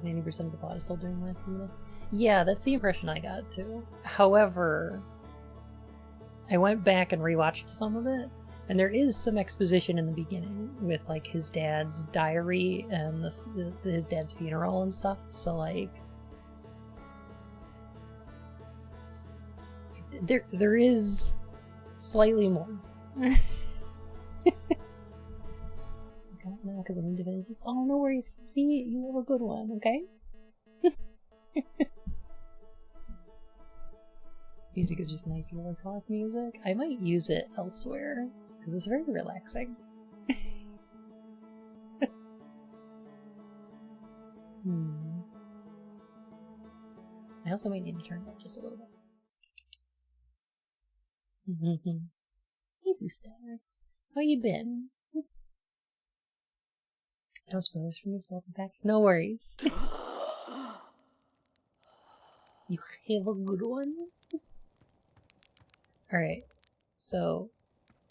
Like 90% of the plot is still during the last few minutes. Yeah, that's the impression I got too. However, I went back and rewatched some of it, and there is some exposition in the beginning with like his dad's diary and his dad's funeral and stuff. So like, there is slightly more. Now because I need to finish this. Oh, no worries. See, you have a good one, okay? This music is just nice little talk music. I might use it elsewhere because it's very relaxing. I also might need to turn it up just a little bit. Hey, Boostax. How you been? No spoilers for me, so welcome back. No worries. You have a good one. Alright, so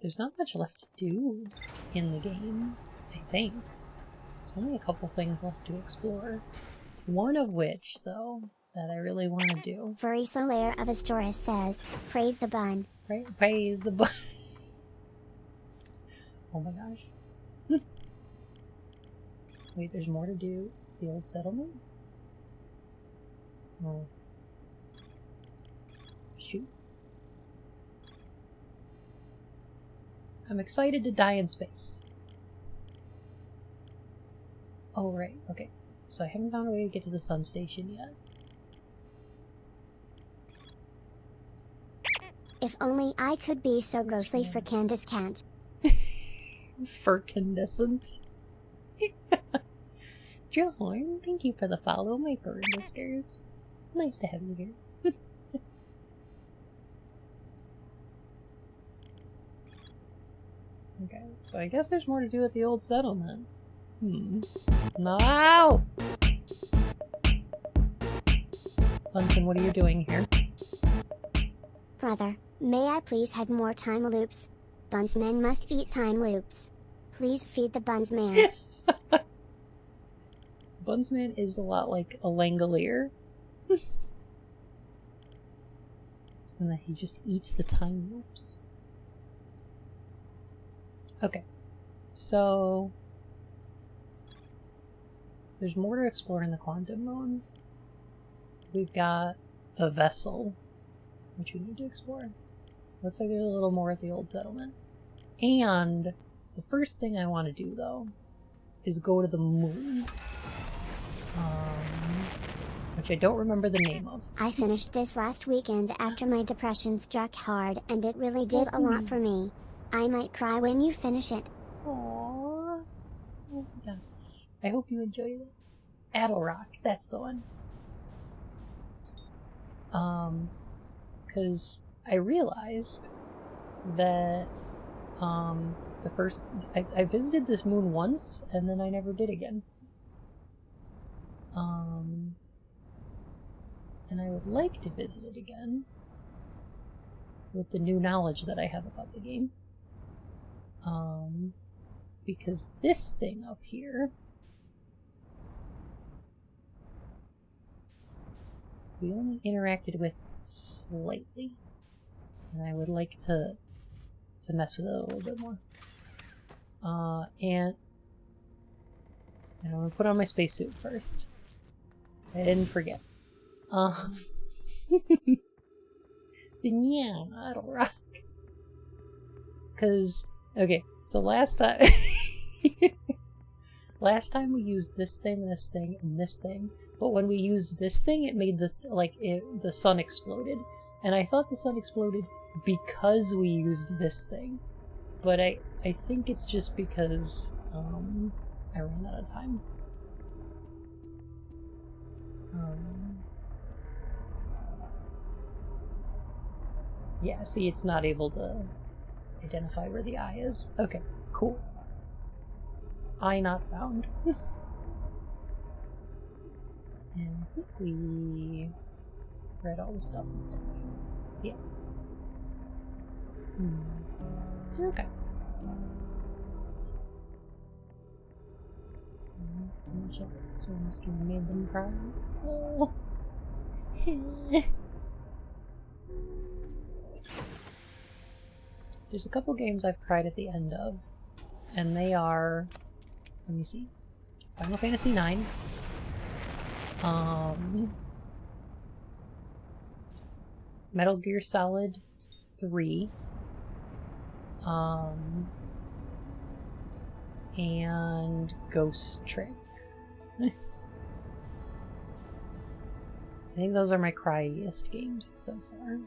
there's not much left to do in the game, I think. There's only a couple things left to explore. One of which, though, that I really want to do. Furry Solaire of Astoris says, praise the bun. Praise the bun. Oh my gosh. Wait, there's more to do. The old settlement? Oh. Shoot. I'm excited to die in space. Oh, right. Okay. So I haven't found a way to get to the sun station yet. If only I could be so grossly fricandescent. Furcandescent. Drillhorn, thank you for the follow, my fur whiskers. Nice to have you here. Okay, so I guess there's more to do at the old settlement. No! Bunsen, what are you doing here? Brother, may I please have more time loops? Bunsmen must eat time loops. Please feed the bunsman. Bunsman is a lot like a Langolier. And that he just eats the time loops. Okay, so there's more to explore in the quantum moon. We've got the vessel, which we need to explore. Looks like there's a little more at the old settlement. And the first thing I want to do, though, is go to the moon. Which I don't remember the name of. I finished this last weekend after my depression struck hard, and it really did a lot for me. I might cry when you finish it. Aww. Oh my gosh. I hope you enjoyed it. Adelrock, that's the one. Because I realized that the first I visited this moon once and then I never did again. And I would like to visit it again with the new knowledge that I have about the game. Because this thing up here we only interacted with slightly. And I would like to mess with it a little bit more. And I'm gonna put on my spacesuit first. I didn't forget. Then yeah, that'll rock. Cause, okay, so last time we used this thing, and this thing, but when we used this thing, it made the sun exploded. And I thought the sun exploded because we used this thing. But I think it's just because, I ran out of time. Yeah, see, it's not able to identify where the eye is. Okay, cool. Eye not found. And I think we read all the stuff that's down here. Yeah. Okay. shit. Someone's gonna made them cry. Oh. There's a couple games I've cried at the end of, and they are, let me see, Final Fantasy IX, Metal Gear Solid 3, and Ghost Trick. I think those are my cryest games so far.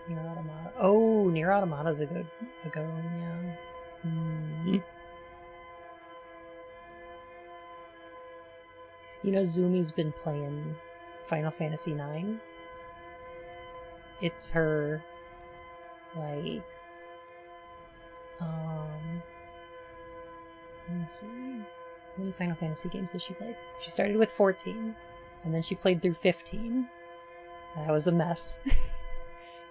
Nier Automata. Oh, Nier Automata's a good one, yeah. You know, Zumi's been playing Final Fantasy IX. It's her, like, let me see. How many Final Fantasy games has she played? She started with 14, and then she played through 15. That was a mess.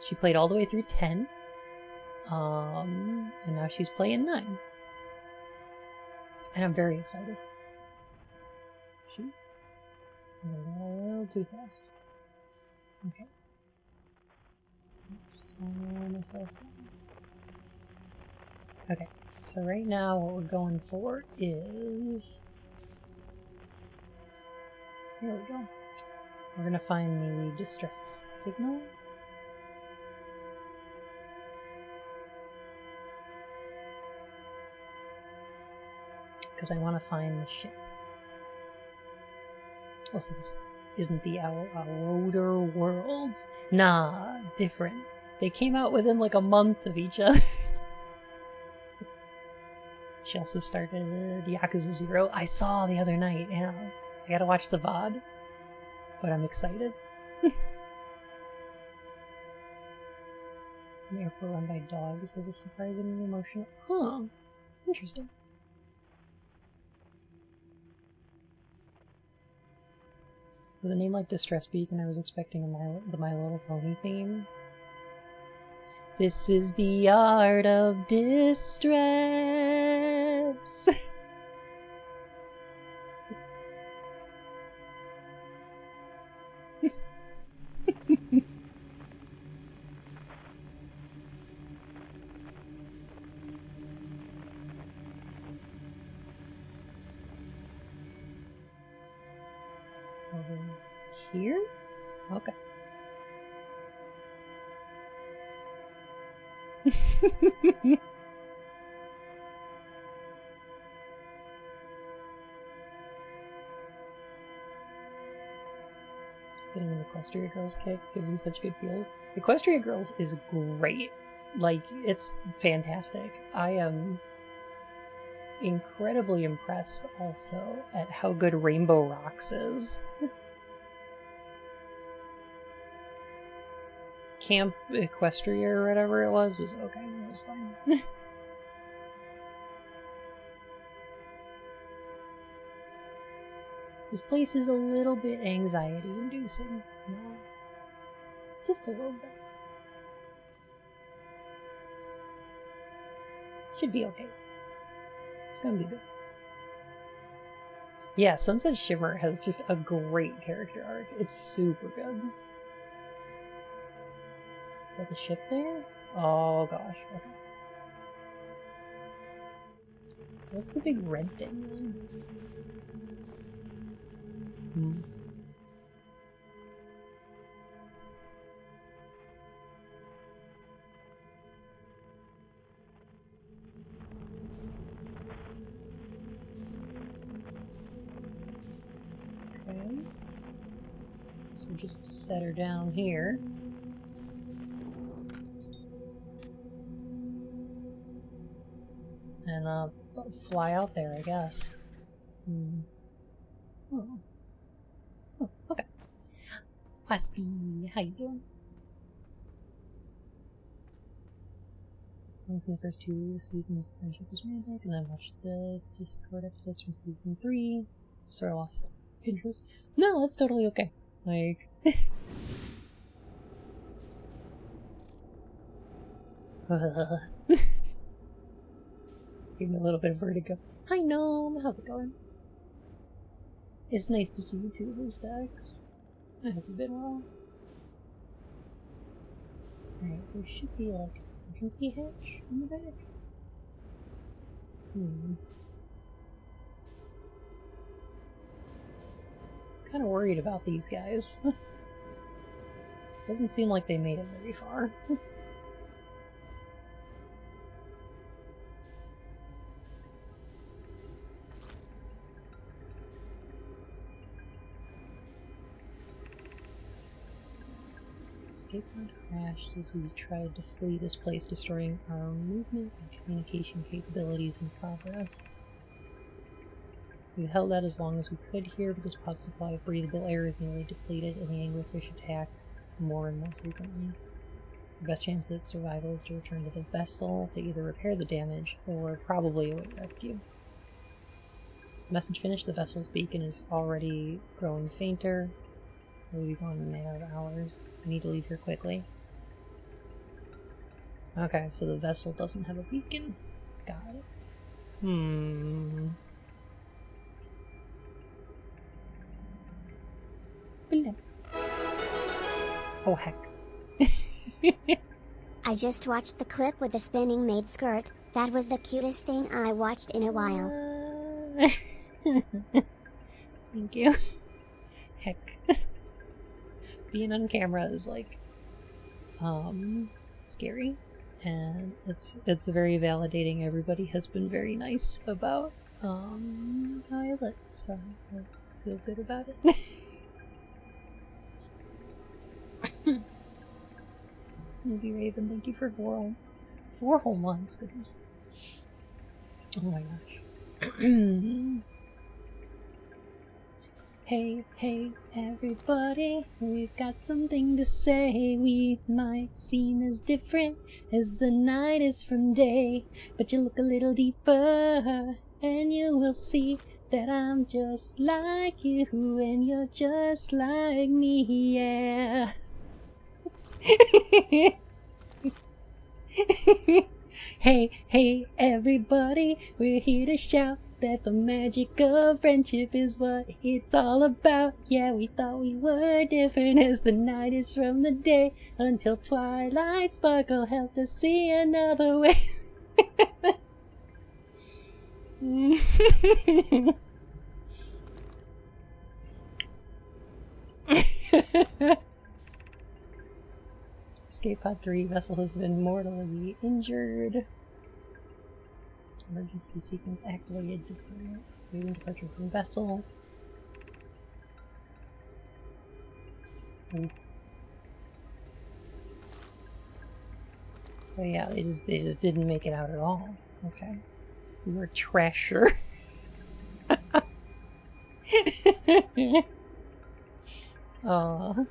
She played all the way through 10. And now she's playing 9. And I'm very excited. Shoot. A little too fast. Okay. Slow myself down. Okay. So right now what we're going for is... Here we go. We're gonna find the distress signal. Because I want to find the ship. Also, this isn't the OwOuter worlds. Nah, different. They came out within like a month of each other. She also started Yakuza 0. I saw the other night, yeah. I gotta watch the VOD. But I'm excited. An airport run by dogs has a surprisingly emotional... Huh. Interesting. With a name like Distress Beacon, I was expecting the My Little Pony theme. This is the art of distress. Over here? Okay. Getting the Equestria Girls kick gives me such a good feel. Equestria Girls is great. Like, it's fantastic. I am incredibly impressed also at how good Rainbow Rocks is. Camp Equestria or whatever it was okay. It was fine. This place is a little bit anxiety-inducing. No. Just a little bit. Should be okay. It's gonna be good. Yeah, Sunset Shimmer has just a great character arc. It's super good. Is that the ship there? Oh gosh, okay. What's the big red thing then? Okay. So we'll just set her down here. And fly out there, I guess. Oh. Oh, okay. Waspy, how you doing? I listened to the first 2 seasons of Friendship is Romantic, and then watched the Discord episodes from season 3. Sort of lost interest. No, that's totally okay. Like... Give me a little bit of vertigo. Hi, Gnome! How's it going? It's nice to see you too, Dex. I hope you've been well. Alright, there should be like an emergency hatch in the back. Kinda worried about these guys. Doesn't seem like they made it very far. Escape pod crashed as we tried to flee this place, destroying our movement and communication capabilities in progress. We held out as long as we could here, but this pod's supply of breathable air is nearly depleted, and the anglerfish attack more and more frequently. The best chance at survival is to return to the vessel to either repair the damage or probably await rescue. Is the message finished? The vessel's beacon is already growing fainter. We'll be gone in a matter of hours. I need to leave here quickly. Okay, so the vessel doesn't have a beacon. Got it. Oh, heck. I just watched the clip with the spinning maid skirt. That was the cutest thing I watched in a while. Thank you. Heck. Being on camera is like scary, and it's very validating. Everybody has been very nice about how I look, so I feel good about it. Maybe Raven, thank you for 4 whole months. Goodness. Oh my gosh. Hey, hey, everybody, we've got something to say. We might seem as different as the night is from day, but you look a little deeper, and you will see that I'm just like you, and you're just like me, yeah. Hey, hey, everybody, we're here to shout that the magic of friendship is what it's all about. Yeah, we thought we were different as the night is from the day, until twilight sparkle helped us see another way. Escape pod 3, vessel has been mortally injured. Emergency sequence activated. Waiting departure from vessel. So yeah, they just didn't make it out at all. Okay. We were trasher. Aww.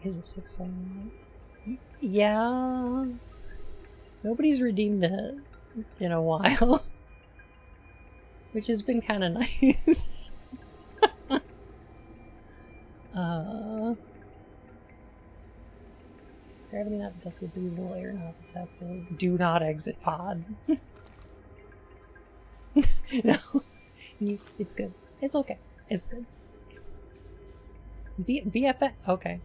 Is it 6-1? Yeah. Nobody's redeemed it in a while. Which has been kind of nice. Gravity not detected, breathable air not detected. Do not exit pod. No. It's good. It's okay. It's good. BFF? Okay.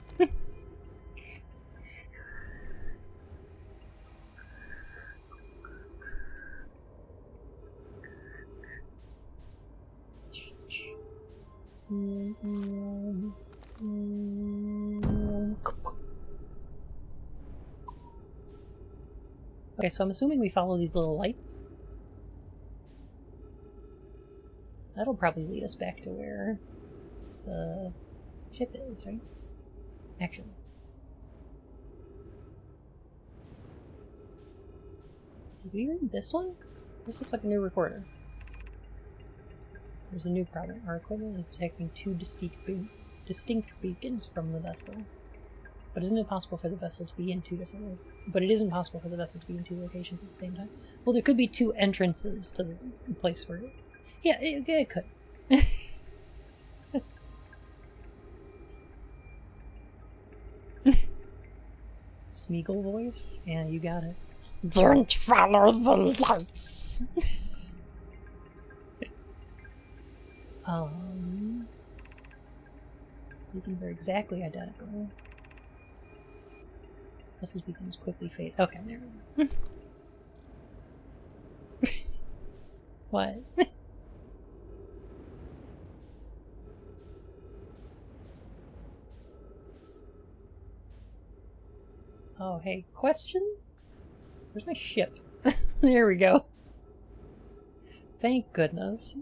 Okay, so I'm assuming we follow these little lights. That'll probably lead us back to where the ship is, right? Actually. Did we read this one? This looks like a new recorder. There's a new problem. Our equipment is detecting 2 distinct beacons from the vessel. But isn't it possible for the vessel to be in two different... But it isn't possible for the vessel to be in two locations at the same time. Well, there could be two entrances to the place where... Yeah, it could. Smeagol voice? Yeah, you got it. Don't follow the lights! Beacons are exactly identical. Vessel's beacons quickly fade. Okay, there we go. What? Oh, hey, question? Where's my ship? There we go. Thank goodness.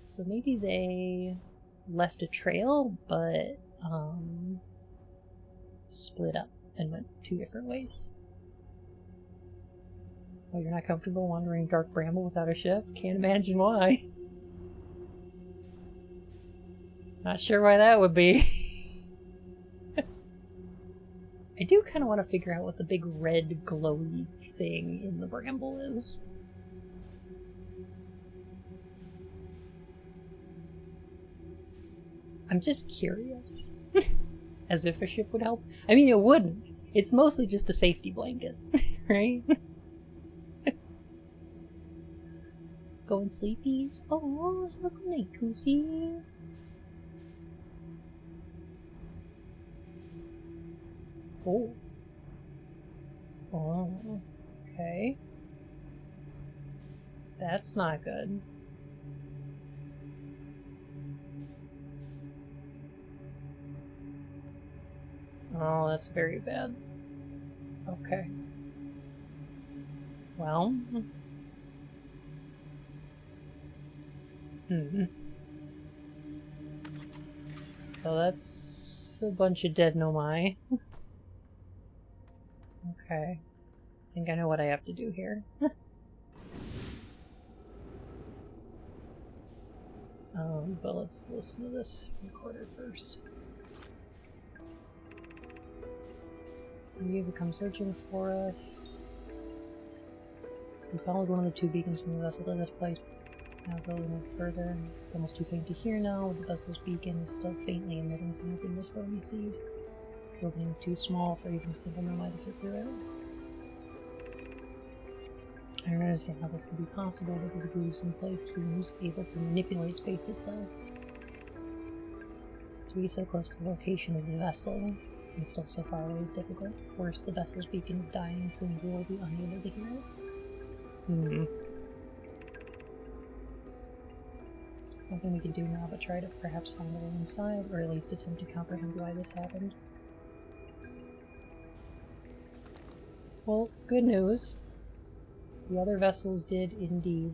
So maybe they left a trail, but split up and went two different ways. Oh, you're not comfortable wandering dark bramble without a ship? Can't imagine why. Not sure why that would be. I do kind of want to figure out what the big red glowy thing in the bramble is. I'm just curious. As if a ship would help. I mean, it wouldn't. It's mostly just a safety blanket, right? Going sleepies? Oh, have a good night, Cozy. Oh. Oh, okay. That's not good. Oh, that's very bad. Okay. Well. So that's a bunch of dead nomai. Okay. I think I know what I have to do here. But let's listen to this recorder first. You become searching for us. We followed one of the two beacons from the vessel to this place. Now go a little further. It's almost too faint to hear now. The vessel's beacon is still faintly emitting from within the stony seed. The opening is too small for even a single nomai to fit through it. I don't understand how this could be possible, but this gruesome place seems able to manipulate space itself. To be so close to the location of the vessel, and still so far away is difficult. Worse, the vessel's beacon is dying, and soon we will be unable to hear it. Something we can do now, but try to perhaps find a way inside, or at least attempt to comprehend why this happened. Well, good news. The other vessels did indeed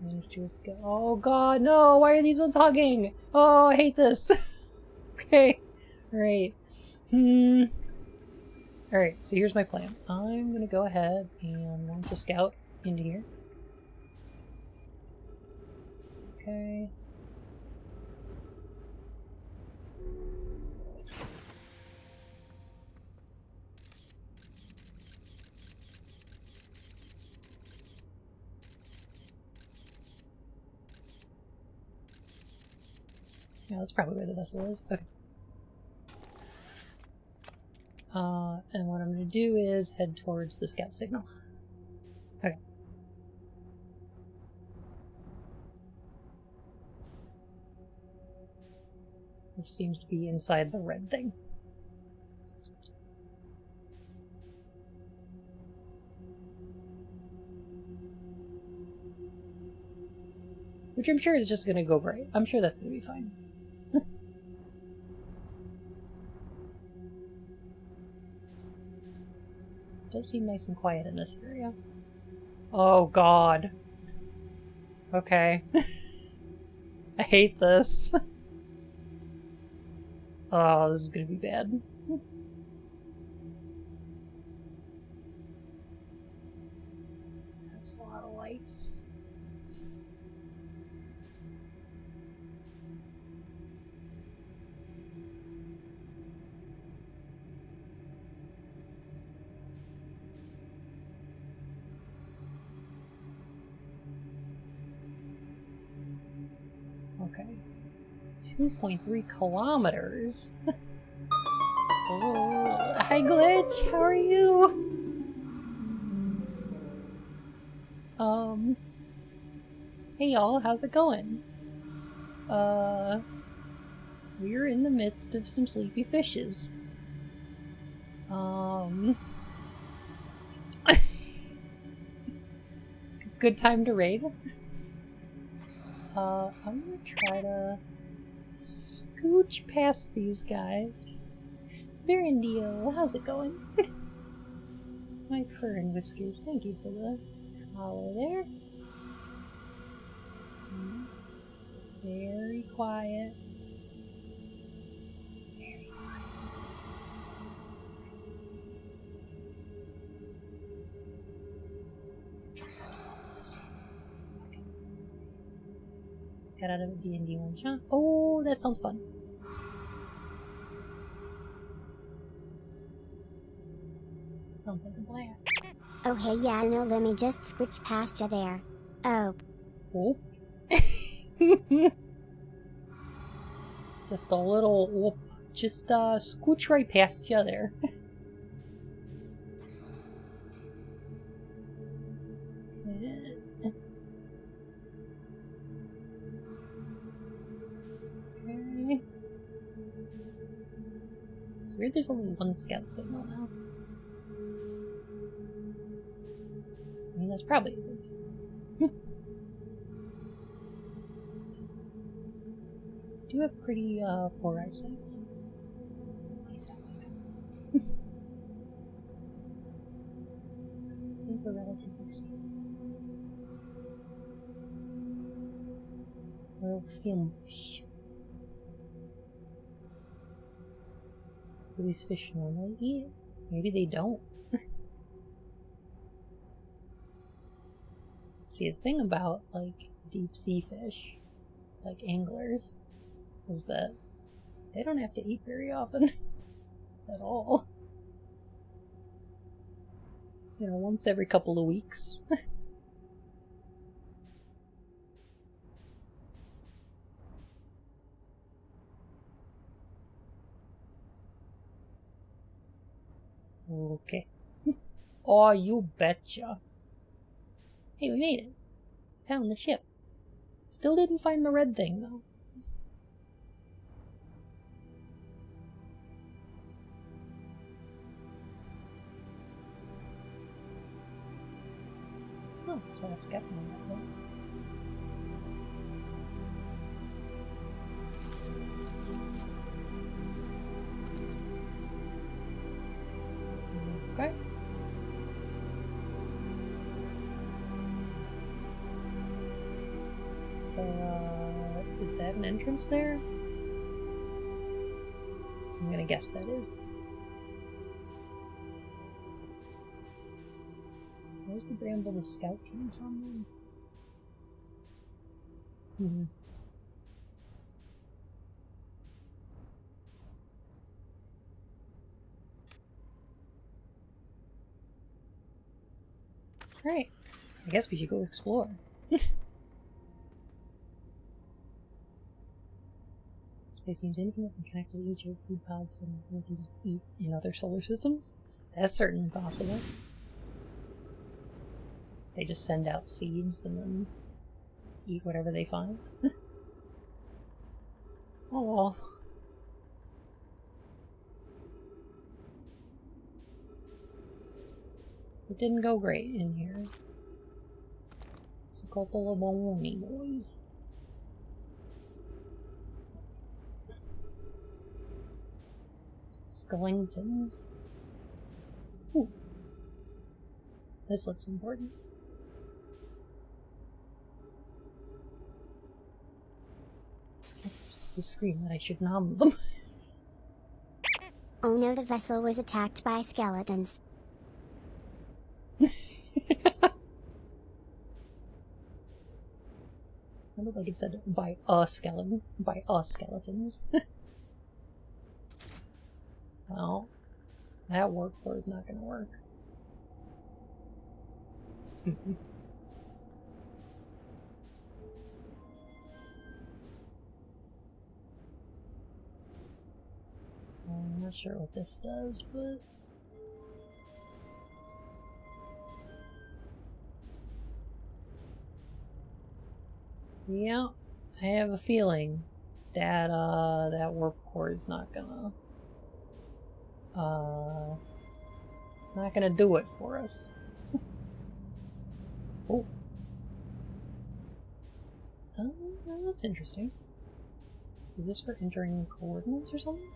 manage to escape. Oh god, no! Why are these ones hugging? Oh, I hate this! Okay. Alright. Alright, so here's my plan. I'm gonna go ahead and launch a scout into here. Okay. Yeah, that's probably where the vessel is. Okay. And what I'm going to do is head towards the scout signal. Okay. Which seems to be inside the red thing. Which I'm sure is just going to go bright. I'm sure that's going to be fine. does seem nice and quiet in this area. Oh god. Okay. I hate this. Oh, this is gonna be bad. That's a lot of lights. Okay. 2.3 kilometers. Oh, hi Glitch, how are you? Hey y'all, how's it going? We're in the midst of some sleepy fishes. Good time to raid? I'm gonna try to scooch past these guys. Virindio, how's it going? My fur and whiskers, thank you for the follow there. Very quiet. Very quiet. Okay. Just got out of a D&D one shot. Oh, that sounds fun. Sounds like a blast. Oh hey, yeah, no, let me just switch past you there. Oh. Oh. Just a little whoop. Just scooch right past you there. Okay. It's weird there's only one scout signal now. I mean, that's probably a good. I do have pretty poor eyesight. Please don't look. I think we're relatively safe. We'll film fish. Do these fish normally eat? Maybe they don't. See, the thing about, like, deep sea fish, like anglers, is that they don't have to eat very often. At all. You know, once every couple of weeks. Okay. Oh, you betcha. Hey, we made it. Found the ship. Still didn't find the red thing, though. Oh, that's why I was scouting on that thing. Okay. So, is that an entrance there? I'm gonna guess that is. Where's the bramble the scout came from then? Alright. I guess we should go explore. Space seems infinite and connected to each of food pods, so we can just eat in other solar systems. That's certainly possible. They just send out seeds and then eat whatever they find. Oh. It didn't go great in here. It's a couple of baloney boys. Skellingtons. Ooh. This looks important. They scream that I should nom them. Oh no, the vessel was attacked by skeletons. Sounded like it said by a skeleton. By us skeletons. Well, that warp core is not gonna work. I'm not sure what this does, but... yeah, I have a feeling that, that warp core is not gonna do it for us. Oh. That's interesting. Is this for entering coordinates or something?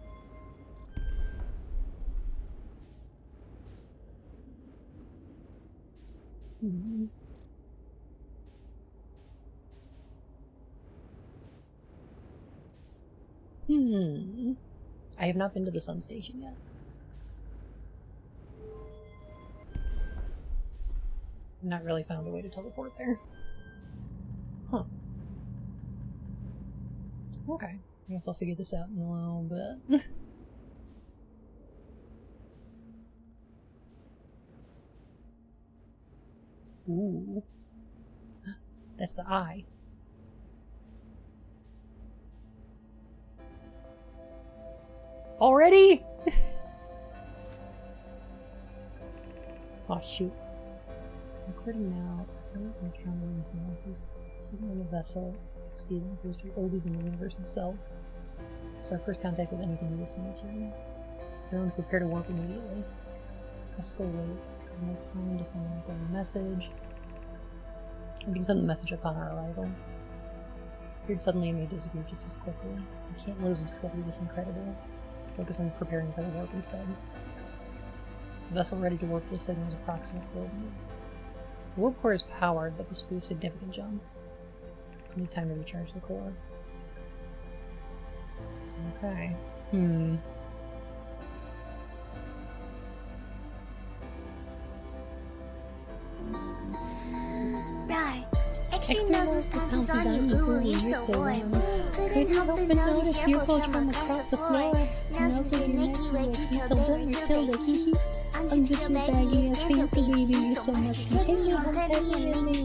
Hmm. I have not been to the sun station yet. I've not really found a way to teleport there. Huh. Okay. I guess I'll figure this out in a little bit. Ooh. That's the eye. Already? Oh shoot. Recording now. Encountering Timothy's signal in a vessel. See, it appears to be older than the universe itself. It's our first contact with anything in this material. Everyone prepare to warp immediately. Escalate. No time to send a message. We can send the message upon our arrival. Appeared suddenly and may disappear just as quickly. We can't lose a discovery this incredible. Focus on preparing for the warp instead. Is the vessel ready to warp the signal's approximate coordinates? The warp core is powered, but this will be a significant jump. I need time to recharge the core. Okay. Right. Extreme noses pounces on you. Ooh, you're so warm. Couldn't help but notice your coach from across the floor. Noses your neck, you wake Matilda, Matilda, hee hee. Unzip your baggy ass pants, baby, you're so much continue.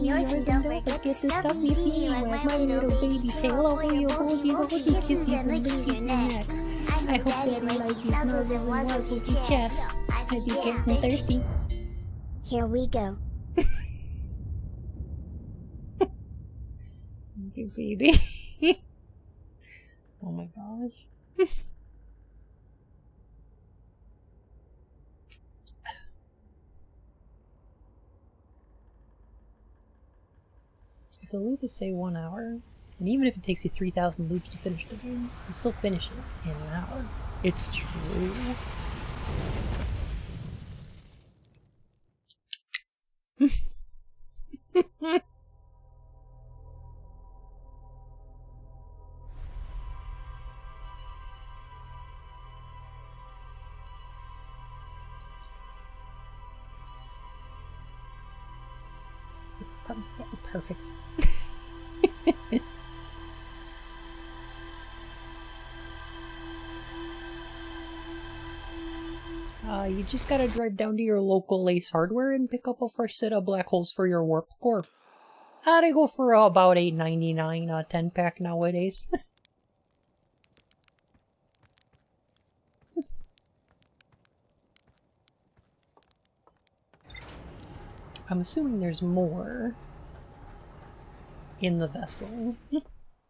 Yours and don't forget this stuff you see. Wag my little baby tail over your hold you, kiss you from beneath your neck. I hope daddy likes his noses and wazzles your chest. I be getting thirsty. Here we go. Thank you, Phoebe. Oh my gosh. If the loop is, say, 1 hour, and even if it takes you 3,000 loops to finish the game, you'll still finish it in an hour. It's true. Perfect. You just gotta drive down to your local Ace Hardware and pick up a fresh set of black holes for your warp core. They go for about $8.99 a 10-pack nowadays. I'm assuming there's more in the vessel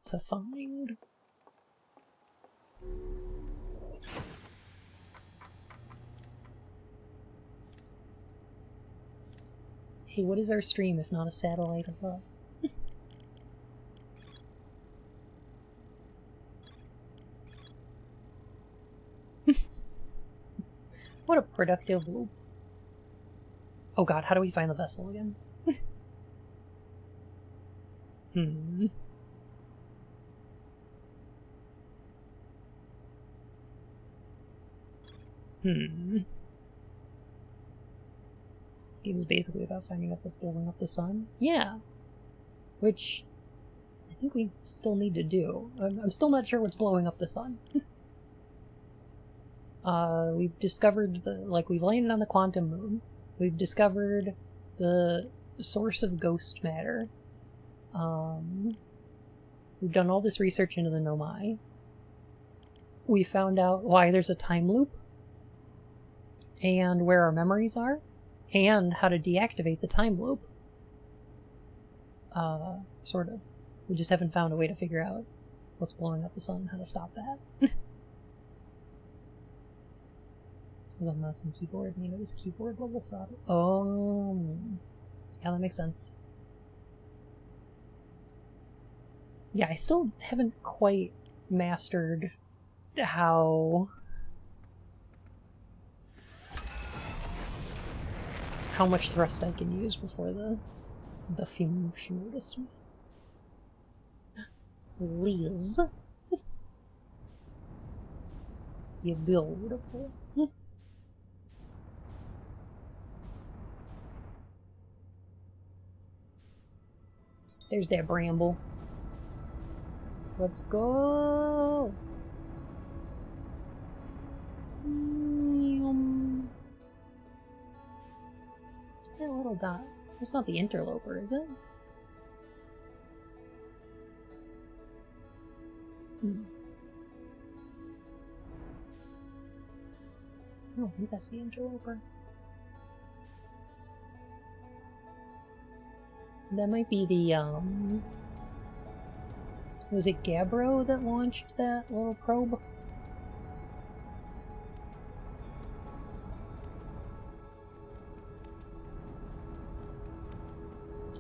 to find. Hey, what is our stream if not a satellite of love? What a productive loop. Oh god, how do we find the vessel again? Hmm. This game is basically about finding out what's blowing up the sun. Yeah. Which I think we still need to do. I'm still not sure what's blowing up the sun. We've discovered we've landed on the quantum moon. We've discovered the source of ghost matter. We've done all this research into the Nomai. We found out why there's a time loop, and where our memories are, and how to deactivate the time loop. Sort of. We just haven't found a way to figure out what's blowing up the sun and how to stop that. The mouse and keyboard, and it was keyboard level throttle. Oh, yeah, that makes sense. Yeah, I still haven't quite mastered how much thrust I can use before the film noticed me. Liz, you're beautiful. There's that bramble. Let's go. What's that little dot? That's not the interloper, is it? I don't think that's the interloper. That might be the, was it Gabbro that launched that little probe?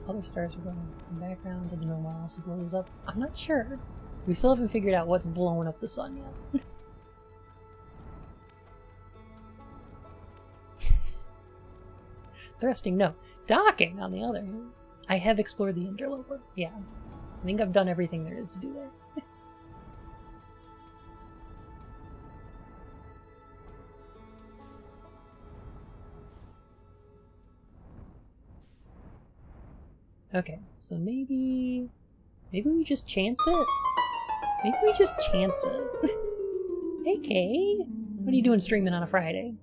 Other stars are going in the background, and the normal also blows up. I'm not sure. We still haven't figured out what's blowing up the sun yet. Thrusting, no. Docking, on the other hand. I have explored the interloper. Yeah. I think I've done everything there is to do there. Okay, so maybe we just chance it? Maybe we just chance it. Hey Kay! What are you doing streaming on a Friday?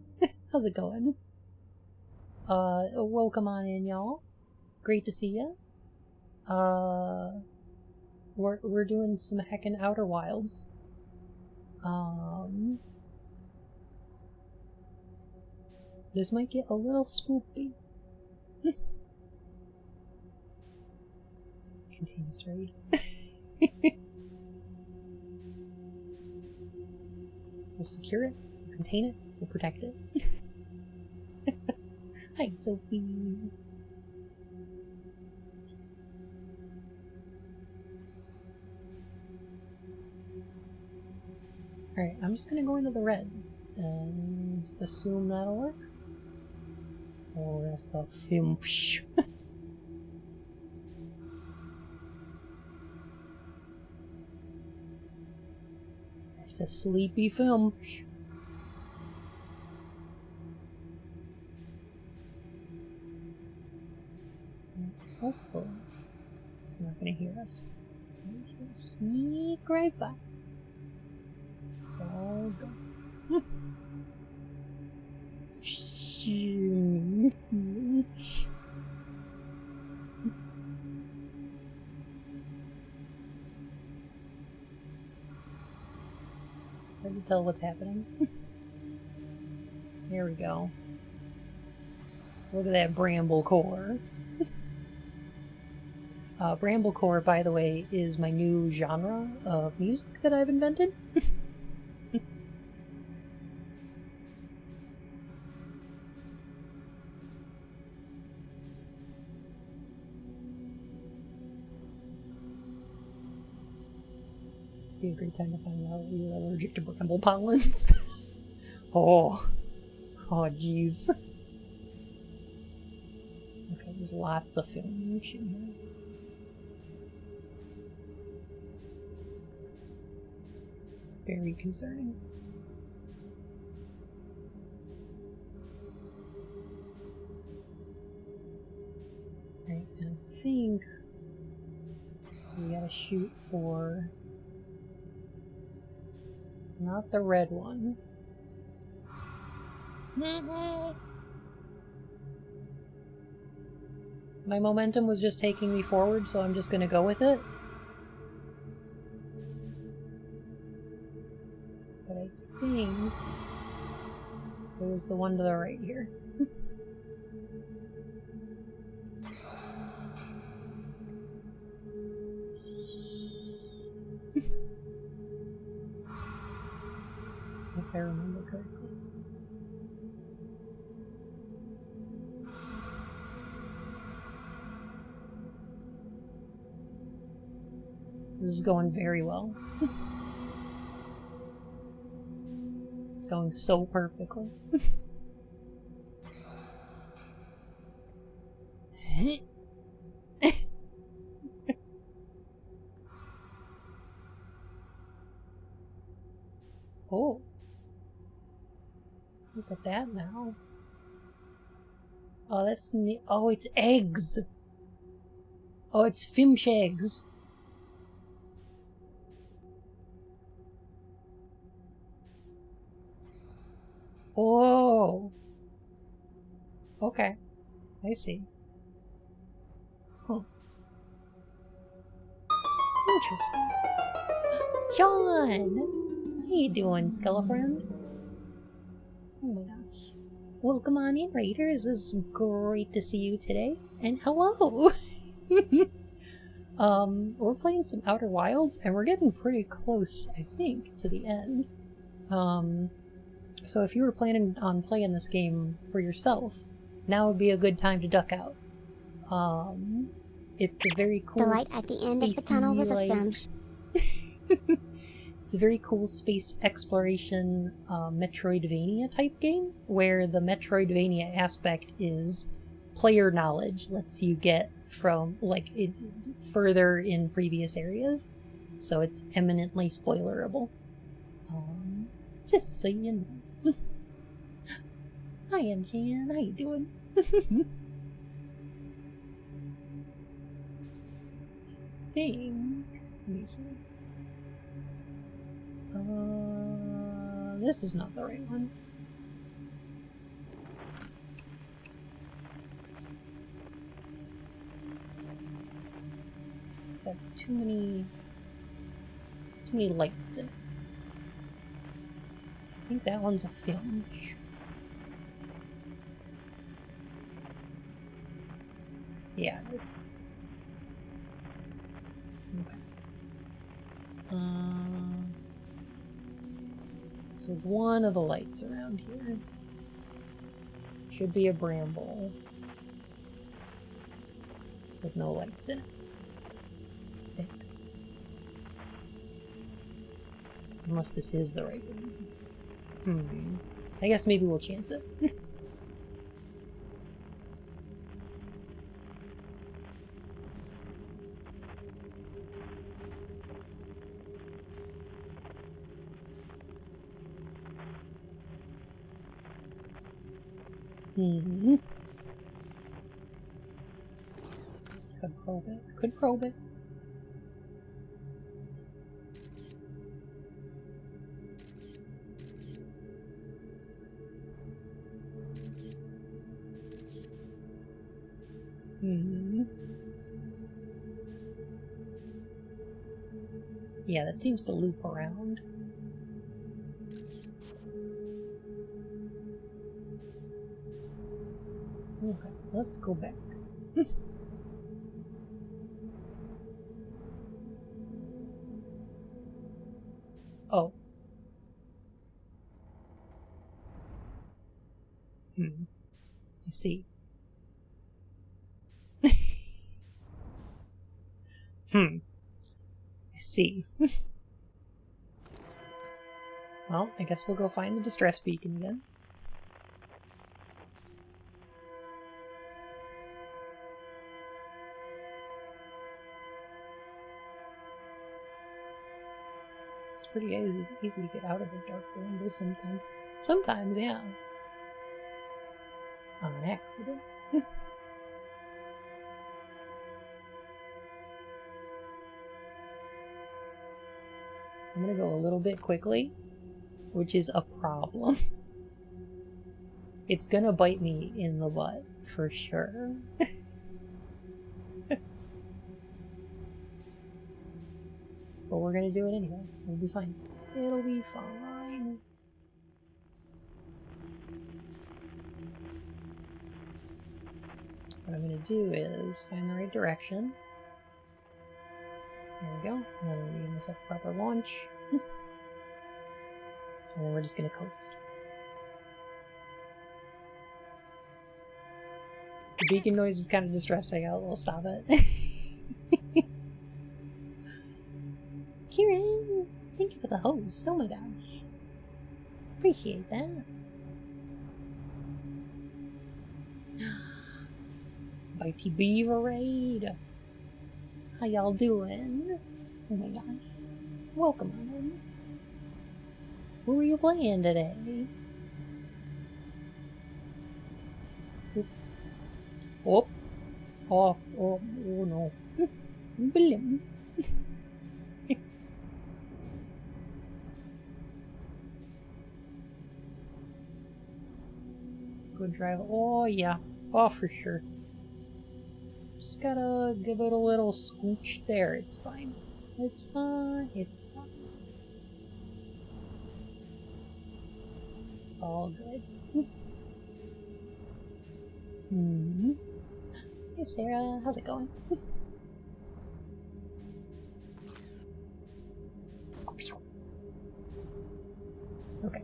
How's it going? Welcome on in, y'all. Great to see ya. We're doing some heckin' Outer Wilds. This might get a little spoopy. Continuous raid. We'll secure it, we'll contain it, we'll protect it. Hi, Sophie. Alright, I'm just gonna go into the red and assume that'll work. Or else I'll film. It's a sleepy film. Hopefully, it's not gonna hear us. I'm just gonna sneak right by. It's all good. Hard to tell what's happening. There we go. Look at that bramble core. Bramblecore, by the way, is my new genre of music that I've invented. Be a great time to find out you're allergic to bramble pollens. Oh jeez. There's lots of film shit here. Very concerning. Right, and I think we gotta shoot for not the red one. My momentum was just taking me forward, so I'm just gonna go with it. But I think it was the one to the right here. If I remember correctly. This is going very well. It's going so perfectly. Oh. Look at that now. Oh, that's neat. Oh, it's eggs! Oh, it's Fimsh eggs. Oh. Okay. I see. Huh. Interesting. Sean! How you doing, Skellafriend? Oh my gosh. Welcome on in, Raiders. It's great to see you today. And hello! We're playing some Outer Wilds, and we're getting pretty close, I think, to the end. So if you were planning on playing this game for yourself, now would be a good time to duck out. It's a very cool. The light at the end of the tunnel was a film. It's a very cool space exploration, Metroidvania type game, where the Metroidvania aspect is player knowledge lets you get from further in previous areas, so it's eminently spoilerable. Just so you know. Hi, Jan. How you doing? Let me see. This is not the right one. It's got too many lights in it. I think that one's a Finch. Yeah, it is. Okay. So one of the lights around here should be a bramble with no lights in it. I think. Unless this is the right one. I guess maybe we'll chance it. Could probe it. Could probe it. Yeah, that seems to loop around. Okay, let's go back. Oh. I see. I see. Well, I guess we'll go find the distress beacon again. It's pretty easy to get out of the dark rooms sometimes. Sometimes, yeah. On an accident. I'm gonna go a little bit quickly, which is a problem. It's gonna bite me in the butt, for sure. But we're gonna do it anyway. It'll be fine. It'll be fine. What I'm gonna do is find the right direction. There we go. And then we're giving this a proper launch. And then we're just gonna coast. The beacon noise is kind of distressing. I'll stop it. Kieran! Thank you for the host. Oh my gosh. Appreciate that. Bitey Beaver Raid. How y'all doing? Oh my gosh. Welcome on. Who are you playing today? Oh. Oh no. Blim. Good drive. Oh yeah. Oh, for sure. Just gotta give it a little scooch there. It's fine. It's fine. It's fine. It's all good. Hey Sarah, how's it going? Okay.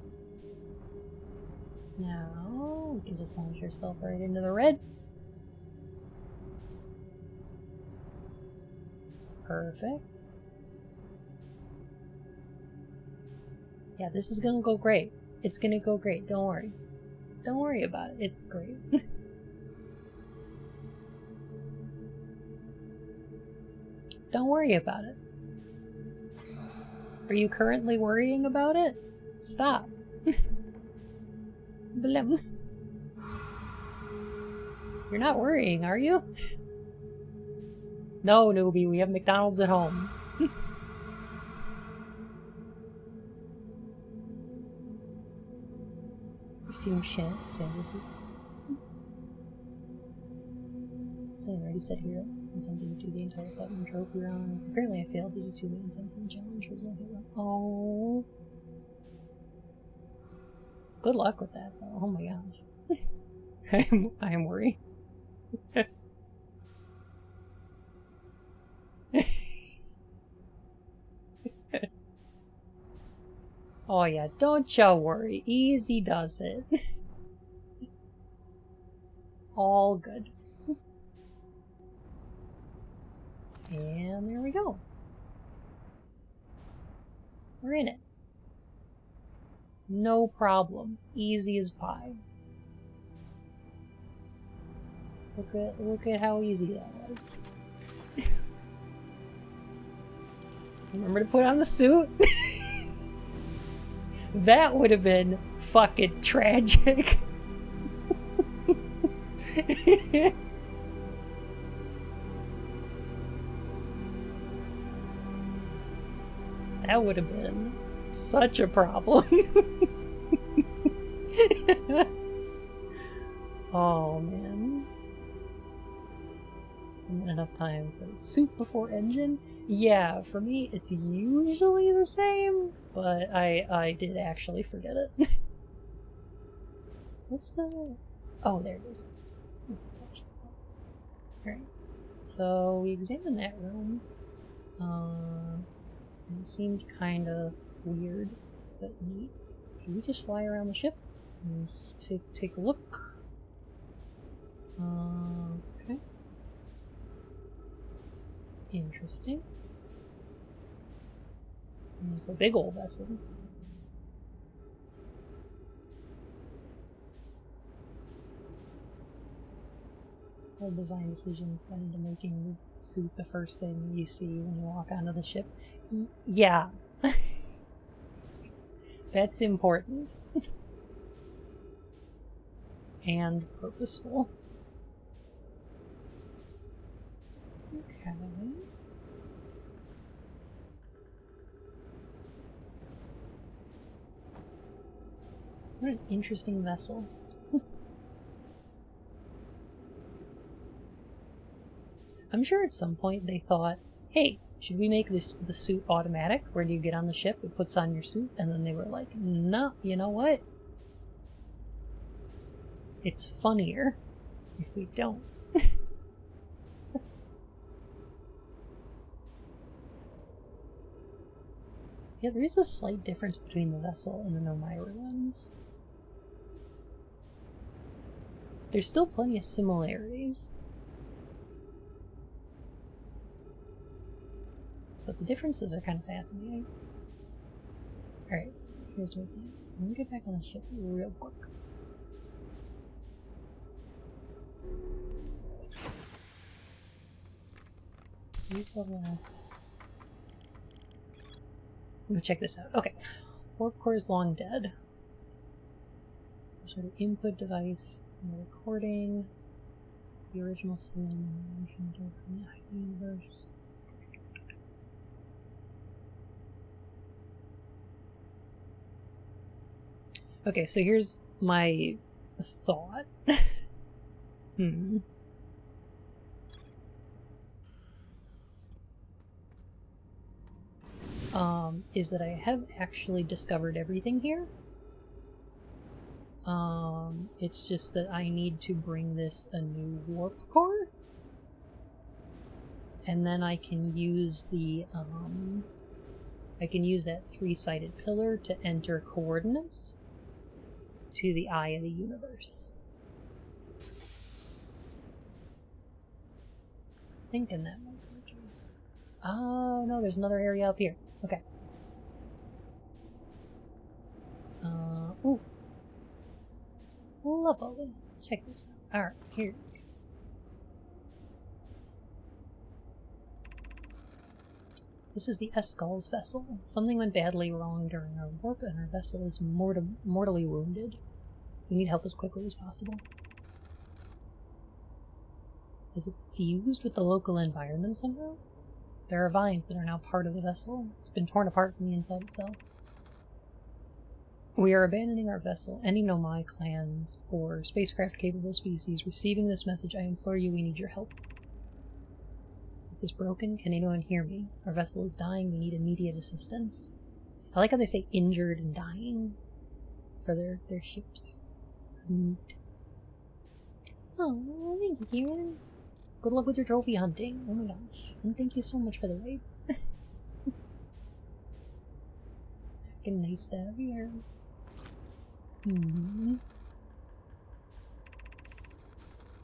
Now you can just launch yourself right into the red. Perfect. Yeah, this is gonna go great. It's gonna go great. Don't worry. Don't worry about it. It's great. Don't worry about it. Are you currently worrying about it? Stop. Blim. You're not worrying, are you? No, newbie, we have McDonald's at home. A few sandwiches. I already said here. Sometimes you do the entire platinum trophy run. Apparently I failed to do 2 million times in the challenge for the hit run. Oh. Good luck with that, though. Oh my gosh. I am worried. Oh yeah, don't you worry. Easy does it. All good. And there we go. We're in it. No problem. Easy as pie. Look at how easy that was. Remember to put on the suit? That would have been fucking tragic. That would have been such a problem. Oh man. Enough times that it's suit before engine. Yeah, for me it's usually the same, but I did actually forget it. What's the... Oh, there it is. Alright. So we examined that room. It seemed kind of weird, but neat. Should we just fly around the ship and take a look? Okay. Interesting. It's a big old vessel. What design decisions went into making the suit the first thing you see when you walk onto the ship? Yeah. That's important. And purposeful. Okay. What an interesting vessel. I'm sure at some point they thought, hey, should we make the suit automatic? Where do you get on the ship, it puts on your suit, and then they were like, no, you know what? It's funnier if we don't. Yeah, there is a slight difference between the vessel and the Nomira ones. There's still plenty of similarities. But the differences are kind of fascinating. Alright, here's my plan. I'm gonna get back on the ship real quick. I'm gonna check this out. Okay. Warp core is long dead. Sort of input device, recording, the original scene, from the universe. Okay, so here's my thought. Is that I have actually discovered everything here. It's just that I need to bring this a new warp core. And then I can use the, I can use that three-sided pillar to enter coordinates to the eye of the universe. Thinking that might be the case. Oh, no, there's another area up here. Okay. Ooh. Lovely. Check this out. Alright, here. This is the Escal's vessel. Something went badly wrong during our warp, and our vessel is mortally wounded. We need help as quickly as possible. Is it fused with the local environment somehow? There are vines that are now part of the vessel. It's been torn apart from the inside itself. We are abandoning our vessel. Any Nomai clans or spacecraft-capable species receiving this message, I implore you, we need your help. Is this broken? Can anyone hear me? Our vessel is dying. We need immediate assistance. I like how they say injured and dying for their ships. It's neat. Oh, thank you, Kieran. Good luck with your trophy hunting. Oh my gosh. And thank you so much for the raid. Fucking nice to have you here.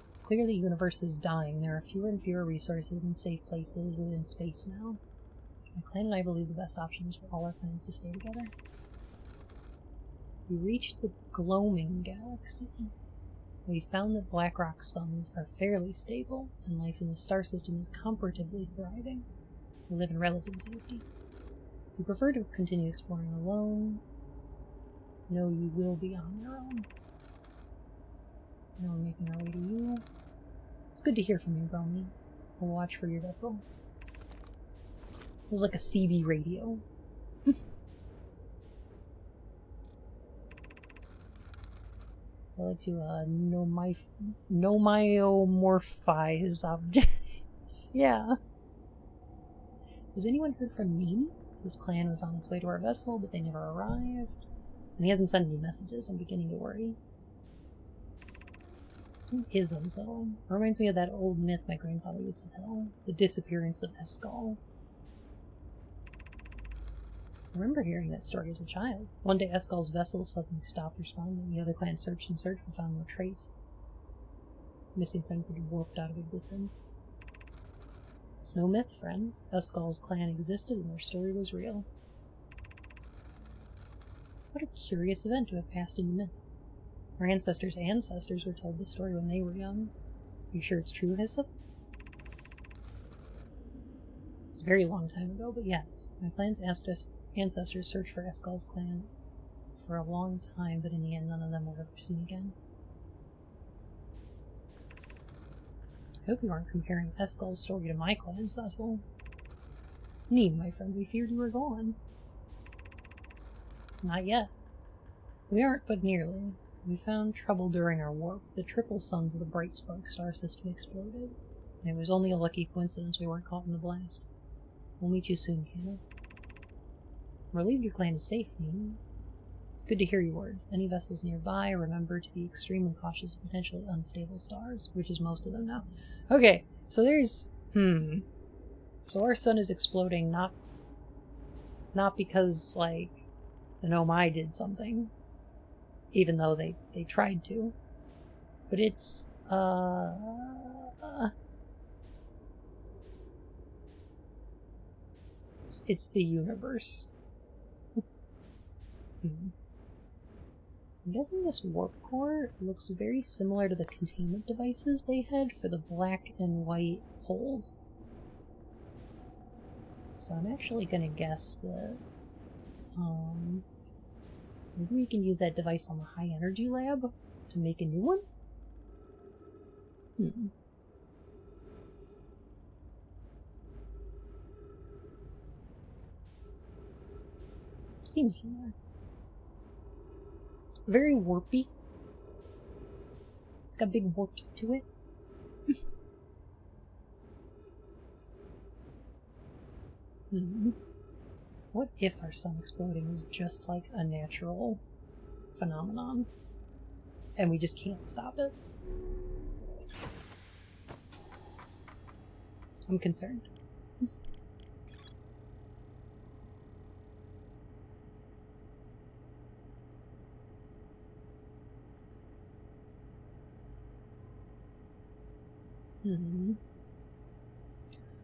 It's clear the universe is dying. There are fewer and fewer resources and safe places within space now. My clan and I believe the best option is for all our clans to stay together. We reached the Gloaming Galaxy. We found that Blackrock suns are fairly stable, and life in the star system is comparatively thriving. We live in relative safety. If you prefer to continue exploring alone, know you will be on your own. Now we're making our way to you. It's good to hear from you, Brony. We'll watch for your vessel. It was like a CB radio. I like to nomyomorphize objects. Yeah. Has anyone heard from Neem? His clan was on its way to our vessel, but they never arrived. And he hasn't sent any messages. I'm beginning to worry. It is unsettling. It reminds me of that old myth my grandfather used to tell. The disappearance of Escal. I remember hearing that story as a child. One day Escal's vessel suddenly stopped responding. The other clan searched and searched but found no trace. Missing friends had warped out of existence. It's no myth, friends. Escal's clan existed and their story was real. What a curious event to have passed into myth. Our ancestors' ancestors were told this story when they were young. Are you sure it's true, Hyssop? It was a very long time ago, but yes. My clan's ancestors searched for Escal's clan for a long time, but in the end none of them were ever seen again. I hope you aren't comparing Eskel's story to my clan's vessel. Need, my friend, we feared you were gone. Not yet. We aren't, but nearly. We found trouble during our warp. The triple suns of the Bright Spark star system exploded. And it was only a lucky coincidence we weren't caught in the blast. We'll meet you soon, Camel. I'm relieved your clan is safe, Neem. It's good to hear your words. Any vessels nearby, remember to be extremely cautious of potentially unstable stars, which is most of them now. Okay, so there's... So our sun is exploding not because, like, the Nomai did something, even though they tried to. But it's the universe. I'm guessing this warp core looks very similar to the containment devices they had for the black and white holes. So I'm actually gonna guess that maybe we can use that device on the high energy lab to make a new one? Seems similar. Very warpy. It's got big warps to it. What if our sun exploding is just like a natural phenomenon and we just can't stop it? I'm concerned.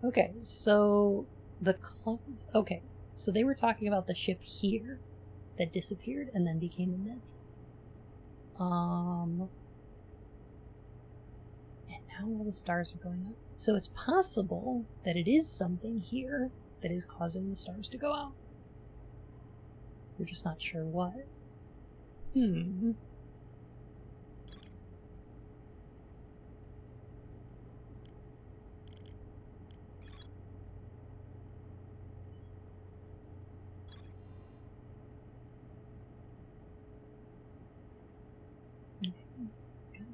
Okay, so so they were talking about the ship here that disappeared and then became a myth. And now all the stars are going up. So it's possible that it is something here that is causing the stars to go out. We're just not sure what.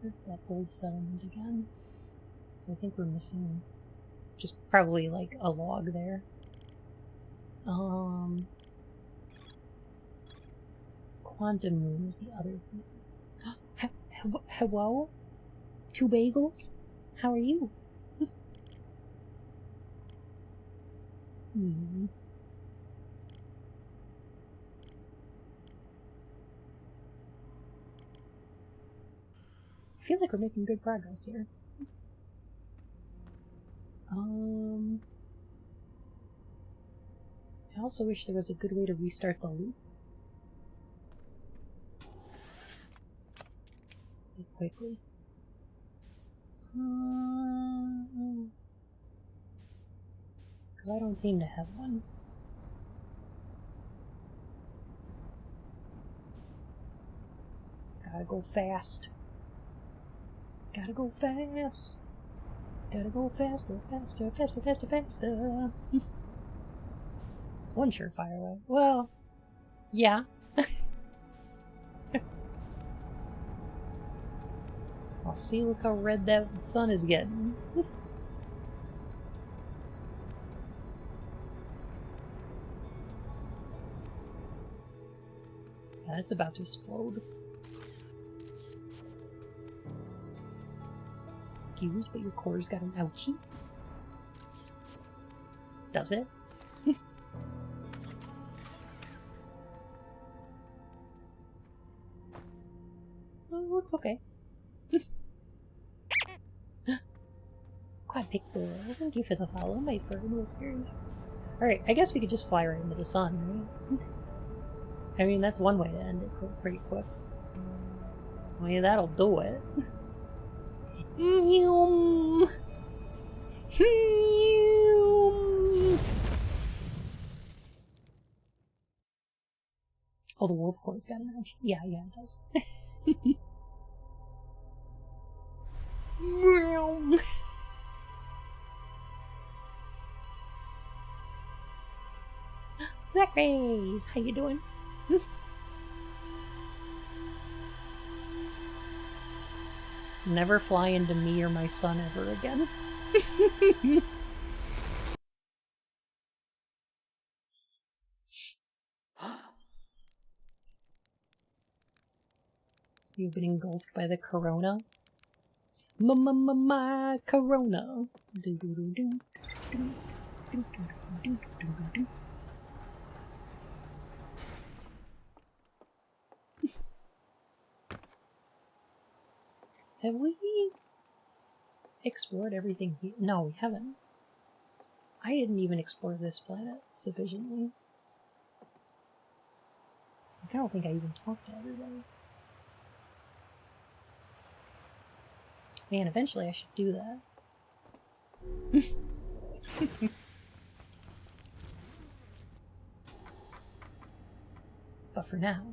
Is that old settlement again? So I think we're missing just probably like a log there. Quantum moon is the other thing. Hello? Two bagels? How are you? I feel like we're making good progress here. I also wish there was a good way to restart the loop. Quickly. Because I don't seem to have one. Gotta go fast. Gotta go fast. Gotta go faster, faster, faster, faster, faster. One surefire way. Well, yeah. I'll see, look how red that sun is getting. Yeah, it's about to explode. Excuse, but your core's got an ouchie. Does it? Oh, it's okay. Quad Pixel, thank you for the follow, my friend listeners. Alright, I guess we could just fly right into the sun, right? I mean, that's one way to end it pretty quick. I mean, that'll do it. Oh, the warp core's got an edge. Yeah, it does. Black Rays! How you doing? Never fly into me or my son ever again. You've been engulfed by the corona. My corona. Have we explored everything here? No, we haven't. I didn't even explore this planet sufficiently. I don't think I even talked to everybody. Man, eventually I should do that. But for now...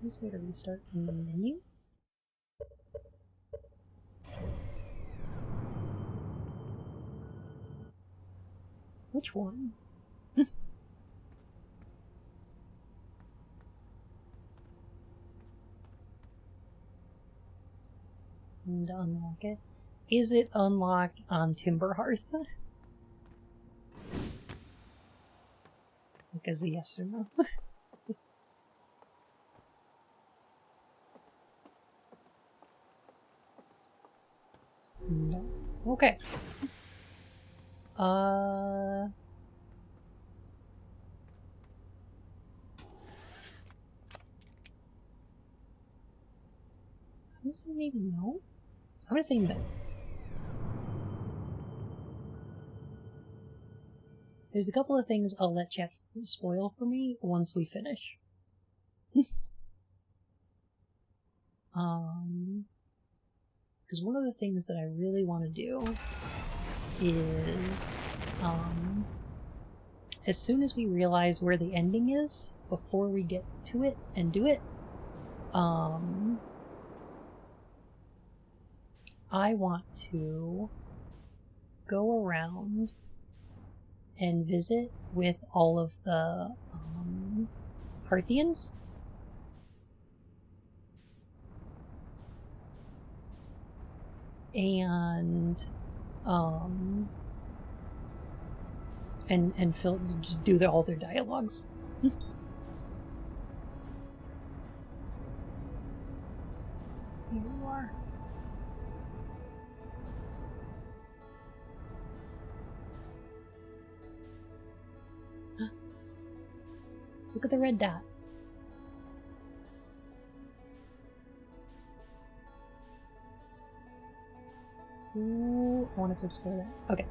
Where's where to restart in the menu? Which one? And to unlock it. Is it unlocked on Timberhearth? Because yes or no? No. Okay. I'm gonna say maybe no. I'm gonna say no. There's a couple of things I'll let chat spoil for me once we finish. Because one of the things that I really want to do is, as soon as we realize where the ending is, before we get to it and do it, I want to go around and visit with all of the Parthians. And just do all their dialogues. Here you are. Look at the red dot. Ooh, I want to explore that. Okay.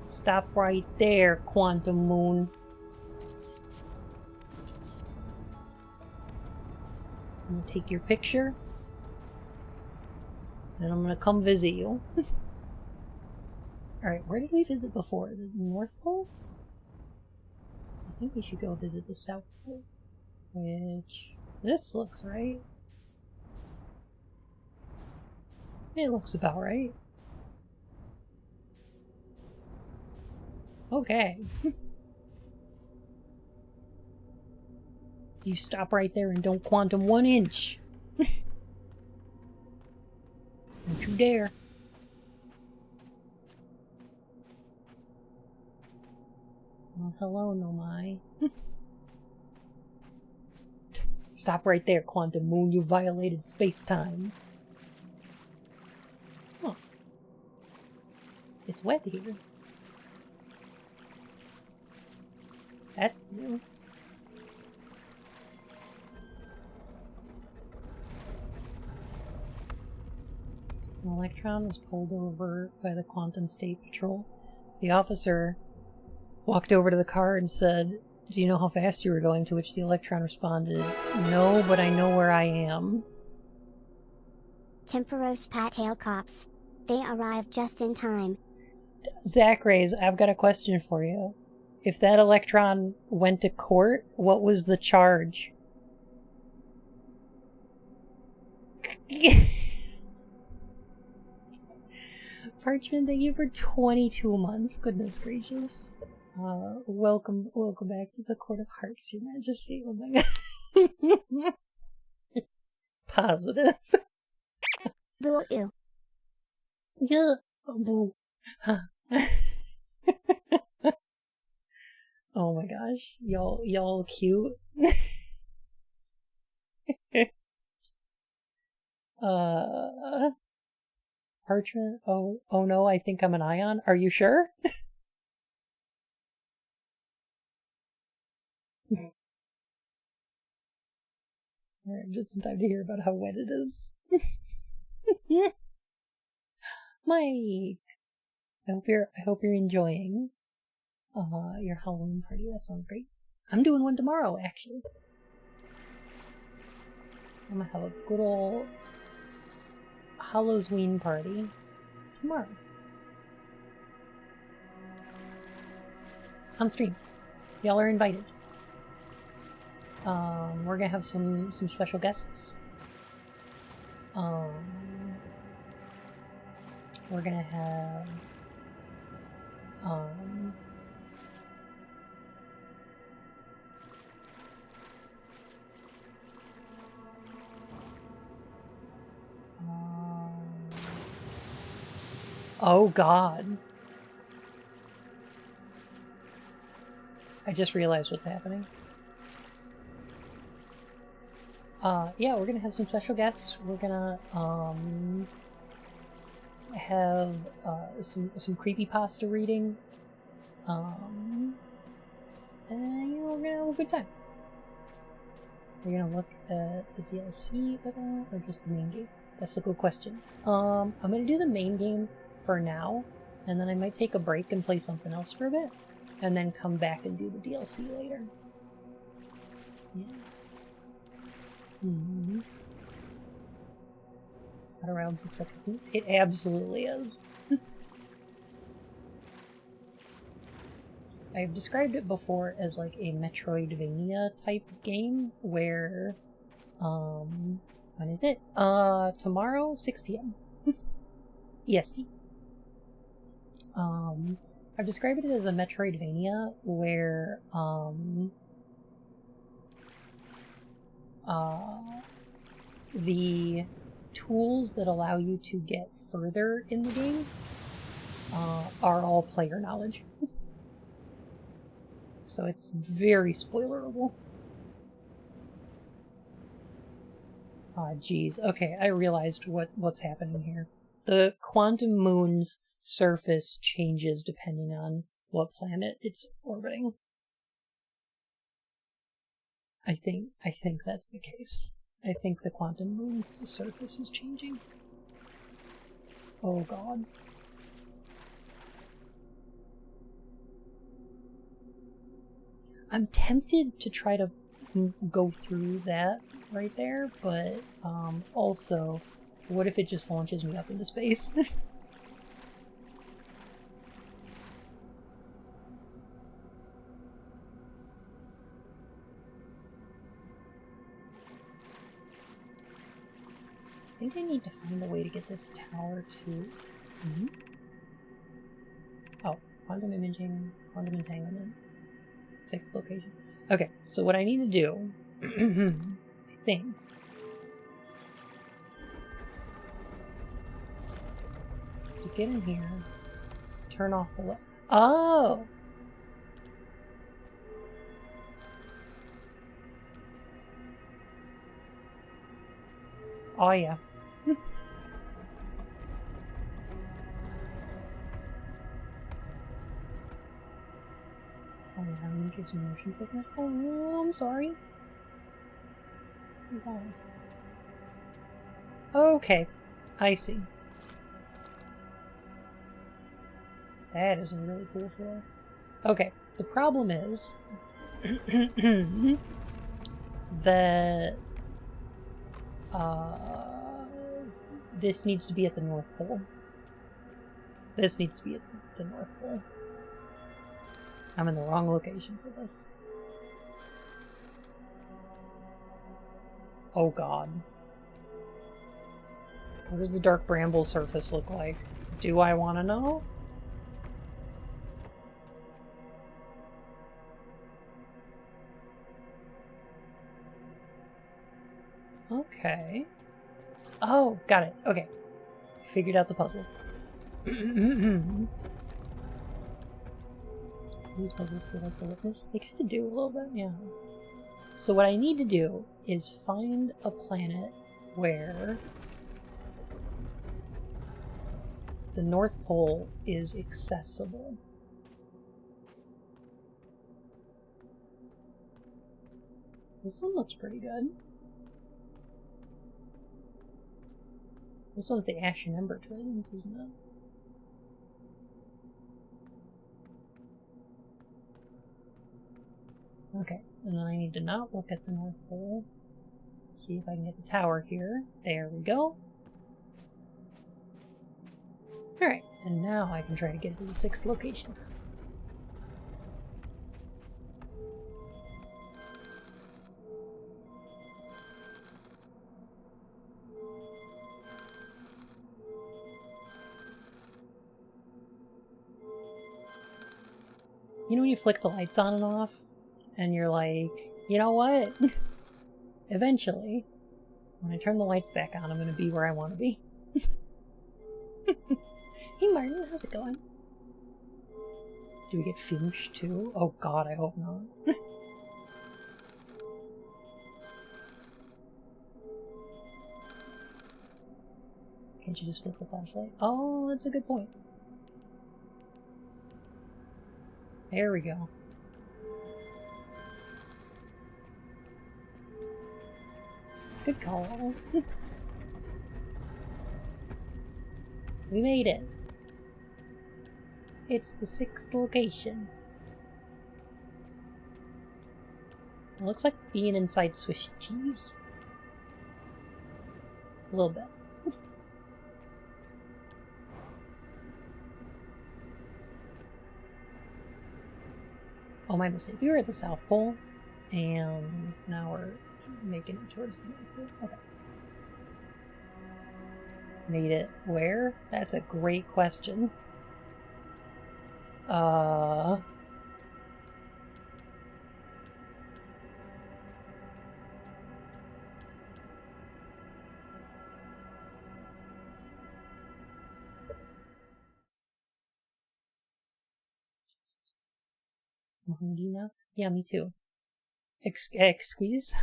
Stop right there, Quantum Moon. I'm gonna take your picture. And I'm gonna come visit you. Alright, where did we visit before? The North Pole? I think we should go visit the South Pole. Which... this looks right. It looks about right. Okay. You stop right there and don't quantum 1 inch. Don't you dare. Well, hello, Nomai. Stop right there, Quantum Moon. You violated space-time. Huh. It's wet here. That's new. An electron was pulled over by the Quantum State Patrol. The officer walked over to the car and said, "Do you know how fast you were going?" To which the Electron responded, "No, but I know where I am." Temperos Pat-tail cops. They arrived just in time. Zachrays, I've got a question for you. If that Electron went to court, what was the charge? Parchment, thank you for 22 months. Goodness gracious. Welcome back to the Court of Hearts, Your Majesty. Oh my god. Positive. Boo ew. Yeah. Boo. Oh my gosh. Y'all cute. Parchment? Oh no, I think I'm an ion. Are you sure? Alright, just in time to hear about how wet it is. Mike! I hope you're enjoying your Halloween party. That sounds great. I'm doing one tomorrow, actually. I'm gonna have a good old Halloween party tomorrow. On stream. Y'all are invited. We're gonna have some special guests. We're gonna have oh god. I just realized what's happening. Yeah, we're gonna have some special guests. We're gonna have some creepypasta reading. And we're gonna have a good time. We're gonna look at the DLC at all, or just the main game? That's a good question. I'm gonna do the main game for now, and then I might take a break and play something else for a bit, and then come back and do the DLC later. Yeah. That around 6 seconds. It absolutely is. I've described it before as like a Metroidvania type game where, when is it? Tomorrow, 6 p.m. EST. I've described it as a Metroidvania where, the tools that allow you to get further in the game are all player knowledge. So it's very spoilerable. Ah, geez. Okay, I realized what's happening here. The quantum moon's surface changes depending on what planet it's orbiting. I think that's the case. I think the quantum moon's surface is changing. Oh god. I'm tempted to try to go through that right there, but also, what if it just launches me up into space? I think I need to find a way to get this tower to... Oh, quantum imaging, quantum entanglement. 6th location. Okay, so what I need to do, I think, is to get in here, turn off the light. Oh! Oh yeah. Having gives me motion sickness. Oh, I'm sorry. Okay, I see. That is a really cool floor. Okay, The problem is that this needs to be at the North Pole. This needs to be at the North Pole. I'm in the wrong location for this. Oh god. What does the dark bramble surface look like? Do I want to know? Okay. Oh, got it. Okay. Figured out the puzzle. These puzzles feel like the witness. They kind of do a little bit, yeah. So what I need to do is find a planet where the North Pole is accessible. This one looks pretty good. This one's the Ash and Ember twins, isn't it? Okay, and then I need to not look at the North Pole. See if I can get the tower here. There we go. Alright, and now I can try to get to the 6th location. You know when you flick the lights on and off? And you're like, you know what? Eventually, when I turn the lights back on, I'm going to be where I want to be. Hey Martin, how's it going? Do we get Finch too? Oh god, I hope not. Can't you just flick the flashlight? Oh, that's a good point. There we go. Good call. We made it. It's the 6th location. It looks like being inside Swiss cheese. A little bit. Oh, my mistake. We were at the South Pole, and now we're making it towards the North Pole. Okay. Made it where? That's a great question. I'm hungry now. Yeah, me too. Excuse?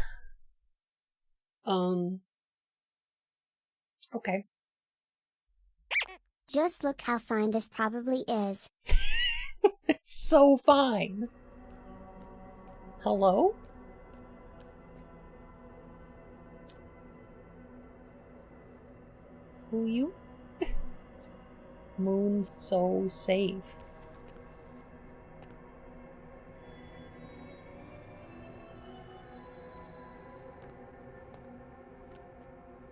Okay. Just look how fine this probably is. So fine. Hello? Who are you? Moon so safe.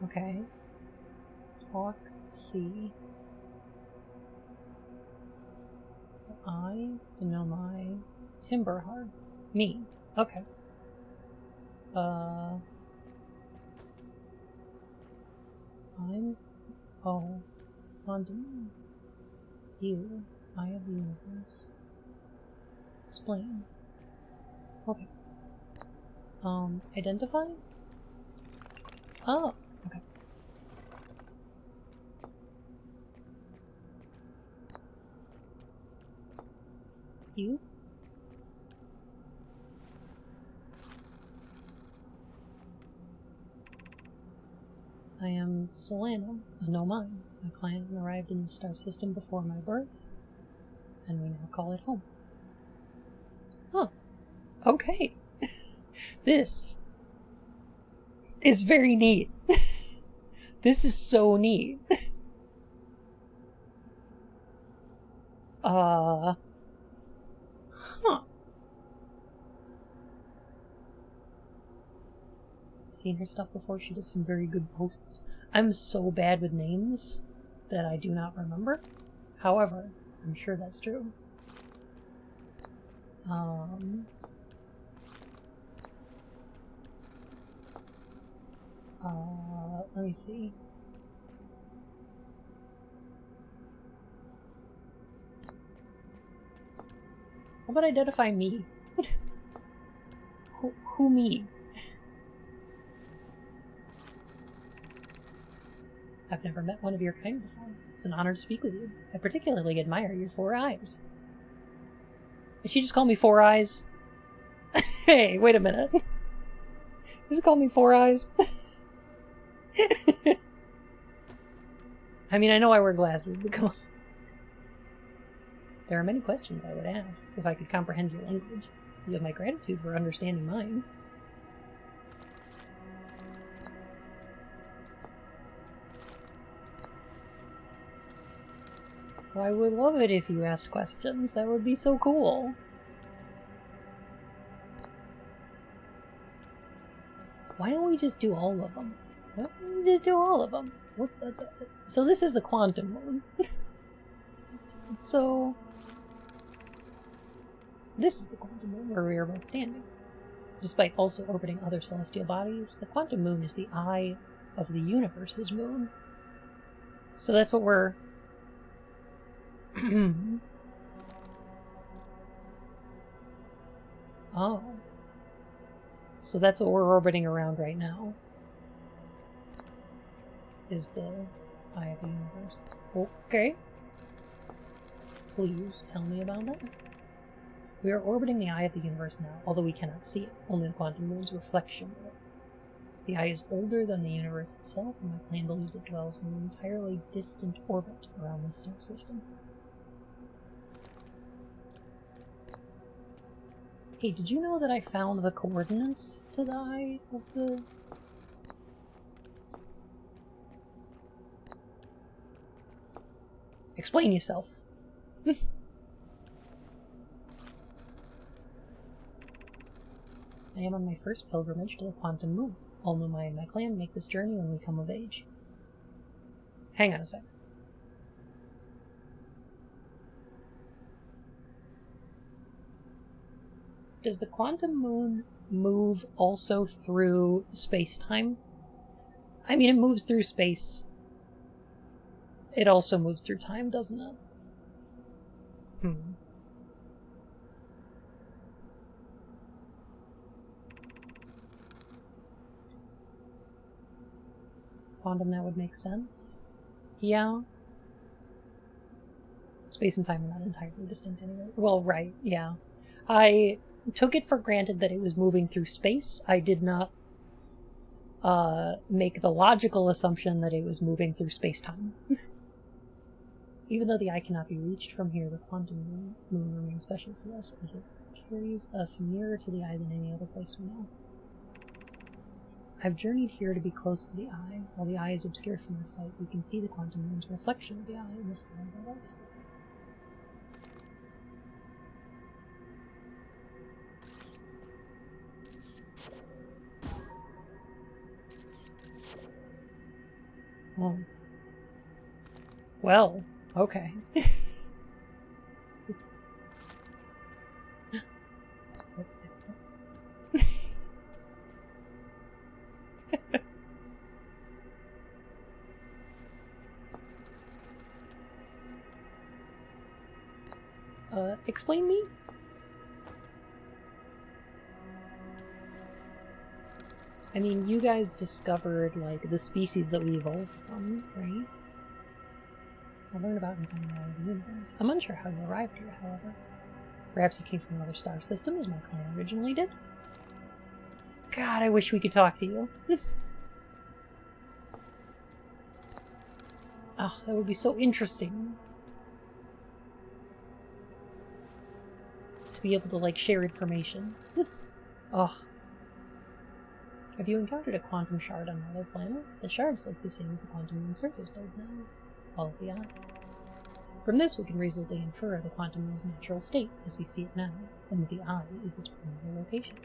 Okay. Talk, see. The Nomai, Timberheart. Me. Okay. I'm... Oh. Condom. You. Eye of the Universe. Explain. Okay. Identify? Oh, okay. You? I am Solana, a Nomai. My client arrived in the star system before my birth, and we now call it home. Huh. Okay. This is very neat. This is so neat. Huh. seen her stuff before. She does some very good posts. I'm so bad with names that I do not remember. However, I'm sure that's true. Let me see. How about identify me? Who me? I've never met one of your kind before. It's an honor to speak with you. I particularly admire your 4 eyes. Did she just call me 4 eyes? Hey, wait a minute. Did she call me 4 eyes? I mean, I know I wear glasses, but come on. There are many questions I would ask if I could comprehend your language. You have my gratitude for understanding mine. Well, I would love it if you asked questions. That would be so cool. Why don't we just do all of them? Why don't we just do all of them? What's that? So this is the quantum mode. So this is the quantum moon where we are both standing. Despite also orbiting other celestial bodies, the quantum moon is the eye of the universe's moon. So that's what we're... Oh. So that's what we're orbiting around right now. Is the eye of the universe. Okay. Please tell me about that. We are orbiting the eye of the universe now, although we cannot see it, only the quantum moon's reflection of it. The eye is older than the universe itself, and my plan believes it dwells in an entirely distant orbit around the star system. Hey, did you know that I found the coordinates to the eye of the... Explain yourself. I am on my first pilgrimage to the quantum moon. All Lumai and my clan make this journey when we come of age. Hang on a sec. Does the quantum moon move also through space-time? I mean, it moves through space. It also moves through time, doesn't it? Quantum, that would make sense. Yeah. Space and time are not entirely distinct anyway. Well, right, yeah. I took it for granted that it was moving through space. I did not make the logical assumption that it was moving through space-time. Even though the eye cannot be reached from here, the quantum moon remains special to us as it carries us nearer to the eye than any other place we know. I've journeyed here to be close to the eye. While the eye is obscured from our sight, we can see the quantum moon's reflection of the eye in the sky above us. Oh. Well, okay. Explain me? I mean, you guys discovered, like, the species that we evolved from, right? I learned about and coming out of the universe. I'm unsure how you arrived here, however. Perhaps you came from another star system, as my clan originally did? God, I wish we could talk to you. Oh, that would be so interesting. To be able to, like, share information. Oh. Have you encountered a quantum shard on another planet? The shard's like the same as the quantum moon surface does now. All of the eye. From this, we can reasonably infer the quantum moon's natural state as we see it now, and that the eye is its primary location.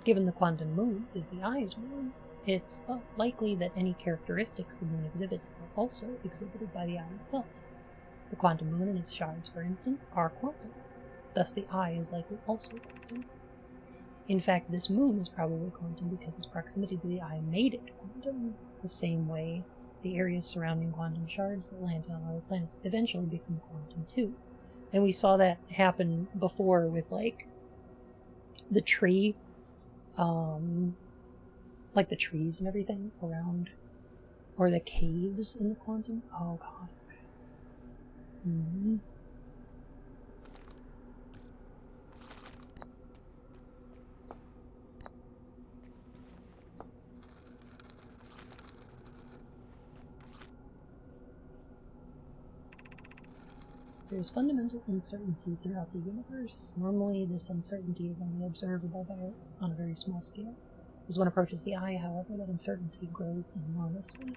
Given the quantum moon is the eye's moon, it's likely that any characteristics the moon exhibits are also exhibited by the eye itself. The quantum moon and its shards, for instance, are quantum. Thus the eye is likely also quantum. In fact, this moon is probably quantum because its proximity to the eye made it quantum, the same way the areas surrounding quantum shards that land on other planets eventually become quantum too. And we saw that happen before with, like, the tree, like the trees and everything around, or the caves in the quantum. Oh god. Mm-hmm. There is fundamental uncertainty throughout the universe. Normally, this uncertainty is only observable on a very small scale. As one approaches the eye, however, that uncertainty grows enormously.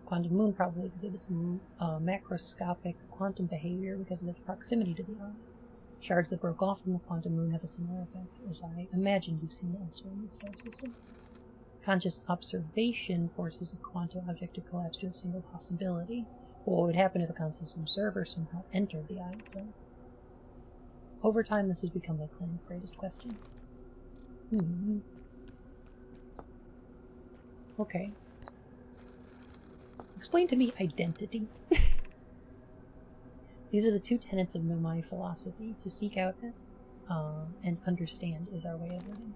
Quantum moon probably exhibits macroscopic quantum behavior because of its proximity to the eye. Shards that broke off from the quantum moon have a similar effect, as I imagine you've seen elsewhere in the star system. Conscious observation forces a quantum object to collapse to a single possibility. What would happen if a conscious observer somehow entered the eye itself? Over time, this has become my clan's greatest question. Okay. Explain to me identity. These are the two tenets of Nomai philosophy. To seek out and understand is our way of living.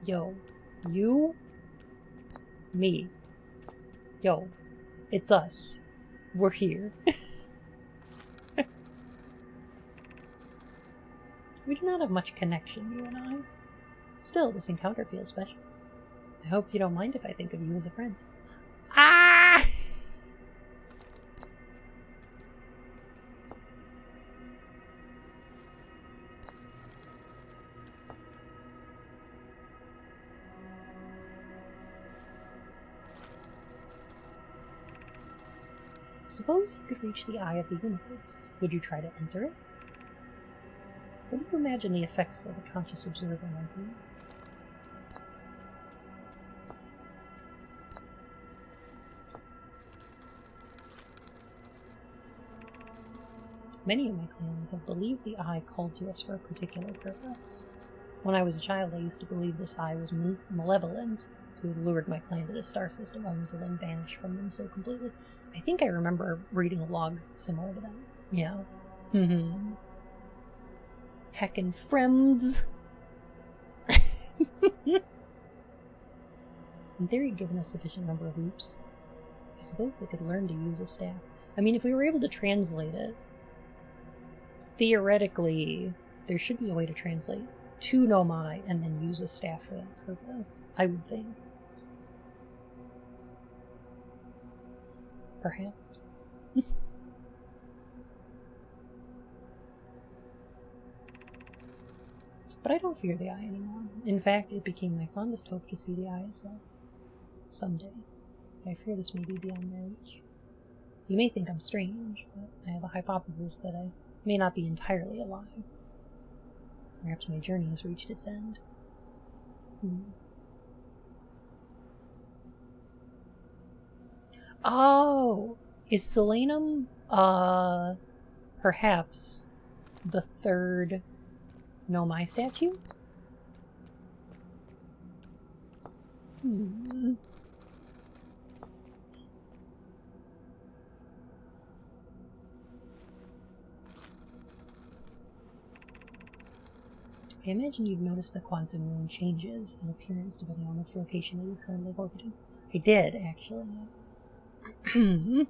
Yo, you, me. Yo, it's us. We're here. We do not have much connection, you and I. Still, this encounter feels special. I hope you don't mind if I think of you as a friend. Ah! Suppose you could reach the eye of the universe. Would you try to enter it? What do you imagine the effects of a conscious observer might be? Many of my clan have believed the eye called to us for a particular purpose. When I was a child, I used to believe this eye was malevolent, who lured my clan to this star system, only to then vanish from them so completely. I think I remember reading a log similar to that. Yeah. Heckin' friends. In theory, given a sufficient number of leaps, I suppose they could learn to use a staff. I mean, if we were able to translate it, theoretically, there should be a way to translate to Nomai and then use a staff for that purpose, I would think. Perhaps. But I don't fear the eye anymore. In fact, it became my fondest hope to see the eye itself. Someday. But I fear this may be beyond my reach. You may think I'm strange, but I have a hypothesis that I may not be entirely alive. Perhaps my journey has reached its end. Oh! Is Solanum, perhaps the third Nomai statue? I imagine you've noticed the quantum moon changes in appearance depending on which location it is currently orbiting. I did, actually. The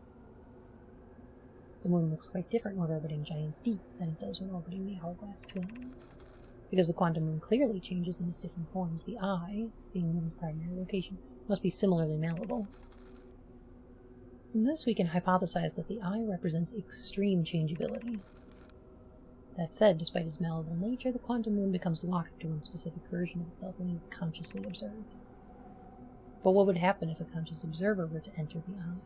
moon looks quite different when orbiting Giant's Deep than it does when orbiting the Hourglass Twins. Because the quantum moon clearly changes in its different forms, the eye, being the moon's primary location, must be similarly malleable. From this, we can hypothesize that the eye represents extreme changeability. That said, despite its malleable nature, the quantum moon becomes locked to one specific version of itself when it is consciously observed. But what would happen if a conscious observer were to enter the eye?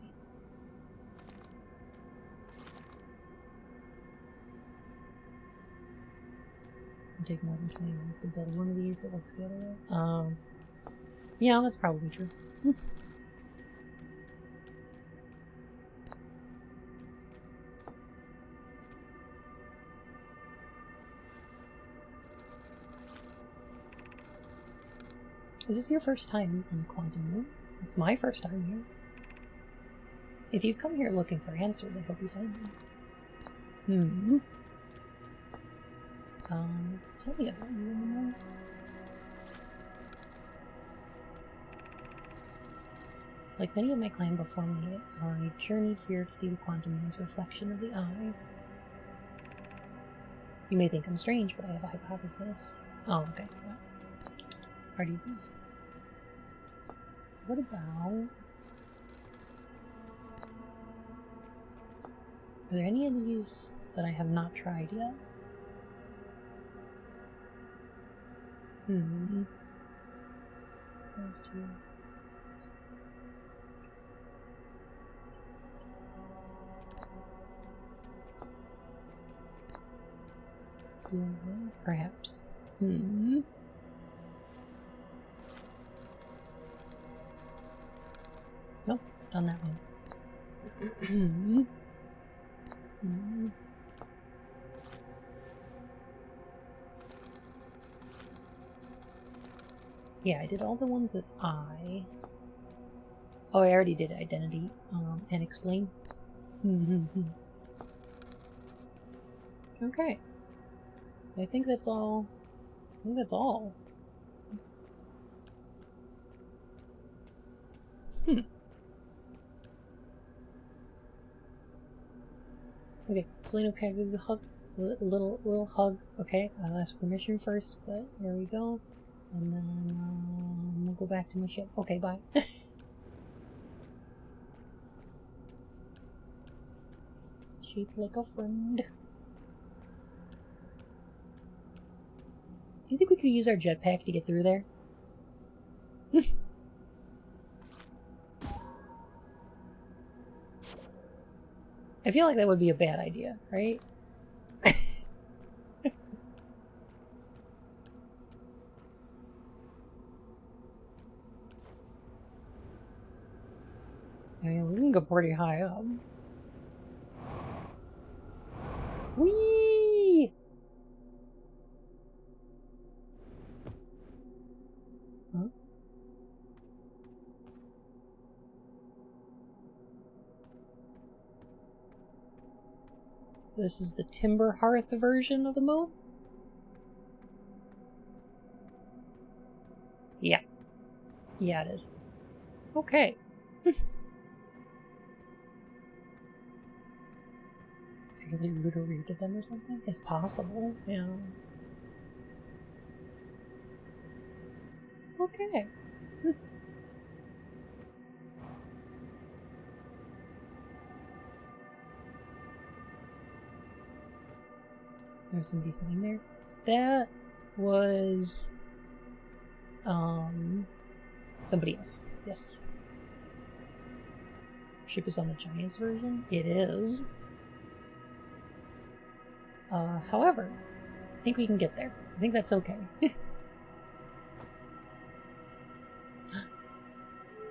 take more than 20 minutes to build one of these that works the other way. Yeah, that's probably true. Is this your first time on the Quantum Moon? It's my first time here. If you've come here looking for answers, I hope you find them. Tell me about you anymore. Like many of my clan before me, I journeyed here to see the Quantum Moon's reflection of the eye. You may think I'm strange, but I have a hypothesis. Oh, okay. Already used. What about... Are there any of these that I have not tried yet? Those two. Perhaps. Nope, done that one. Yeah, I did all the ones with I. Oh, I already did identity and explain. Okay. I think that's all. Okay, Selena, can I give you a hug? A little hug. Okay, I'll ask permission first, but here we go. And then we'll go back to my ship. Okay, bye. Shaped like a friend. Do you think we could use our jetpack to get through there? I feel like that would be a bad idea, right? I mean, we can go pretty high up. Whee! Huh? This is the Timber Hearth version of the moon? Yeah. Yeah, it is. Okay. Really rude to them or something? It's possible, yeah. Okay. There's somebody sitting there. That was somebody else. Yes. Ship is on the Giants version? It is. However, I think we can get there. I think that's okay.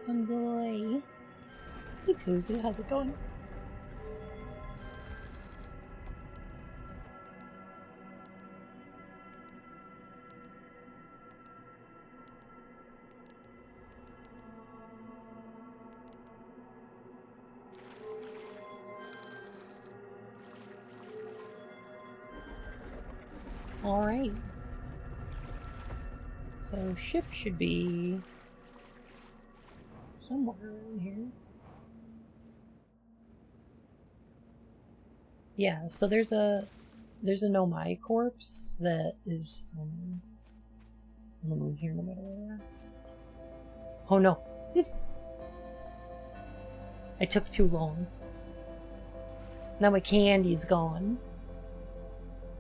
Enjoy. Hey Tuesday, how's it going? Alright. So ship should be somewhere around here. Yeah, so there's a Nomai corpse that is on the moon here in the middle there. Oh no. I took too long. Now my candy's gone.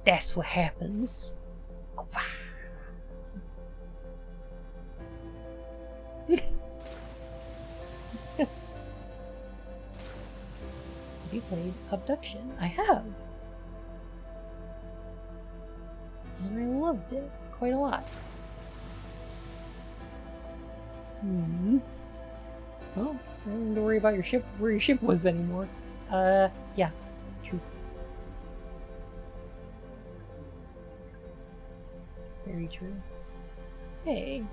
That's what happens. Have you played Abduction? I have. And I loved it quite a lot. Well, I don't need to worry about your ship, where your ship was anymore. Yeah, true. Very true. Hey.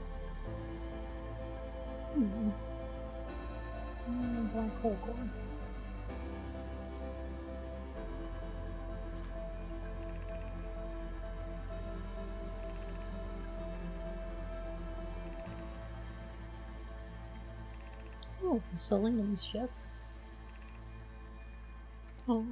Black hole core. Oh, it's a Selenium's ship. Oh.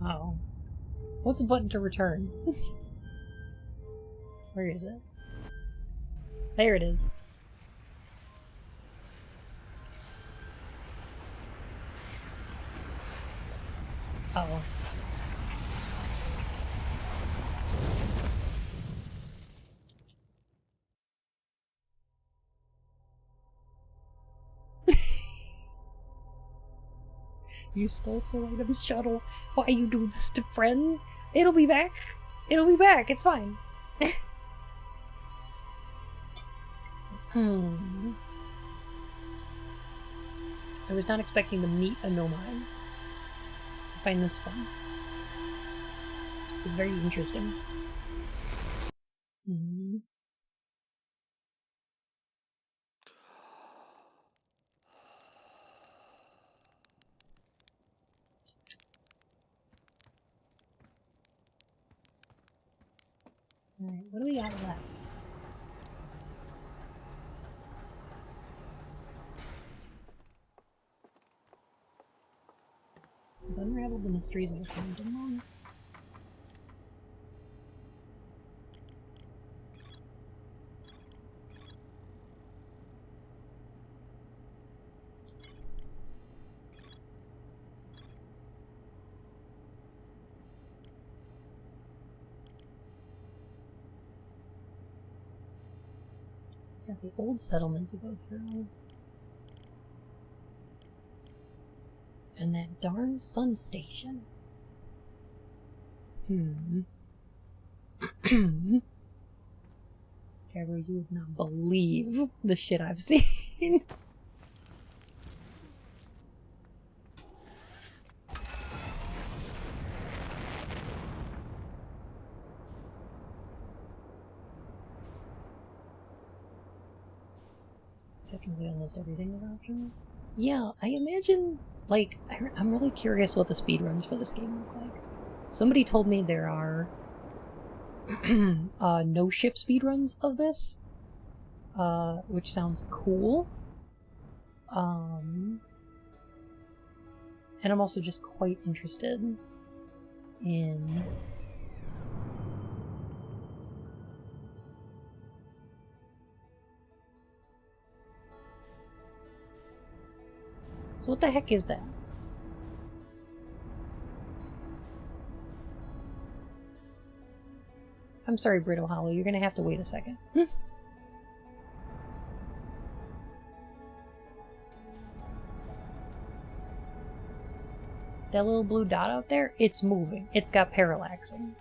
Oh. What's the button to return? Where is it? There it is. Oh. You stole Selenium's shuttle. Why you do this to friend? It'll be back. It'll be back. It's fine. I was not expecting to meet a Nomai. I find this fun. It's very interesting. Alright, what do we got left? I've unraveled the mysteries of the Quantum Realm. Got the old settlement to go through. And that darn sun station. Gabriel, you would not believe the shit I've seen. Technically almost everything is optional. Yeah, I imagine, like, I'm really curious what the speedruns for this game look like. Somebody told me there are no ship speedruns of this, which sounds cool. And I'm also just quite interested in so what the heck is that? I'm sorry, Brittle Hollow, you're gonna have to wait a second. That little blue dot out there, it's moving. It's got parallaxing.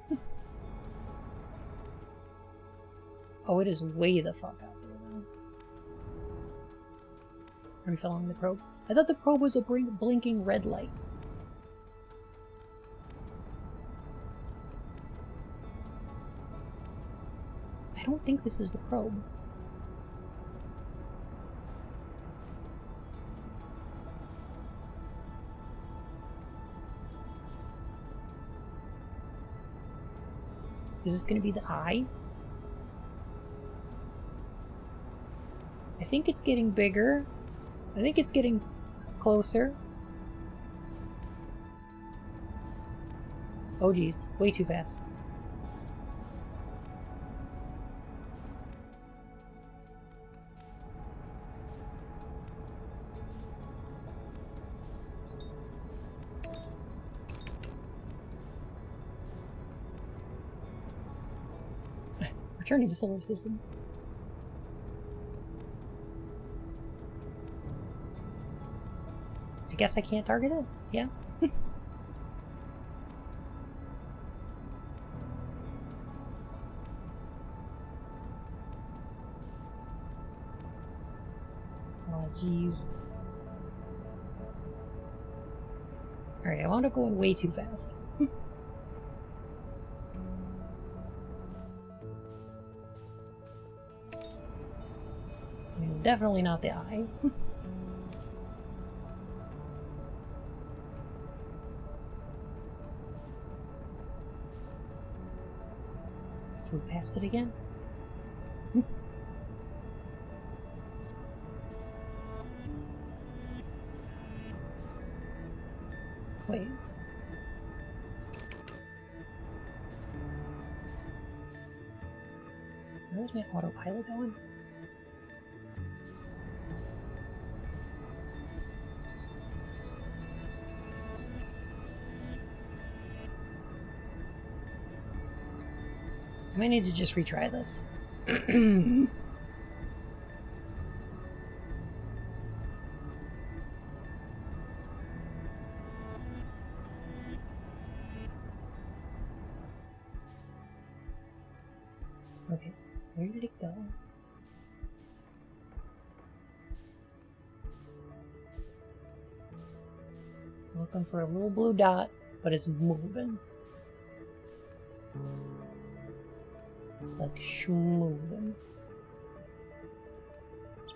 Oh, it is way the fuck out there, though. Are we following the probe? I thought the probe was a blinking red light. I don't think this is the probe. Is this gonna be the eye? I think it's getting bigger. I think it's getting closer. Oh geez, way too fast. Returning to solar system. I guess I can't target it? Yeah. Oh, jeez. Alright, I wound up going way too fast. It's definitely not the eye. Flew past it again. Wait. Where's my autopilot going? I might need to just retry this. Okay, where did it go? Looking for a little blue dot, but it's moving. It's like schmoving.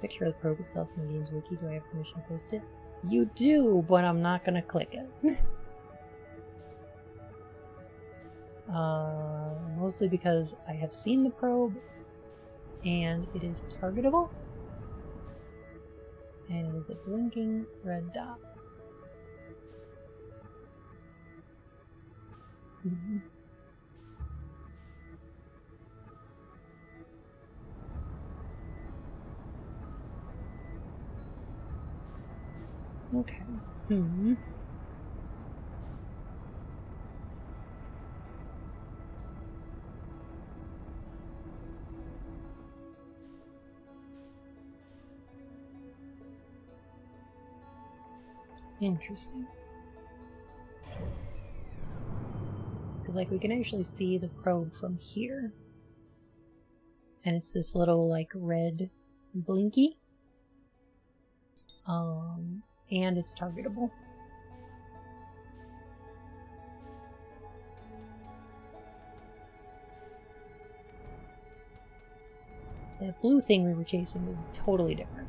Picture of the probe itself in the game's wiki. Do I have permission to post it? You do, but I'm not gonna click it. Mostly because I have seen the probe and it is targetable. And it is a blinking red dot. Mm-hmm. Okay. Hmm. Interesting. Because, like, we can actually see the probe from here. And it's this little, like, red blinky. And it's targetable. That blue thing we were chasing was totally different.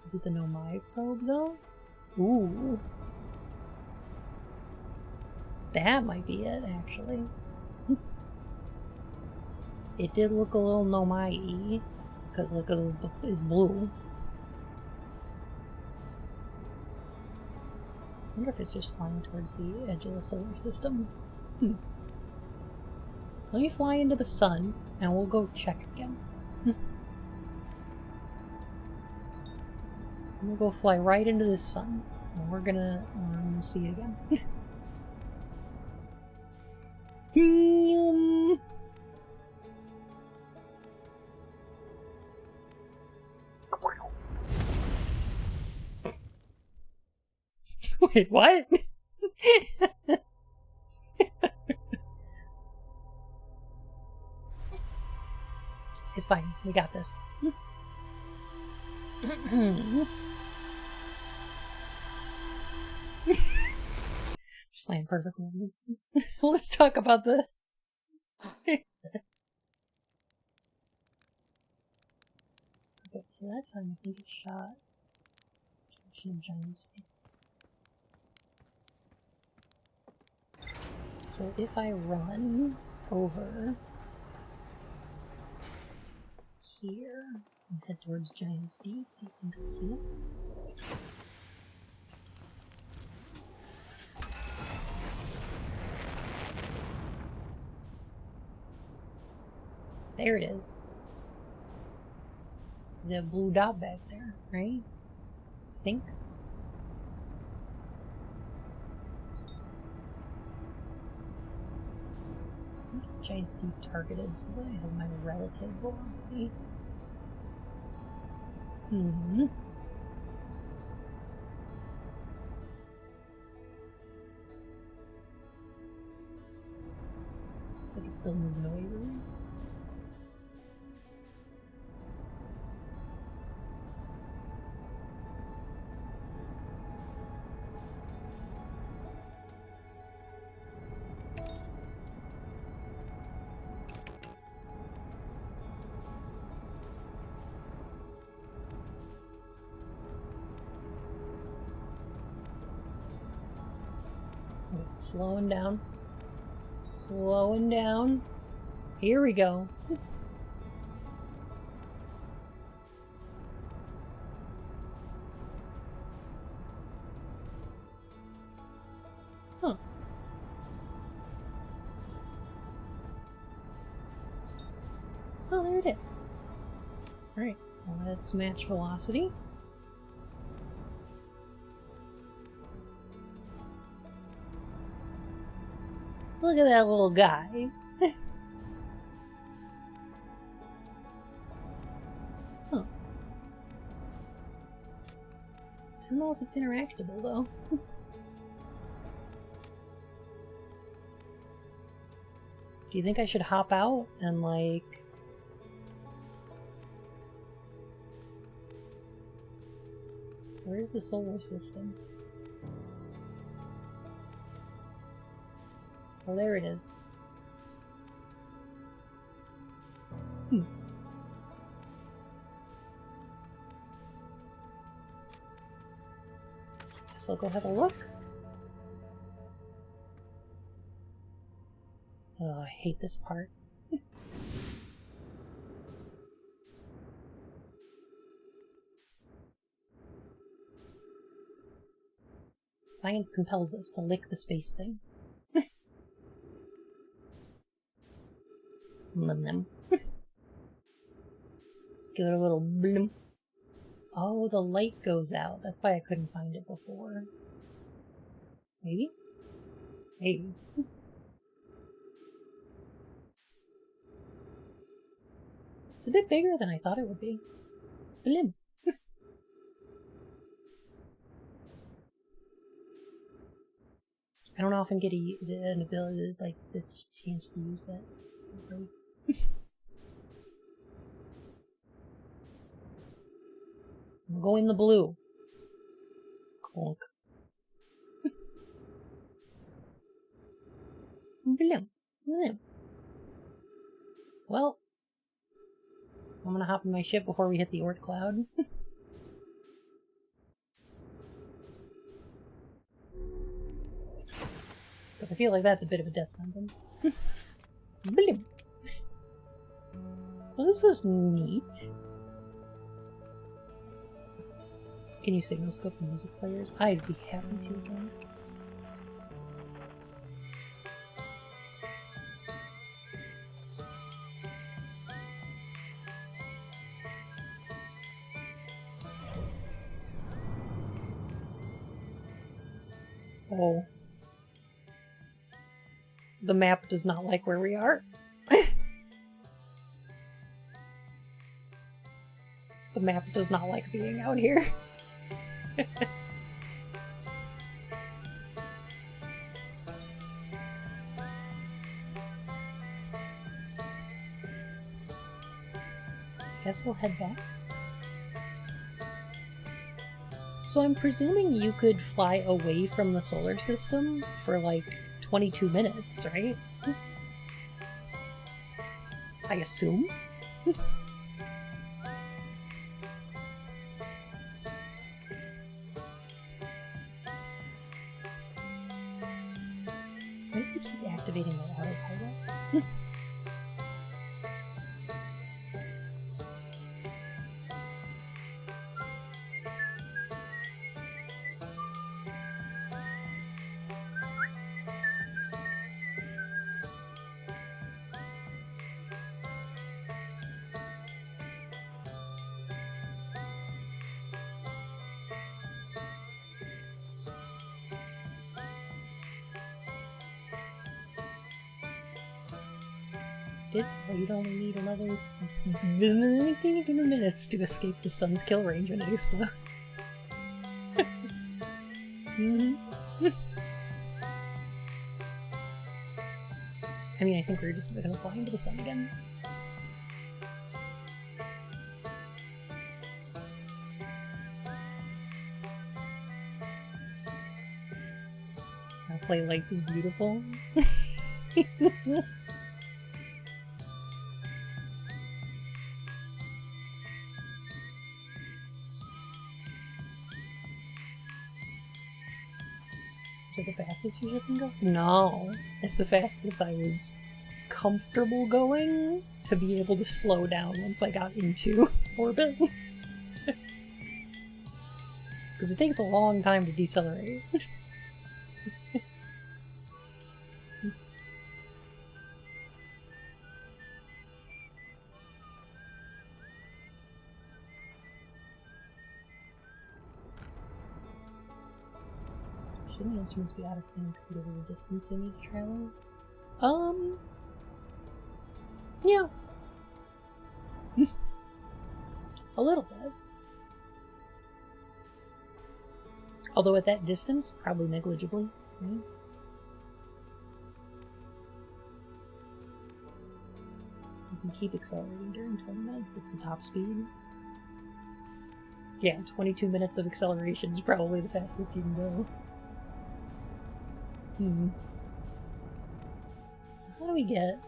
Is it the Nomai probe, though? Ooh. That might be it, actually. It did look a little Nomai-y, because look, it's blue. I wonder if it's just flying towards the edge of the solar system. Let me fly into the sun, and we'll go check again. We'll go fly right into the sun, and we're gonna see it again. Wait, what? It's fine. We got this. Just land perfectly. Let's talk about the... Okay, so that time I think it shot giant snake. So if I run over here and head towards Giant's Deep, do you think I'll see it? There it is. There's a blue dot back there, right? I think. Giant Steve targeted so that I have my relative velocity. Looks like it's still moving away from me. Slowing down. Slowing down. Here we go. Huh. Oh, there it is. Alright, let's match velocity. Look at that little guy. Huh. I don't know if it's interactable though. Do you think I should hop out and like... Where's the solar system? Oh, there it is. Guess I'll go have a look. Oh, I hate this part. Science compels us to lick the space thing. Let's give it a little bloom. Oh, the light goes out. That's why I couldn't find it before. Maybe? Maybe. It's a bit bigger than I thought it would be. Blim. I don't often get an ability like the chance to use that. I'm going the blue. Clunk. Blim. Blim. Well, I'm gonna hop in my ship before we hit the Oort cloud. Because I feel like that's a bit of a death sentence. Blim. Well, this was neat. Can you signal scope the music players? I'd be happy to then. Oh. The map does not like where we are. The map does not like being out here. Guess we'll head back. So I'm presuming you could fly away from the solar system for like 22 minutes, right? I assume? Why does it keep activating the autopilot? rockets, but you'd only need another minutes to escape the sun's kill range when it explodes. I mean, I think we're just gonna fly into the sun again. I'll play Life is Beautiful. Is it the fastest you can go? No, it's the fastest I was comfortable going to be able to slow down once I got into orbit. Because it takes a long time to decelerate. Shouldn't the instruments be out of sync because of the distance they need to travel? Yeah. A little bit. Although at that distance, probably negligibly, right? You can keep accelerating during 20 minutes, that's the top speed. Yeah, 22 minutes of acceleration is probably the fastest you can go. So how do we get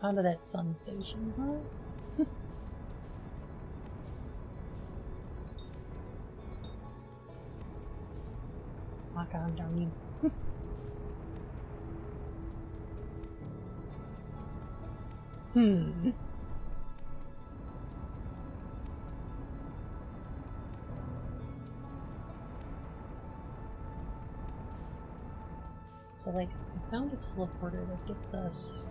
onto that sun station, huh? Oh, calm down, you. So, like, I found a teleporter that gets us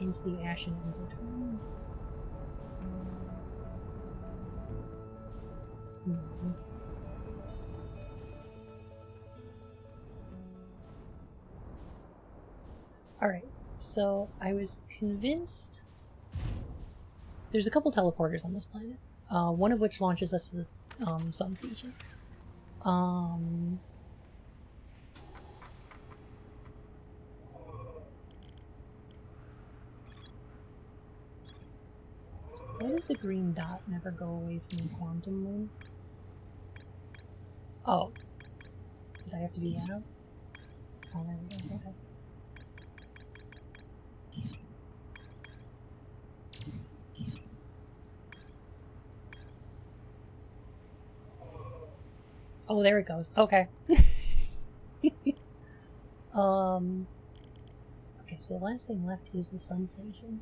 into the Ashen Invertons. Alright, so I was convinced there's a couple teleporters on this planet, one of which launches us to the sun station. Why does the green dot never go away from the quantum moon? Oh. Did I have to do that? Oh, there we go. Okay. Oh, there it goes. Okay. Okay, so the last thing left is the sun station.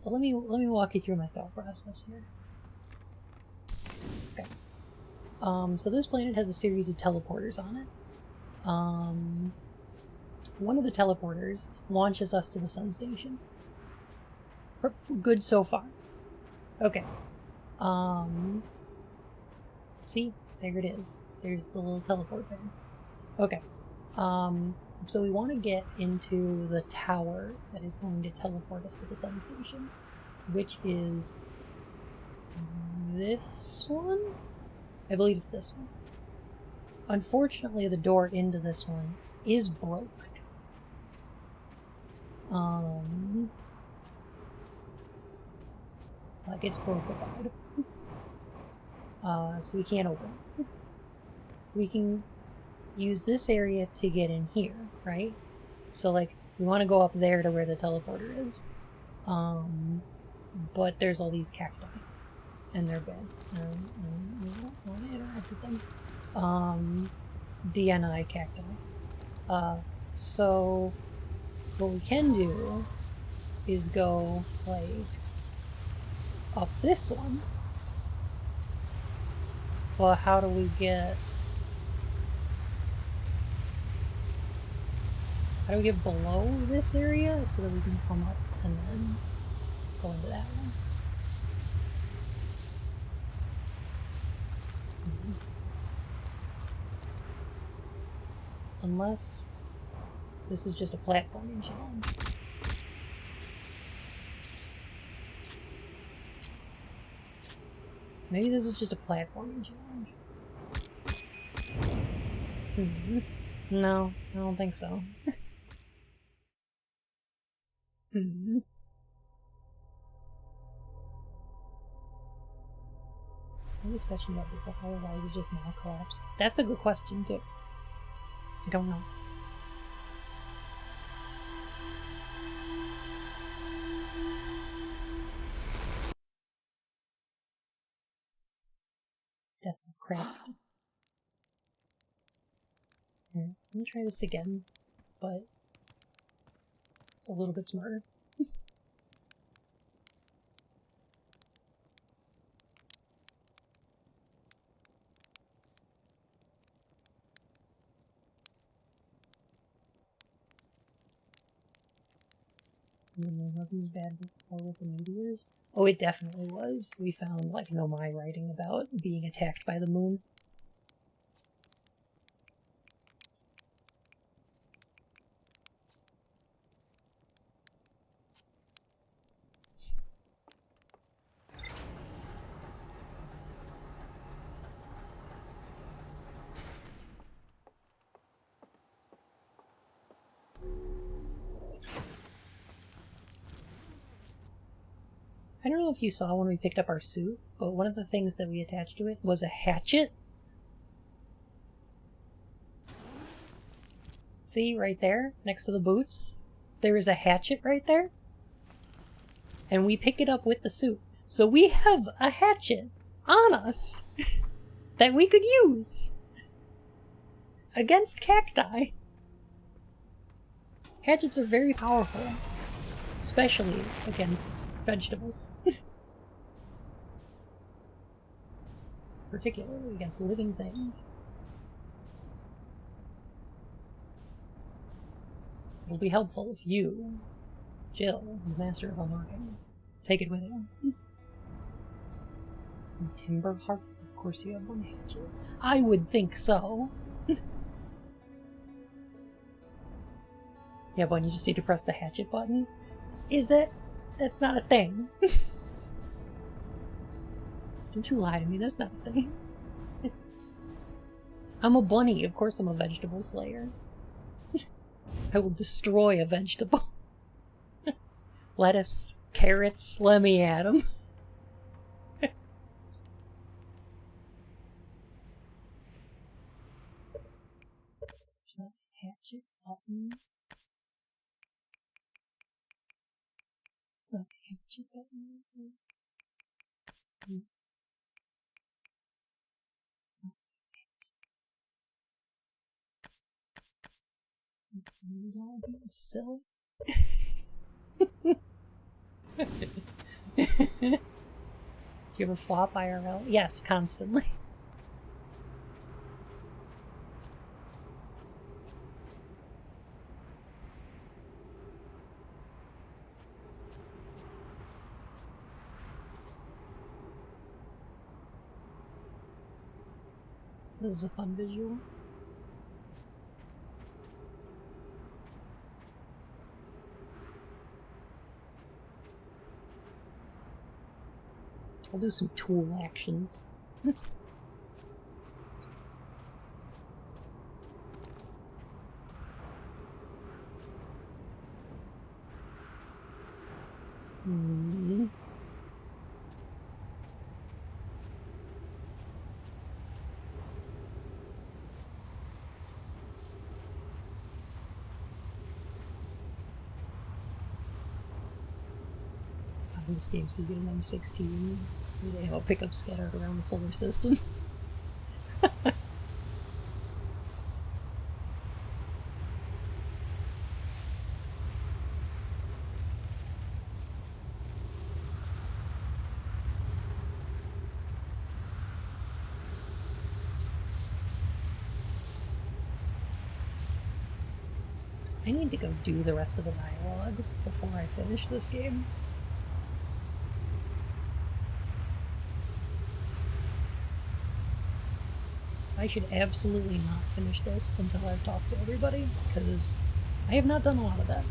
Let me walk you through my thought process here. Okay. So this planet has a series of teleporters on it. One of the teleporters launches us to the sun station. Good so far. Okay. See? There it is. There's the little teleport there. Okay. So we want to get into the tower that is going to teleport us to the sun station, which is this one? I believe it's this one. Unfortunately, the door into this one is broke. Like it's brokified. So we can't open it. We can use this area to get in here, right? So like we want to go up there to where the teleporter is. But there's all these cacti and they're bad. We don't want to interact with them. DNI cacti. So what we can do is go like up this one. Well, how do we get below this area so that we can come up and then go into that one? Unless this is just a platforming challenge. Maybe this is just a platforming challenge. No, I don't think so. I was questioning about the power. Why is it just now collapsed? That's a good question, too. I don't know. Definitely practice. Here, I'm gonna try this again, but a little bit smarter. It wasn't as bad before with the meteors. Oh, it definitely was. We found, like, my writing about being attacked by the moon. I don't know if you saw when we picked up our suit, but one of the things that we attached to it was a hatchet. See, right there, next to the boots? There is a hatchet right there. And we pick it up with the suit. So we have a hatchet on us that we could use against cacti. Hatchets are very powerful, especially against vegetables. Particularly against living things. It'll be helpful if you, Jill, the master of unlocking, take it with you. From Timber Hearth, of course you have one hatchet. I would think so. Yeah, but you just need to press the hatchet button. That's not a thing. Don't you lie to me, that's not a thing. I'm a bunny, of course I'm a vegetable slayer. I will destroy a vegetable. Lettuce, carrots, let me at them. There's that hatchet button. The hatchet button. Y'all being silly. You ever flop IRL? Yes, constantly. This is a fun visual. I'll do some tool actions. In this game, so you get an M16. There's ammo pickup scattered around the solar system. I need to go do the rest of the dialogues before I finish this game. I I should absolutely not finish this until I've talked to everybody, because I have not done a lot of that.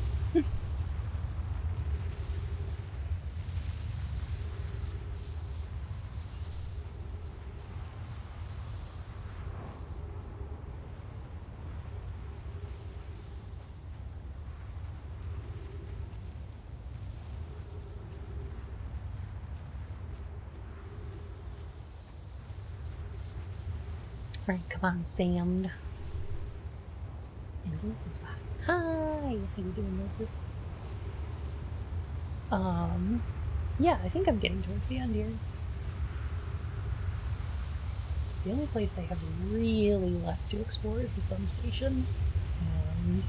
Right, come on, Sam. And Lisa. Hi! How you doing, Moses? Yeah, I think I'm getting towards the end here. The only place I have really left to explore is the Sun Station. And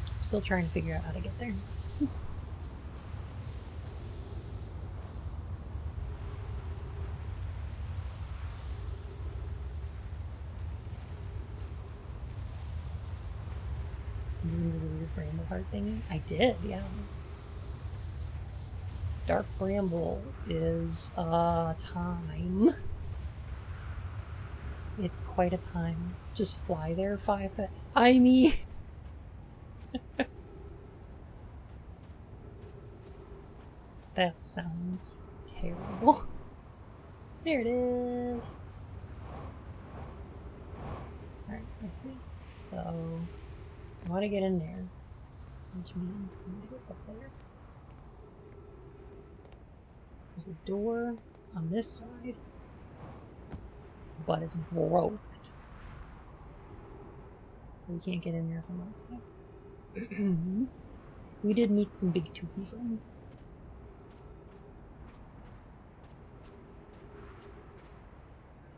I'm still trying to figure out how to get there. You remember the weird Bramble Heart thingy? I did, yeah. Dark Bramble is a time. It's quite a time. Just fly there 5 I mean... That sounds terrible. There it is! Alright, let's see. So, I want to get in there, which means I need to go up there. There's a door on this side, but it's broke. So we can't get in there from that side. We did meet some big toothy friends.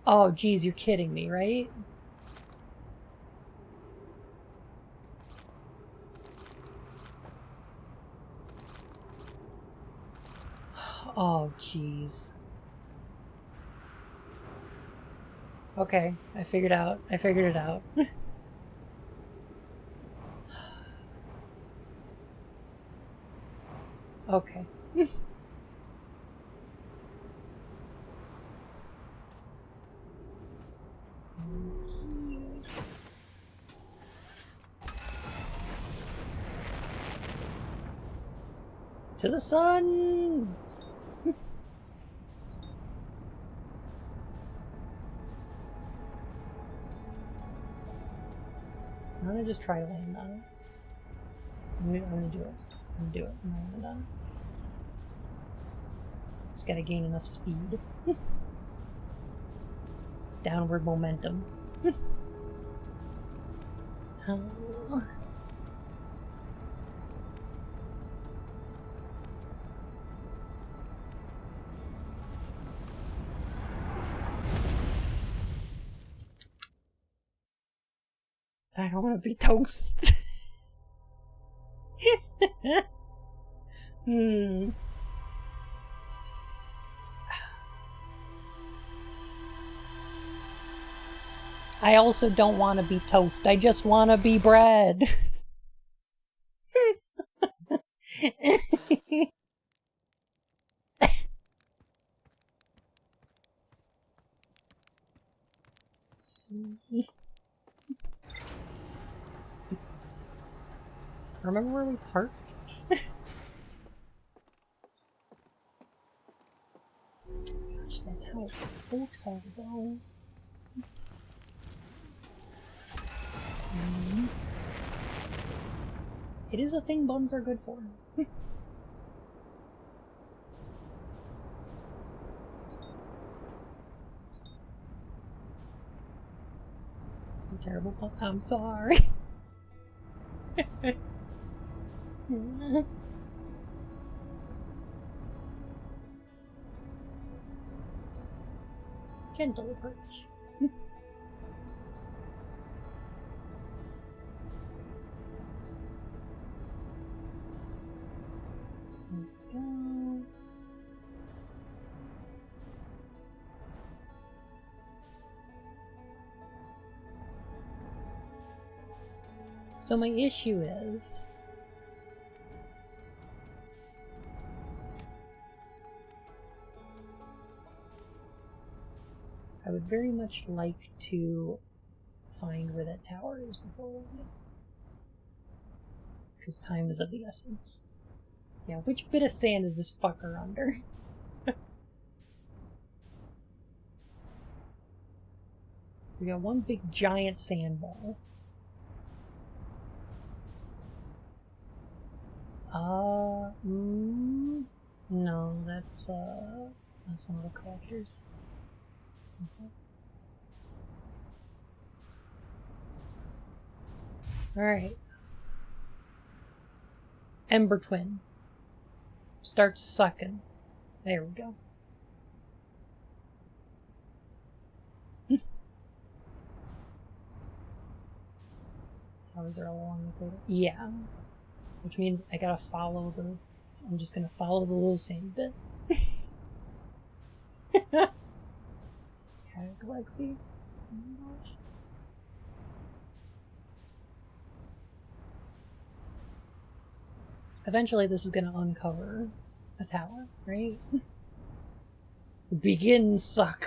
Oh, geez, you're kidding me, right? Oh, jeez. Okay, I figured it out. Okay. To the sun! I'm gonna just try to land on it. I'm gonna do it. I'm gonna land on it. Just gotta gain enough speed. Downward momentum. Oh. I don't want to be toast. I also don't want to be toast. I just want to be bread. Remember where we parked? Gosh, that tower is so tall though. It is a thing buns are good for. It's a terrible pun. I'm sorry. Gentle approach. There we go. So my issue is would very much like to find where that tower is before landing. Because time is of the essence. Yeah, which bit of sand is this fucker under? We got one big giant sandball. No, that's one of the collectors. Okay. Alright. Ember Twin. Starts sucking. There we go. Towers are all along the corridor. Yeah. Which means I gotta follow the... I'm just gonna follow the little sand bit. Galaxy. Oh my gosh. Eventually this is gonna uncover a tower, right? Begin suck.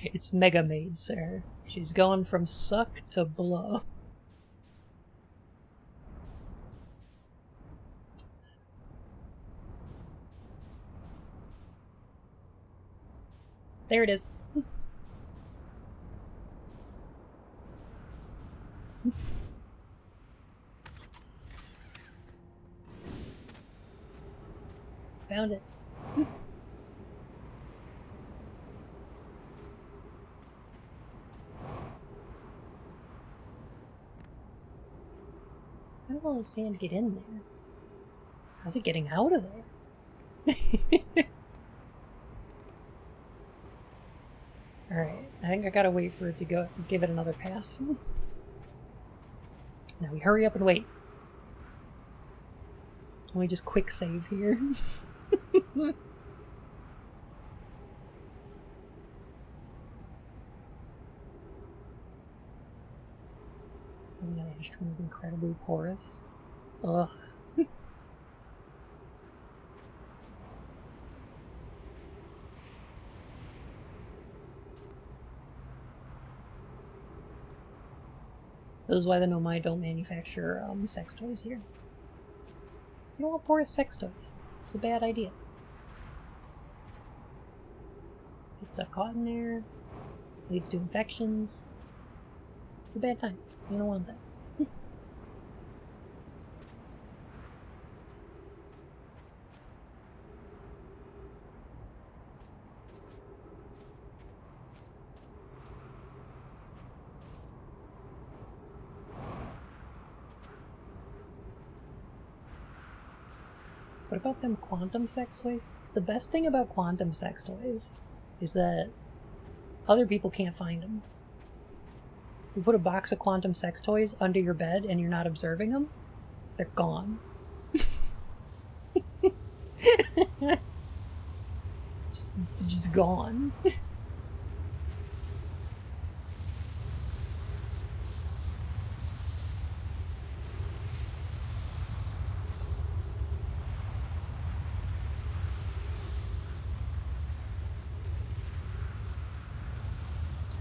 It's Mega Maid, sir. She's going from suck to blow. There it is. Found it. How did all the sand get in there? How's it getting out of there? Alright, I think I gotta wait for it to go give it another pass. Now we hurry up and wait. Can we just quick save here? Oh my god, Ash Twin is incredibly porous. Ugh. This is why the Nomai don't manufacture sex toys here. You don't want porous sex toys. It's a bad idea. Get stuff caught in there. Leads to infections. It's a bad time. You don't want that. What about them quantum sex toys? The best thing about quantum sex toys is that other people can't find them. You put a box of quantum sex toys under your bed and you're not observing them, they're gone. just gone.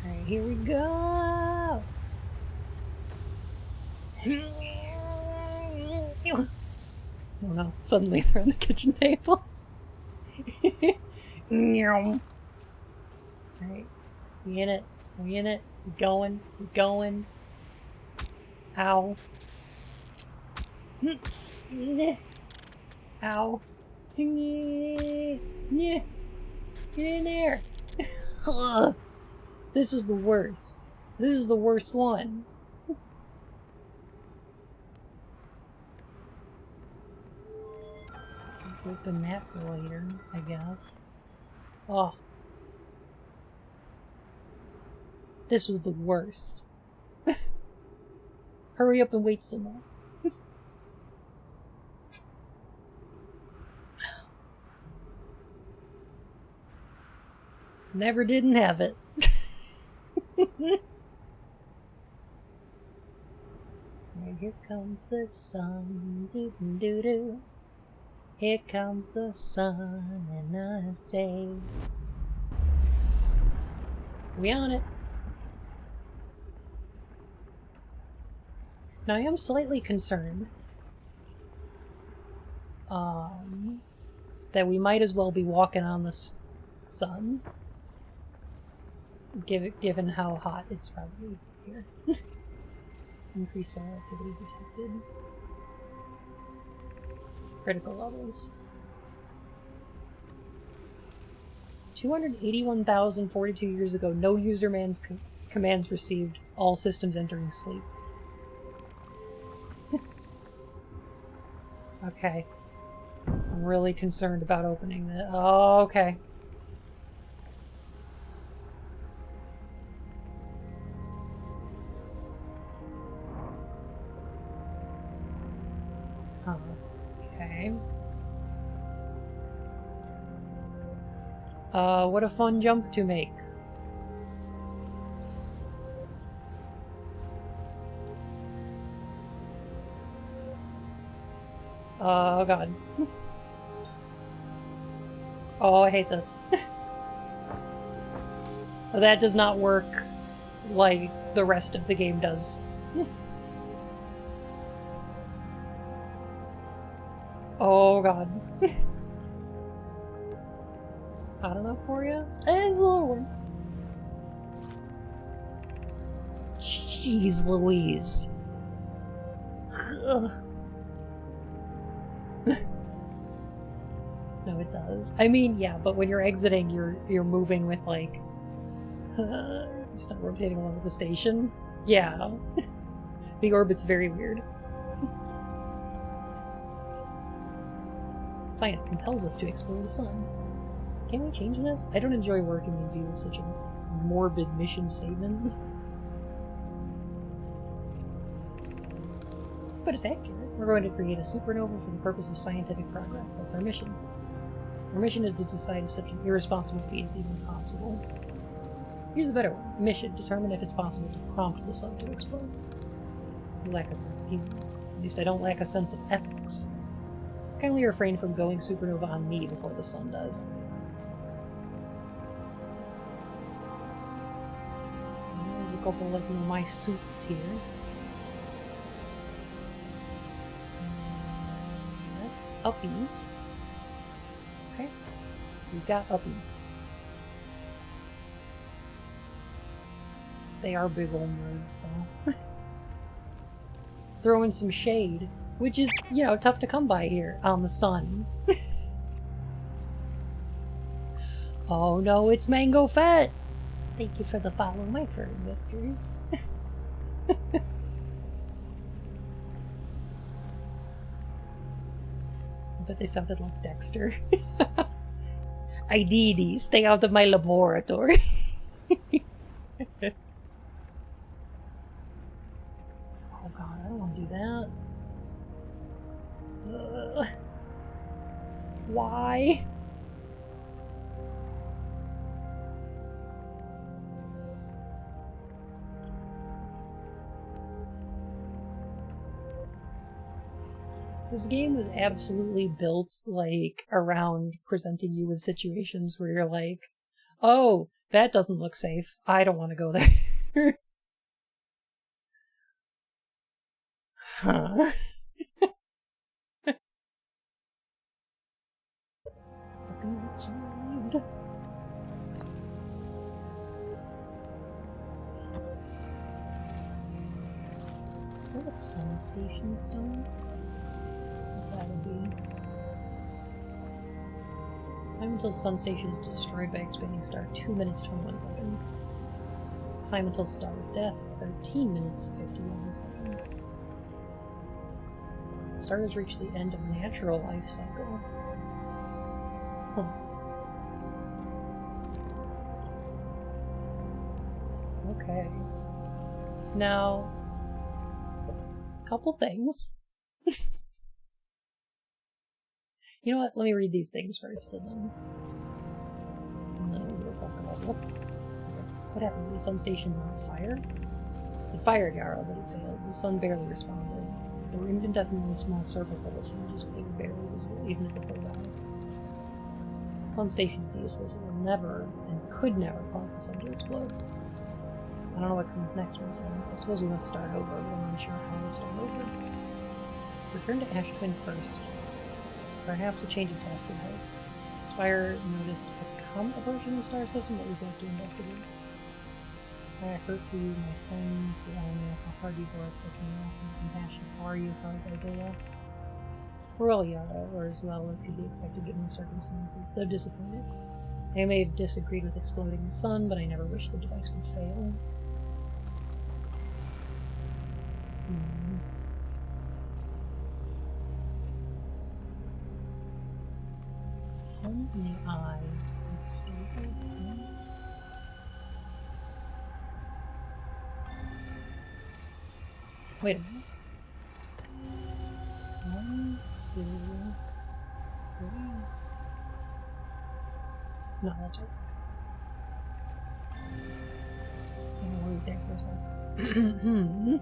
Alright, here we go! Oh no, suddenly they're on the kitchen table. Alright, we in it, we in it, we going, we going. Ow. Ow. Get in there! This was the worst. This is the worst one. Open that for later, I guess. Oh. This was the worst. Hurry up and wait some more. Never didn't have it. Right, here comes the sun, doo doo doo. Here comes the sun, and I say, We on it. Now I am slightly concerned that we might as well be walking on the sun, given how hot it's probably here. Increased solar activity detected. Critical levels. 281,042 years ago, no user man's commands received. All systems entering sleep. Okay. I'm really concerned about opening that. Oh, okay. Okay. What a fun jump to make. Oh god. Oh, I hate this. That does not work like the rest of the game does. Oh god. Hot enough for you? Eh, it's a little warm. Jeez Louise. No, it does. I mean, yeah, but when you're exiting, you're moving with, like... stop rotating along the station. Yeah. The orbit's very weird. Science compels us to explore the sun. Can we change this? I don't enjoy working in view of such a morbid mission statement. But it's accurate. We're going to create a supernova for the purpose of scientific progress. That's our mission. Our mission is to decide if such an irresponsible feat is even possible. Here's a better one. Mission. Determine if it's possible to prompt the sun to explode. I lack a sense of humor. At least I don't lack a sense of ethics. Kindly refrain from going supernova on me before the sun does. There's a couple, like, my suits here. That's uppies. Okay. We've got uppies. They are big old nerds, though. Throwing some shade. Which is, you know, tough to come by here on the sun. Oh no, it's Mango Fett! Thank you for the follow, my furry whiskers. But they sounded like Dexter. IDD, stay out of my laboratory. Oh god, I don't want to do that. Why? This game was absolutely built, like, around presenting you with situations where you're like, oh, that doesn't look safe. I don't want to go there. Huh. Puppies achieved. Is that a sun station stone? That would be. Time until sun station is destroyed by expanding star 2 minutes 21 seconds. Time until star's death 13 minutes 51 seconds. Star has reached the end of natural life cycle. Huh. Okay. Now, couple things. You know what? Let me read these things first, and then we'll talk about this. What happened? The sun station on fire? It fired Yarrow, but it failed. The sun barely responded. There were infinitesimally small surface level changes, but they were barely visible, even at the third eye. The sun station is useless. It will never, and could never cause the sun to explode. I don't know what comes next, my friends. I suppose we must start over, but I'm unsure how to start over. Return to Ash Twin first. Perhaps a change of task would help. Spire noticed a comet approaching the star system that we both to investigate. I hurt for you, my friends. We all know how hard you work, looking off and compassion. How are you? How's Idea? We're all yada, or as well as could be expected given the circumstances, though disappointed. I may have disagreed with exploding the sun, but I never wished the device would fail. Sun in the eye. Staples. Wait a minute. 1, 2, 3. No, that's right. I'm gonna wait there for a second.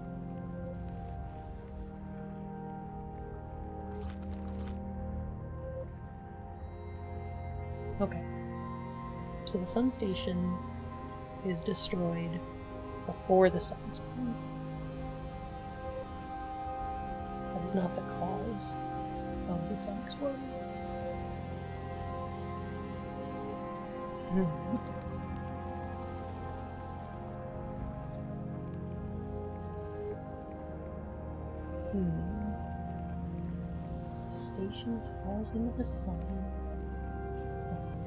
Okay. So the sun station is destroyed before the sun spawns. That is not the cause of the sun exploding. The station falls into the sun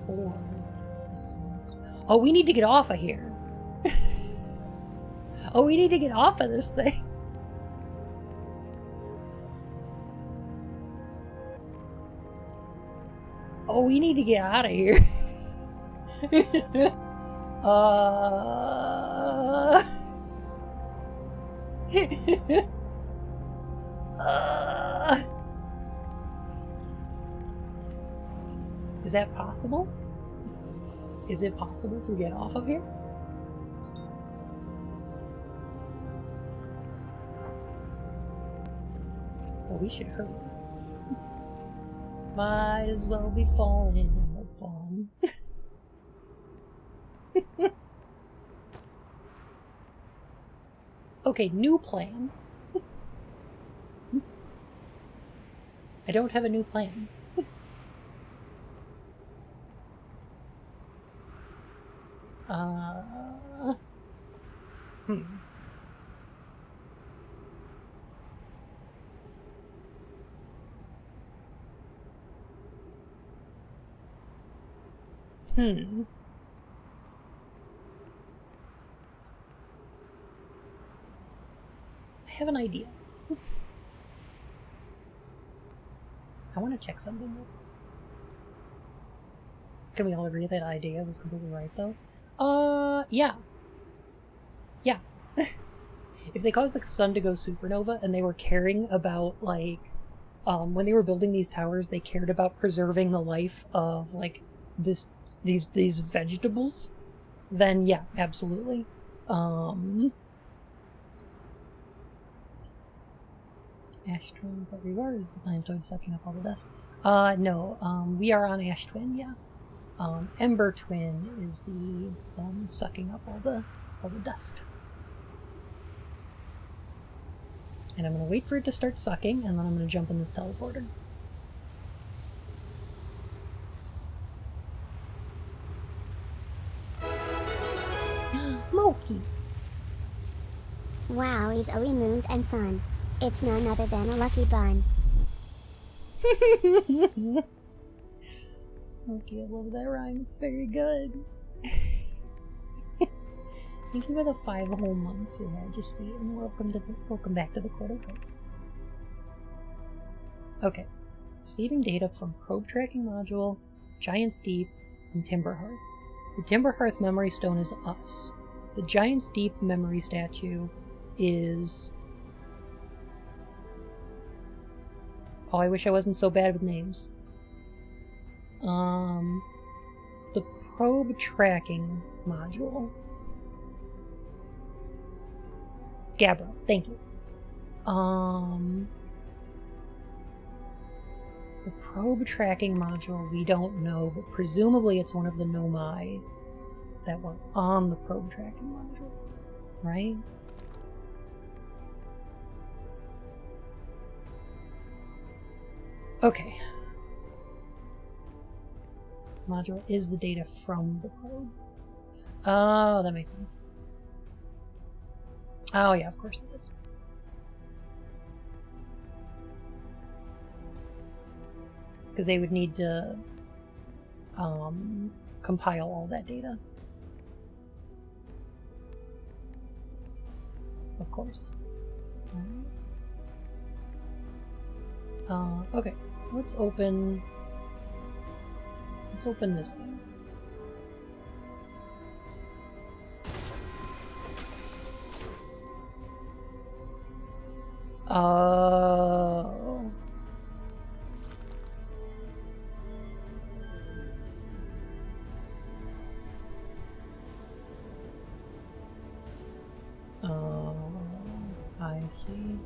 before the sun explodes. Oh, we need to get off of here. Oh, we need to get off of this thing. Oh, we need to get out of here. Is that possible? Is it possible to get off of here? Oh, we should hurry. Might as well be falling upon. Okay, new plan. I don't have a new plan. I have an idea. I want to check something real quick. Can we all agree that idea was completely right, though? Yeah. Yeah. If they caused the sun to go supernova and they were caring about, like, when they were building these towers, they cared about preserving the life of, like, these vegetables, then yeah, absolutely. Ash Twins that we were, is the planetoid sucking up all the dust? No, we are on Ash Twin, yeah. Ember Twin is the one sucking up all the dust. And I'm gonna wait for it to start sucking, and then I'm gonna jump in this teleporter. Moki! Wow, he's Owie Moons and Sun. It's none other than a lucky bun. Okay, I love that rhyme. It's very good. Thank you for the 5 whole months, Your Majesty, and welcome back to the Court of Hearts. Okay. Receiving data from Probe Tracking Module, Giant's Deep, and Timber Hearth. The Timber Hearth Memory Stone is us. The Giant's Deep Memory Statue is... Oh, I wish I wasn't so bad with names. The Probe Tracking Module. Gabra, thank you. The Probe Tracking Module, we don't know, but presumably it's one of the Nomai that were on the probe tracking module, right? Okay. Module is the data from the probe. Oh, that makes sense. Oh yeah, of course it is. Because they would need to compile all that data. Of course. Okay, let's open this thing. Oh. I see.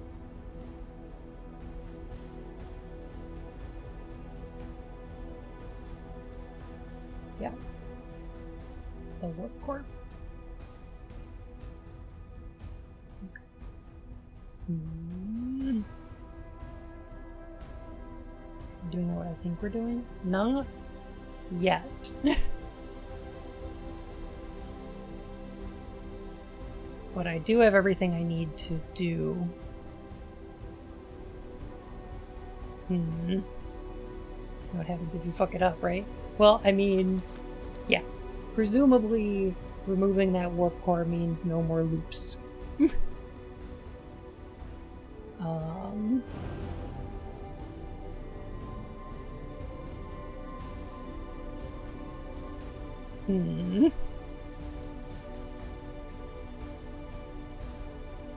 Yeah. The warp core. Okay. Doing what I think we're doing? Not yet. But I do have everything I need to do. What happens if you fuck it up, right? Well, I mean, yeah. Presumably, removing that warp core means no more loops.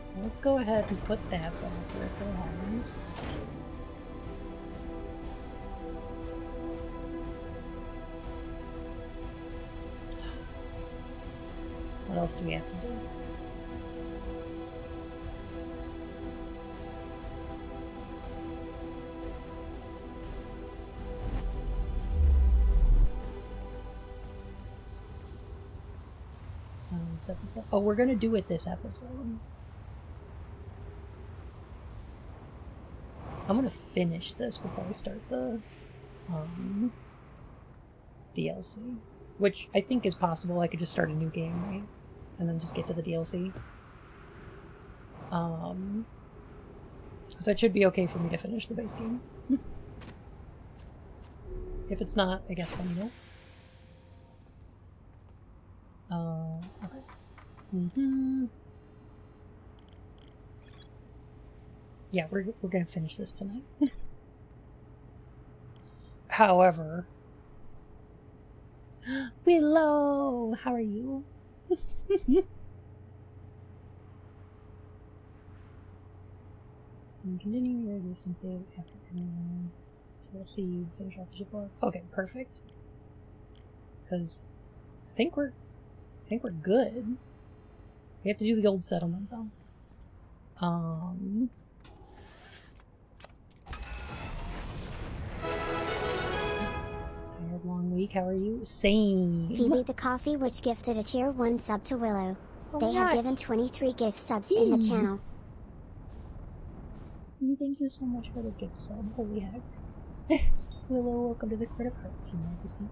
So let's go ahead and put that back where it belongs. What else do we have to do? This episode? Oh, we're gonna do it this episode. I'm gonna finish this before we start the DLC. Which I think is possible. I could just start a new game, right? And then just get to the DLC. So it should be okay for me to finish the base game. If it's not, I guess let me know. Okay. Yeah, we're gonna finish this tonight. However... Willow! How are you? And continue your existing save after ending DLC, finish off the shipboard. Okay, perfect. Because I think we're good. We have to do the old settlement though. Tired long week, how are you? Same. Phoebe the Coffee, which gifted a tier 1 sub to Willow. Oh, they have given 23 gift subs in the channel. Thank you so much for the gift sub. Holy heck. Willow, welcome to the Court of Hearts, Your Majesty.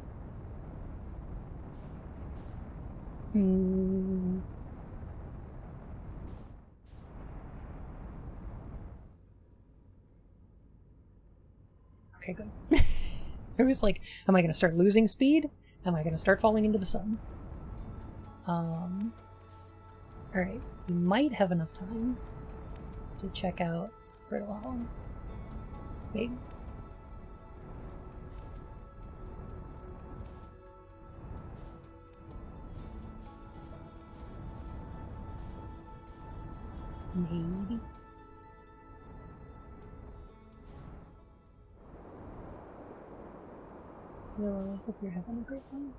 Okay, good. It was like, am I going to start losing speed? Am I going to start falling into the sun? Alright, we might have enough time to check out Brittle. Wait. Maybe. Well, I hope you're having a great one.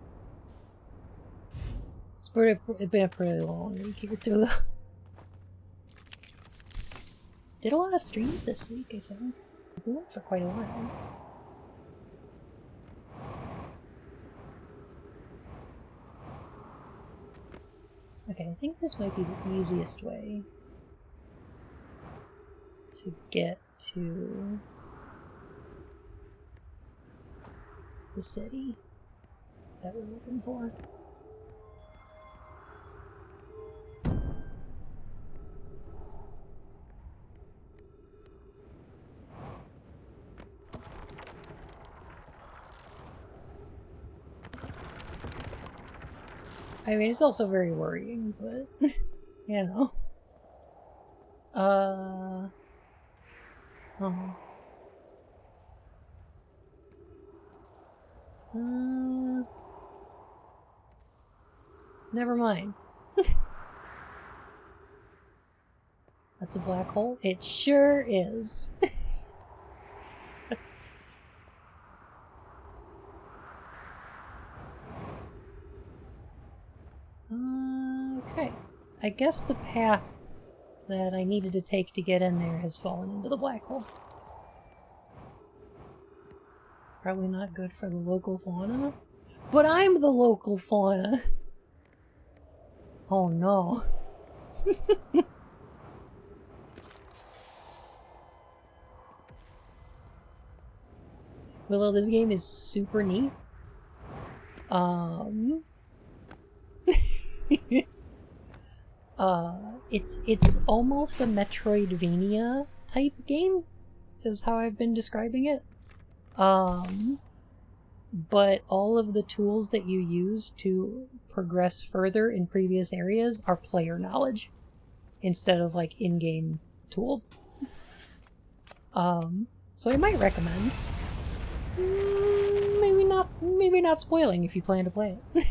It's been a pretty long week here too. Did a lot of streams this week, I think. We went for quite a while. Okay, I think this might be the easiest way to get to the city that we're looking for. I mean, it's also very worrying, but, you know. Oh. Never mind. That's a black hole? It sure is. Okay. I guess the path that I needed to take to get in there has fallen into the black hole. Probably not good for the local fauna. But I'm the local fauna! Oh no. Willow, this game is super neat. It's almost a Metroidvania type game, is how I've been describing it. But all of the tools that you use to progress further in previous areas are player knowledge, instead of like in-game tools. So I might recommend. Maybe not spoiling if you plan to play it.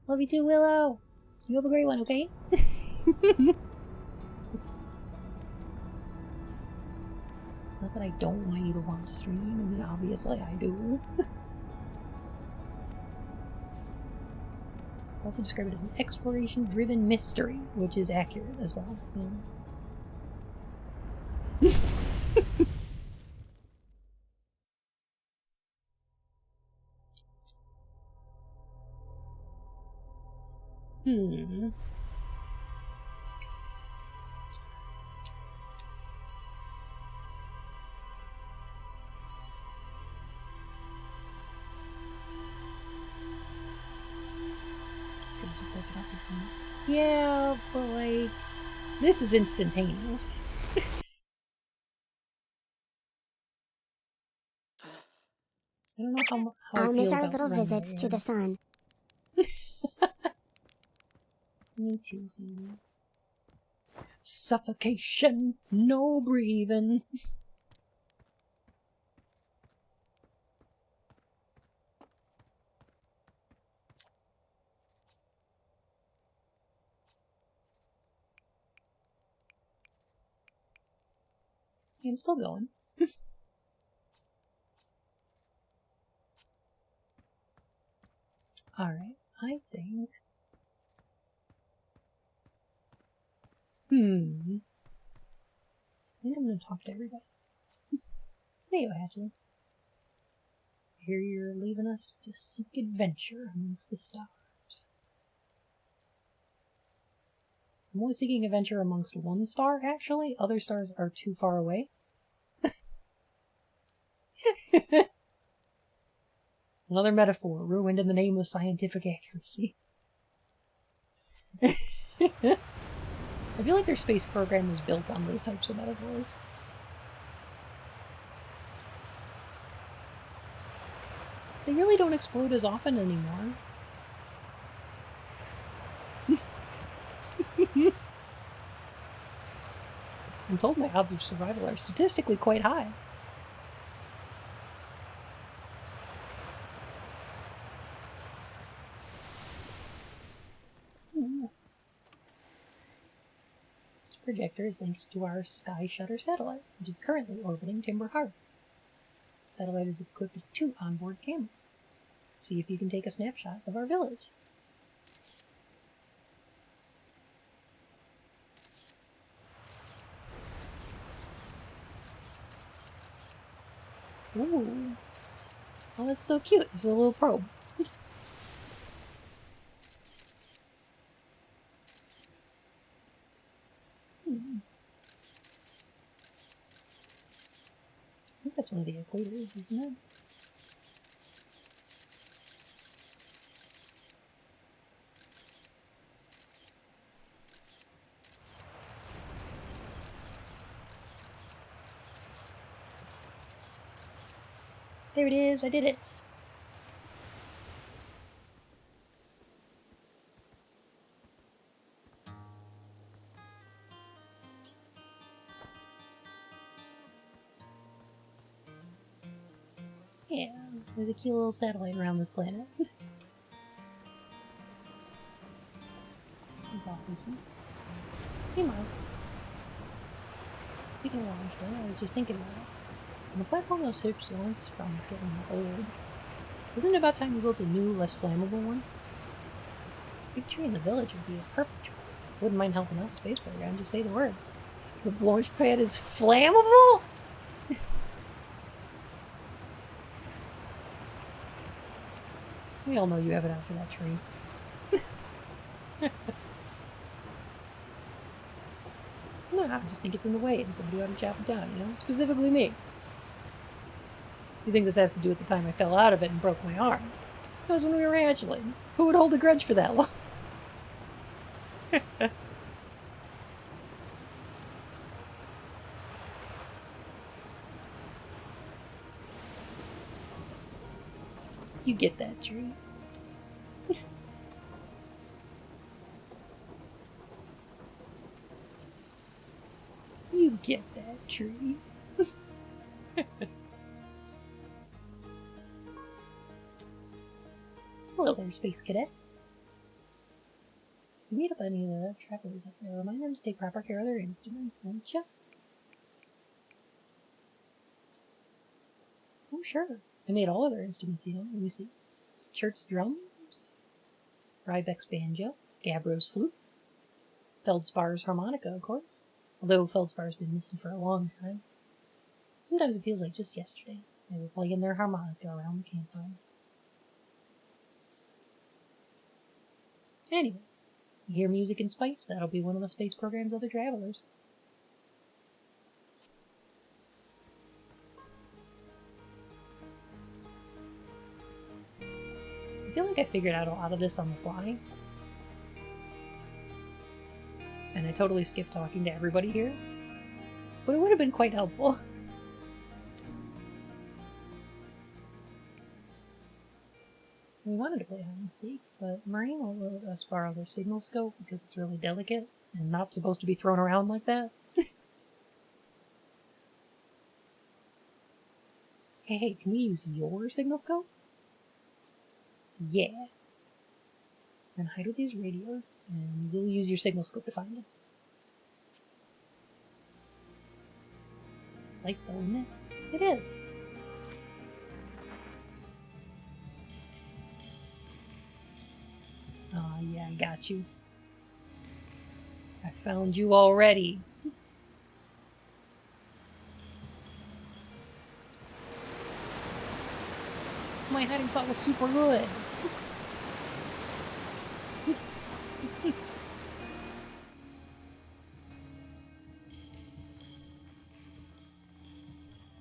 Love you too, Willow! You have a great one, okay? Not that I don't want you to watch the stream, I mean, obviously I do. I also describe it as an exploration-driven mystery, which is accurate as well. Yeah. Just take it off your phone. Yeah, but like, this is instantaneous. I don't know how I'll I miss feel our about little running visits right to the now. sun. Me too. Suffocation, no breathing. I'm still going. Alright, I think... I think I'm gonna talk to everybody. Hey, OwOuter. I hear you're leaving us to seek adventure amongst the stars. I'm only seeking adventure amongst one star, actually. Other stars are too far away. Another metaphor, ruined in the name of scientific accuracy. I feel like their space program was built on those types of metaphors. They really don't explode as often anymore. I'm told my odds of survival are statistically quite high. This projector is linked to our Sky Shutter satellite, which is currently orbiting Timber Harbor. The satellite is equipped with 2 onboard cameras. See if you can take a snapshot of our village. Ooh. Oh, that's so cute. It's a little probe. I think that's one of the equators, isn't it? There it is, I did it. Yeah, there's a cute little satellite around this planet. It's awfully sweet. Hey, Mark. Speaking of launch day, I was just thinking about it. And the platform those ships launched from is getting old. Isn't it about time we built a new, less flammable one? Big tree in the village would be a perfect choice. Wouldn't mind helping out the space program, just say the word. The launch pad is flammable? We all know you have it out for that tree. No, I just think it's in the way and somebody ought to chop it down, you know? Specifically me. You think this has to do with the time I fell out of it and broke my arm? That was when we were hatchlings. Who would hold a grudge for that long? You get that tree. You get that tree. Hello there, Space Cadet. If you meet up any of the travelers up there, remind them to take proper care of their instruments, won't you? Oh, sure. I made all of their instruments, you know. Let me see. It's Chert's drums, Rybeck's banjo, Gabbro's flute, Feldspar's harmonica, of course. Although Feldspar's been missing for a long time. Sometimes it feels like just yesterday. They were playing their harmonica around the campfire. Anyway, you hear music and spice? That'll be one of the space program's other travelers. I feel like I figured out a lot of this on the fly. And I totally skipped talking to everybody here. But it would have been quite helpful. We wanted to play hide and seek, but Marine won't let us borrow their signal scope because it's really delicate and not supposed to be thrown around like that. Hey, can we use your signal scope? Yeah. We're gonna hide with these radios, and you'll use your signal scope to find us. It's like though, isn't it? It is. Oh, yeah, I got you. I found you already. My hiding spot was super good.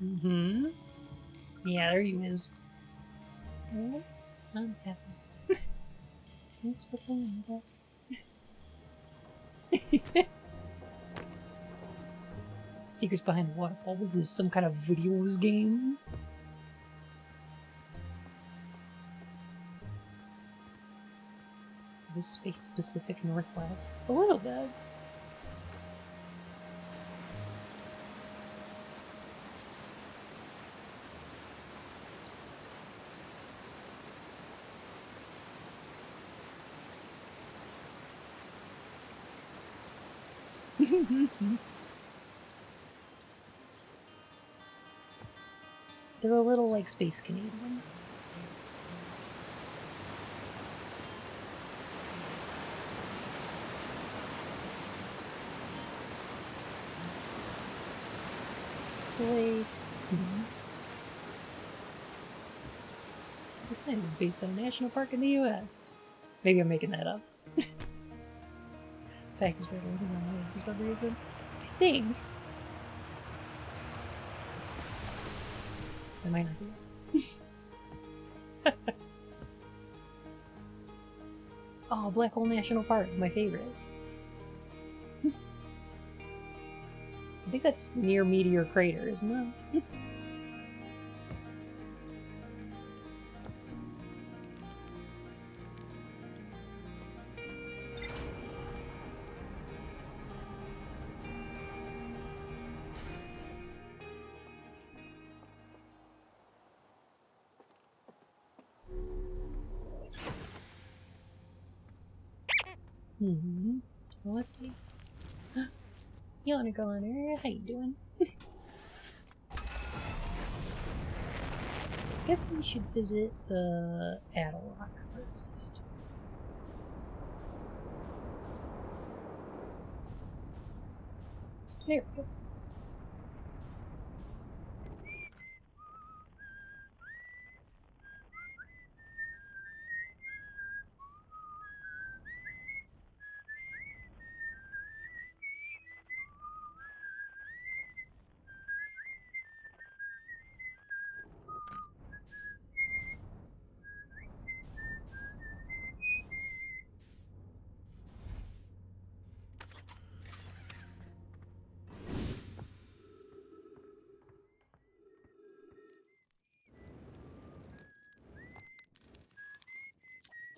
Mm-hmm. Yeah, there you is. Oh, I'm happy. Thanks for playing with that. Secrets Behind the Waterfall. Was this some kind of videos game? Is this Space Pacific Northwest? A little bit. They're a little like Space Canadians. So like, It is based on a national park in the U.S. Maybe I'm making that up. Fact is, we're looking on it for some reason. I think. It might not be. Oh, Black Hole National Park, my favorite. I think that's near Meteor Crater, isn't it? Well, let's see. You wanna go in there? How you doing? Guess we should visit the Addle Rock first. There we go.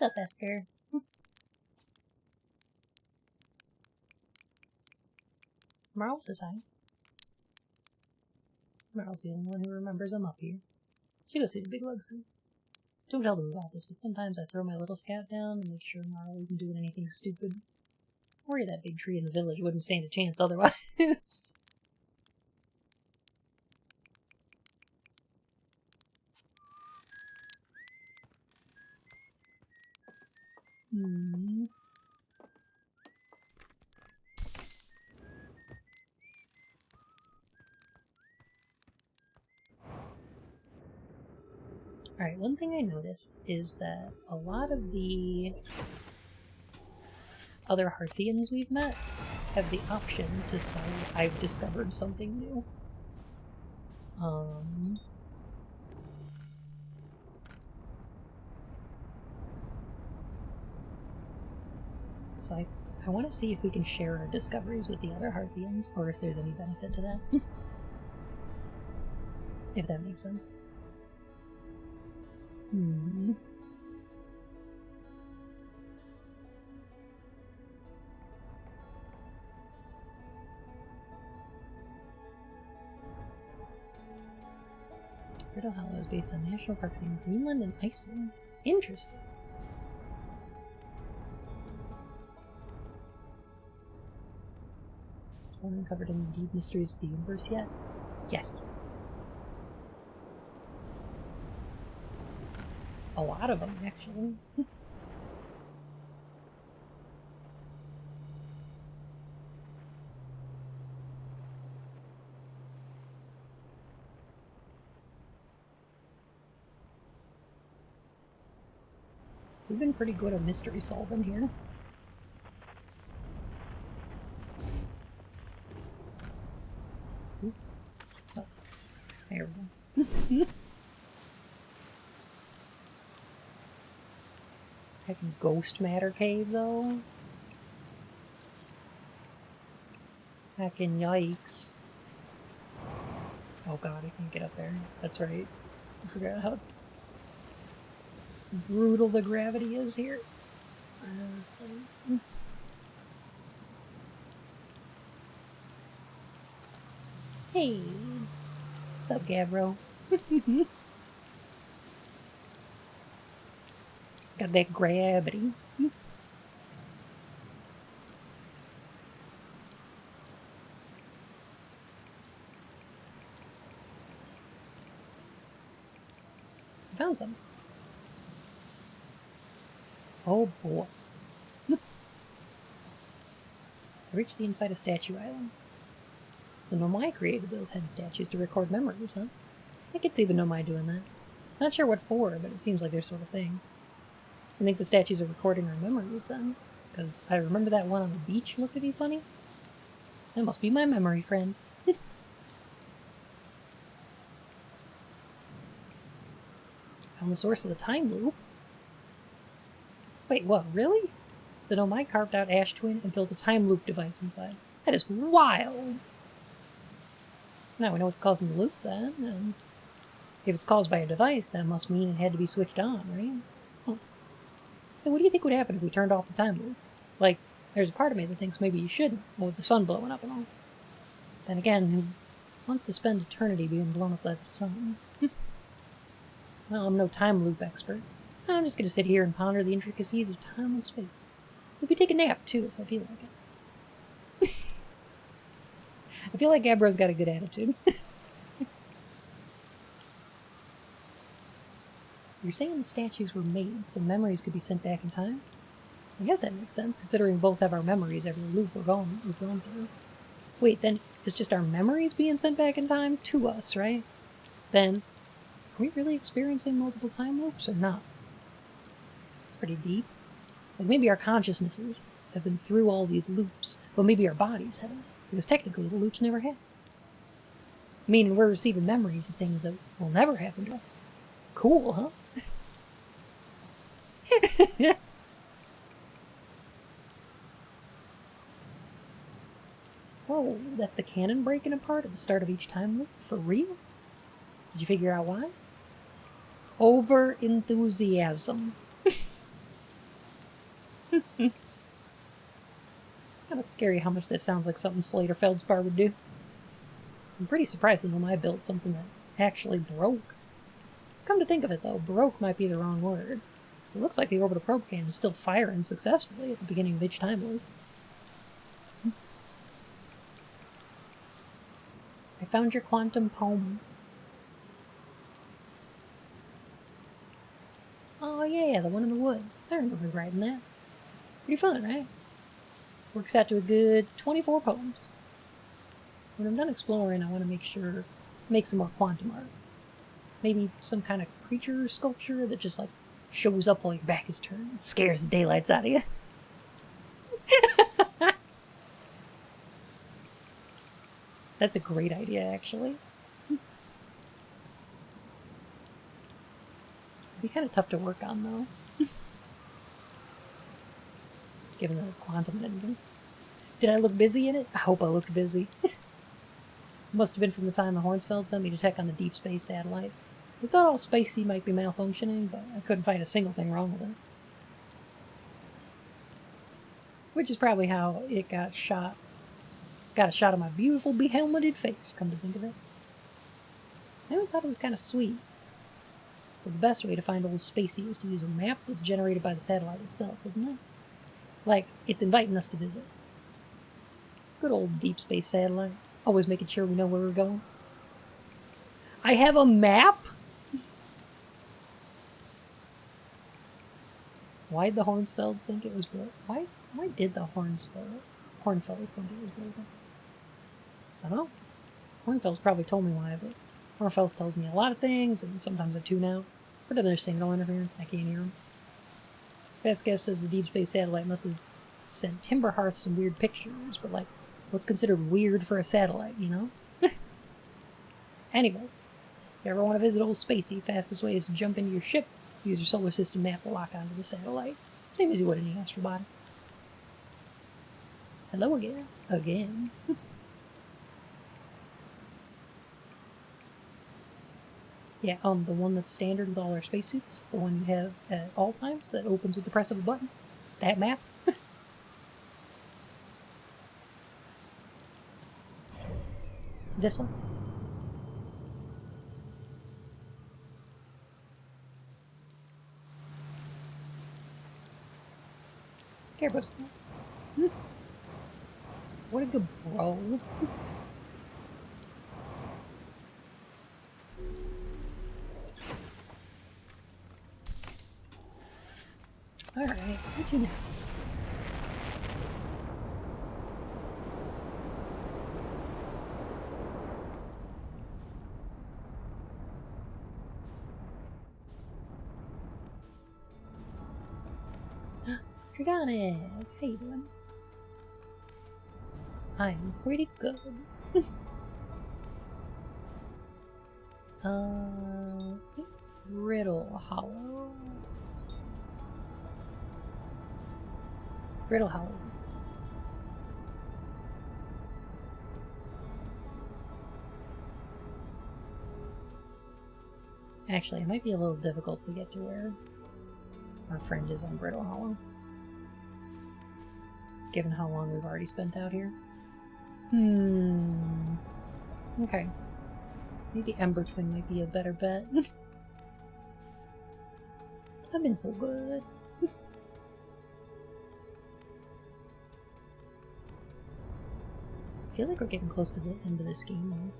What's up, Esker? Marl says hi. Marl's the only one who remembers I'm up here. She goes see the big Lugsy. Don't tell them about this, but sometimes I throw my little scout down and make sure Marl isn't doing anything stupid. I worry that big tree in the village wouldn't stand a chance otherwise. Alright, one thing I noticed is that a lot of the other Hearthians we've met have the option to say, I've discovered something new. So I want to see if we can share our discoveries with the other Hearthians, or if there's any benefit to that. If that makes sense. Brittle Hollow is based on national parks in Greenland and Iceland. Interesting. Has one uncovered any deep mysteries of the universe yet? Yes. A lot of them, actually. We've been pretty good at mystery solving here. Ooh. Oh, there we go. Heckin' ghost matter cave, though. Heckin' yikes. Oh god, I can't get up there. That's right. I forgot how brutal the gravity is here. That's right. Hey! What's up, Gabro? Got that gravity. Found some. Oh boy. I reached the inside of Statue Island. The Nomai created those head statues to record memories, huh? I could see the Nomai doing that. Not sure what for, but it seems like their sort of thing. I think the statues are recording our memories then, because I remember that one on the beach looked to be funny. That must be my memory friend. Found the source of the time loop. Wait, what, really? The Nomai carved out Ash Twin and built a time loop device inside. That is wild! Now we know what's causing the loop then, and if it's caused by a device, that must mean it had to be switched on, right? Huh. Hey, what do you think would happen if we turned off the time loop? Like, there's a part of me that thinks maybe you shouldn't, with the sun blowing up and all. Then again, who wants to spend eternity being blown up by the sun? Well, I'm no time loop expert. I'm just gonna sit here and ponder the intricacies of time and space. Maybe take a nap, too, if I feel like it. I feel like Gabbro's got a good attitude. You're saying the statues were made so memories could be sent back in time? I guess that makes sense, considering both have our memories every loop we've gone through. Wait, then it's just our memories being sent back in time to us, right? Then, are we really experiencing multiple time loops or not? It's pretty deep. Like maybe our consciousnesses have been through all these loops, but maybe our bodies haven't, because technically the loops never happened. Meaning we're receiving memories of things that will never happen to us. Cool, huh? Whoa, that's the cannon breaking apart at the start of each time loop? For real? Did you figure out why? Over-enthusiasm. It's kind of scary how much that sounds like something Slater Feldspar would do. I'm pretty surprised that Nomai built something that actually broke. Come to think of it, though, broke might be the wrong word. So it looks like the orbital probe cannon is still firing successfully at the beginning of each time loop. I found your quantum poem. Oh yeah, the one in the woods. I remember writing that. Pretty fun, right? Works out to a good 24 poems. When I'm done exploring, I want to make some more quantum art. Maybe some kind of creature sculpture that just like shows up while your back is turned and scares the daylights out of you. That's a great idea, actually. It'd be kind of tough to work on, though. Given that it's quantum and everything. Did I look busy in it? I hope I looked busy. Must have been from the time the Hornsfeld sent me to check on the deep space satellite. I thought all spacey might be malfunctioning, but I couldn't find a single thing wrong with it. Which is probably how it got shot. Got a shot of my beautiful behelmeted face, come to think of it. I always thought it was kind of sweet. But the best way to find old spacey was to use a map that's generated by the satellite itself, isn't it? Like, it's inviting us to visit. Good old deep space satellite. Always making sure we know where we're going. I have a map? Why'd the Hornsfelds think it was broken? Why did the Hornfells think it was broken? I don't know. Hornfells probably told me why, but Hornfells tells me a lot of things, and sometimes I tune out. What are their signal interference? I can't hear them. Best guess says the deep space satellite must have sent Timberhearth some weird pictures, but like, what's considered weird for a satellite, you know? Anyway, if you ever want to visit old spacey, fastest way is to jump into your ship, use your solar system map to lock onto the satellite. Same as you would any astrobot. Hello again. Again. Yeah, the one that's standard with all our spacesuits, the one you have at all times that opens with the press of a button. That map. This one. Carebos. What a good bro. Alright, 2 minutes. Dragonic, how you doing? I'm pretty good. I think Brittle Hollow. Brittle Hollow's nice. Actually, it might be a little difficult to get to where our friend is on Brittle Hollow, given how long we've already spent out here. Okay. Maybe Ember Twin might be a better bet. I've been so good. I feel like we're getting close to the end of this game now.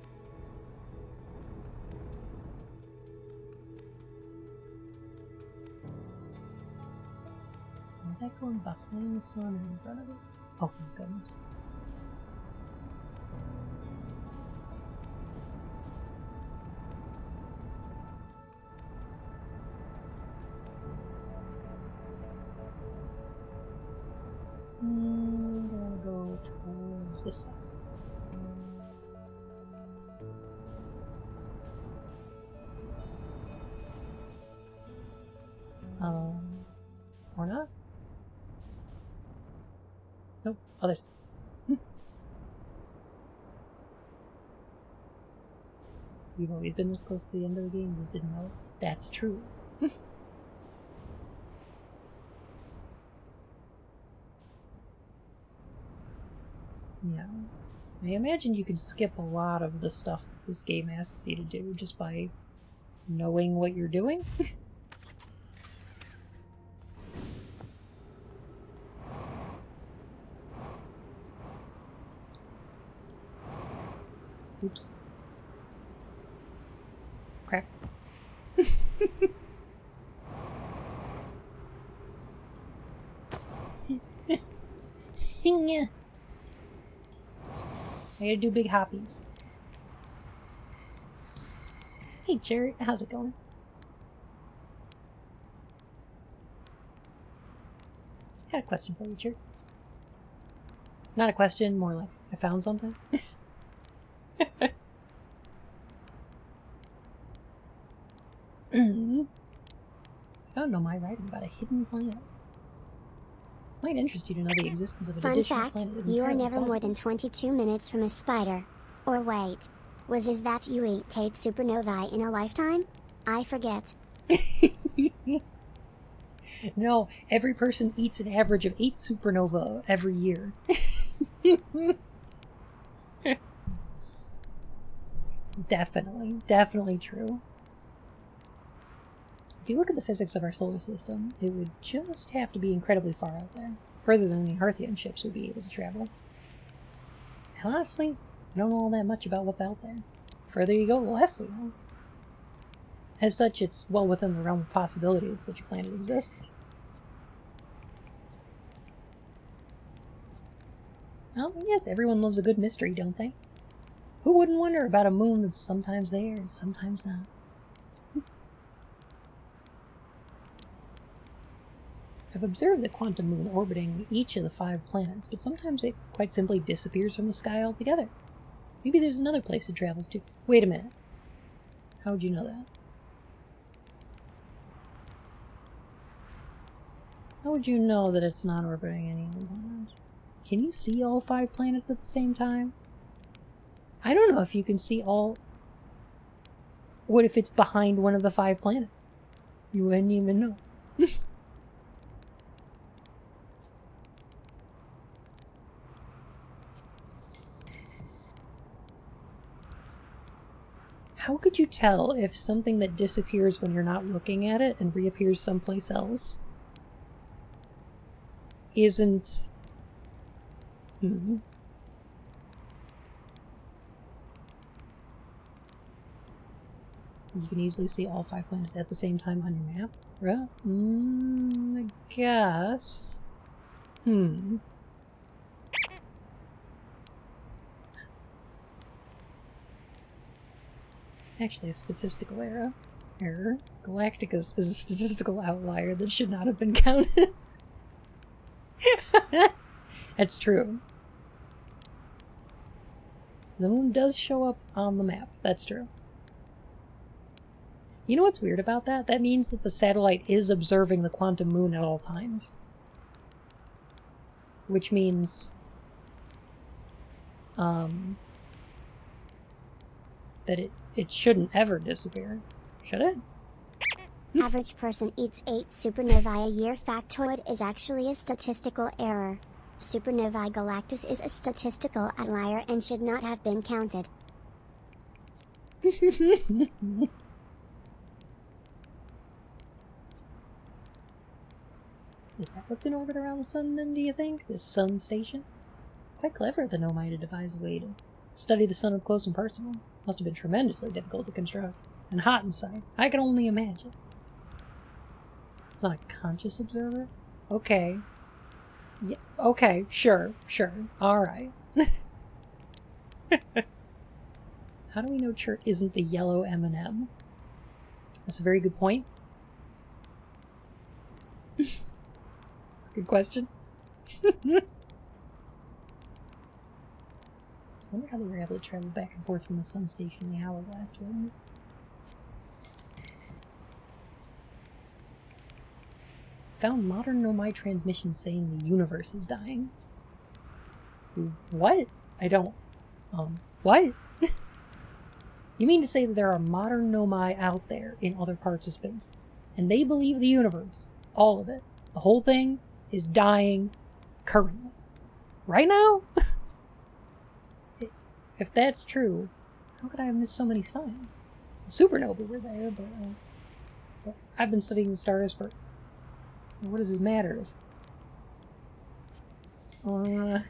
Is that going behind the sun or in front of it? Oh, thank goodness. I'm gonna go towards this side. Or not? Nope, others. You've always been this close to the end of the game, you just didn't know it. That's true. Yeah. I imagine you can skip a lot of the stuff this game asks you to do just by knowing what you're doing. Oops. Crap. I gotta do big hoppies. Hey, Jared, how's it going? Got a question for you, Jared. Not a question, more like I found something. I don't know my writing about a hidden planet. Might interest you to know the existence of an additional planet. Fun fact, you are never more than 22 minutes from a spider. Or wait, is that you eat 8 supernovae in a lifetime? I forget. No, every person eats an average of 8 supernova every year. Definitely true. If you look at the physics of our solar system, it would just have to be incredibly far out there, further than the Hearthian ships would be able to travel. And honestly, I don't know all that much about what's out there. The further you go, the less we know. As such, it's well within the realm of possibility that such a planet exists. Oh, yes, everyone loves a good mystery, don't they? Who wouldn't wonder about a moon that's sometimes there and sometimes not? I've observed the quantum moon orbiting each of the 5 planets, but sometimes it quite simply disappears from the sky altogether. Maybe there's another place it travels to. Wait a minute. How would you know that? How would you know that it's not orbiting any of the planets? Can you see all 5 planets at the same time? I don't know if you can see all... What if it's behind one of the 5 planets? You wouldn't even know. How could you tell if something that disappears when you're not looking at it and reappears someplace else isn't... You can easily see all 5 planets at the same time on your map? Right? I guess. Actually, a statistical error. Galacticus is a statistical outlier that should not have been counted. It's true. The moon does show up on the map. That's true. You know what's weird about that? That means that the satellite is observing the quantum moon at all times. Which means... that it shouldn't ever disappear. Should it? Average person eats 8 supernovae a year. Factoid is actually a statistical error. Supernovae Galactus is a statistical outlier and should not have been counted. Is that what's in orbit around the sun then, do you think? This sun station? Quite clever of the Nomai to devise a way to study the sun up close and personal. Must have been tremendously difficult to construct. And hot inside. I can only imagine. It's not a conscious observer? Okay. Yeah, okay, sure. Alright. How do we know Chert isn't the yellow M&M? That's a very good point. Good question. I wonder how they were able to travel back and forth from the sun station in the hourglass twins. Found modern Nomai transmissions saying the universe is dying. What? I don't... what? You mean to say that there are modern Nomai out there in other parts of space, and they believe the universe, all of it, the whole thing, is dying currently? Right now? If that's true, how could I have missed so many signs? Supernova were there, but I've been studying the stars for... What does it matter? I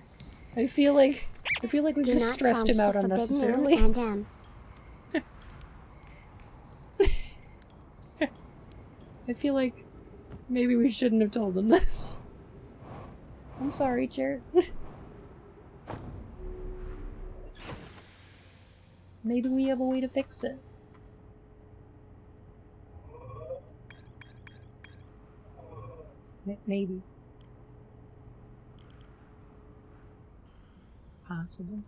feel like we just stressed him out unnecessarily. I feel like maybe we shouldn't have told him this. I'm sorry, Chert. Maybe we have a way to fix it. Maybe. Possibly.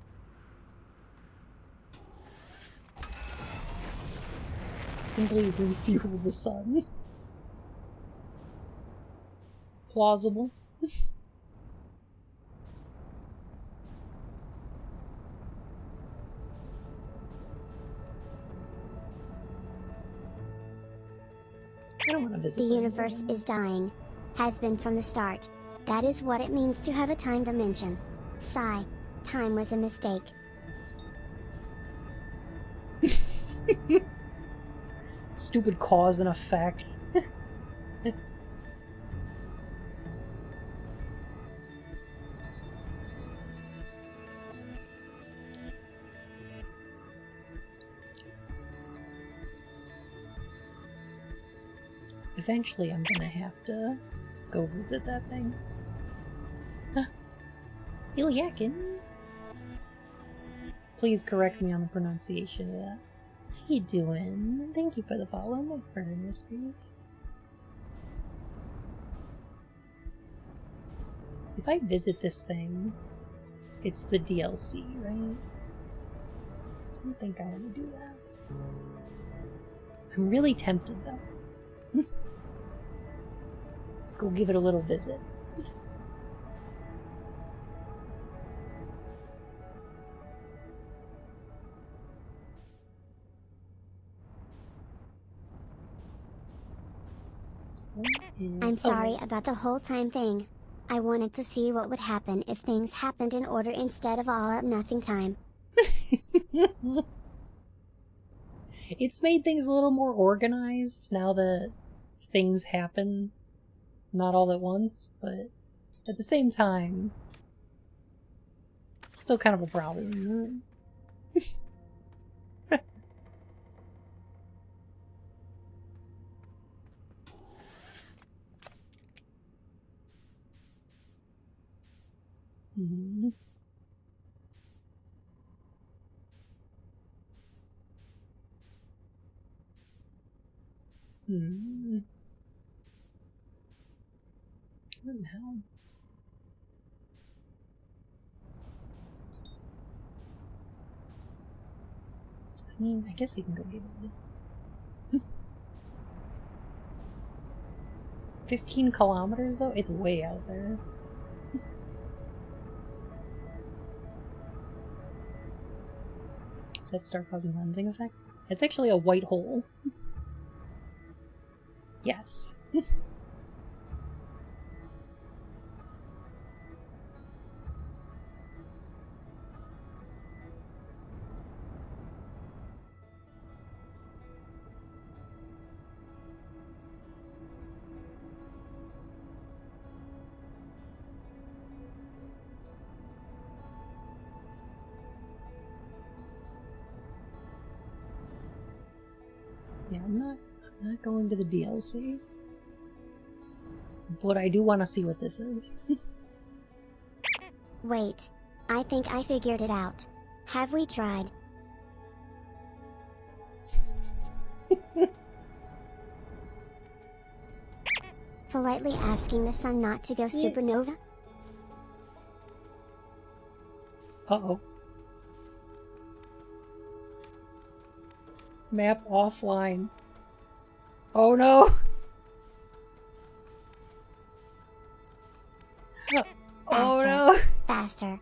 Simply refuel the sun. Plausible. I don't want to visit. The universe is dying. Has been from the start. That is what it means to have a time dimension. Sigh. Time was a mistake. Stupid cause and effect. Eventually I'm gonna have to go visit that thing. Iliakin? Please correct me on the pronunciation of that. How you doing? Thank you for the follow, my friend, Mysteries. If I visit this thing, it's the DLC, right? I don't think I want to do that. I'm really tempted, though. Let's go give it a little visit. I'm sorry about the whole time thing. I wanted to see what would happen if things happened in order instead of all at nothing time. It's made things a little more organized now that things happen not all at once, but at the same time, still kind of a problem. Mm-hmm. Hmm. What the hell? I mean, I guess we can go give it this. 15 kilometers, though? It's way out there. Does that start causing lensing effects? It's actually a white hole. Yes. Yeah, I'm not going to the DLC. But I do want to see what this is. Wait. I think I figured it out. Have we tried? Politely asking the sun not to go supernova? Uh-oh. Map offline. Oh no! Oh no! Faster.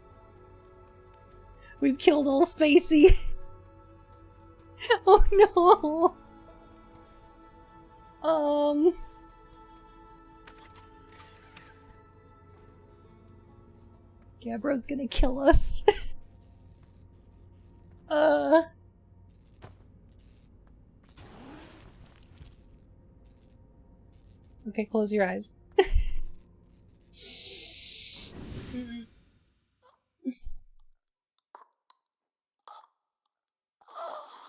We've killed old Spacey! Oh no! Gabbro's gonna kill us. Okay, close your eyes.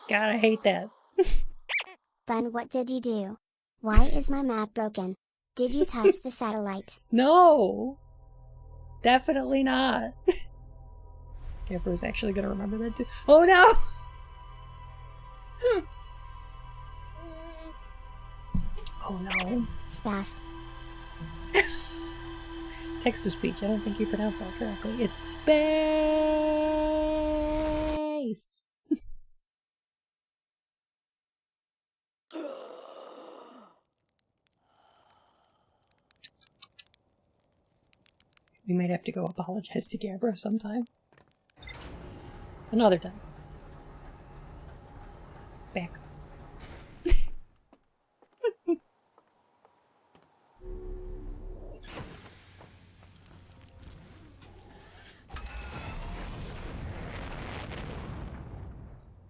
God, I hate that. Bun, what did you do? Why is my map broken? Did you touch the satellite? No! Definitely not. Gabbro's actually gonna remember that too. Oh no! Oh no. Spas. Text to speech. I don't think you pronounced that correctly. It's space! We might have to go apologize to Gabbro sometime. Another time. It's back.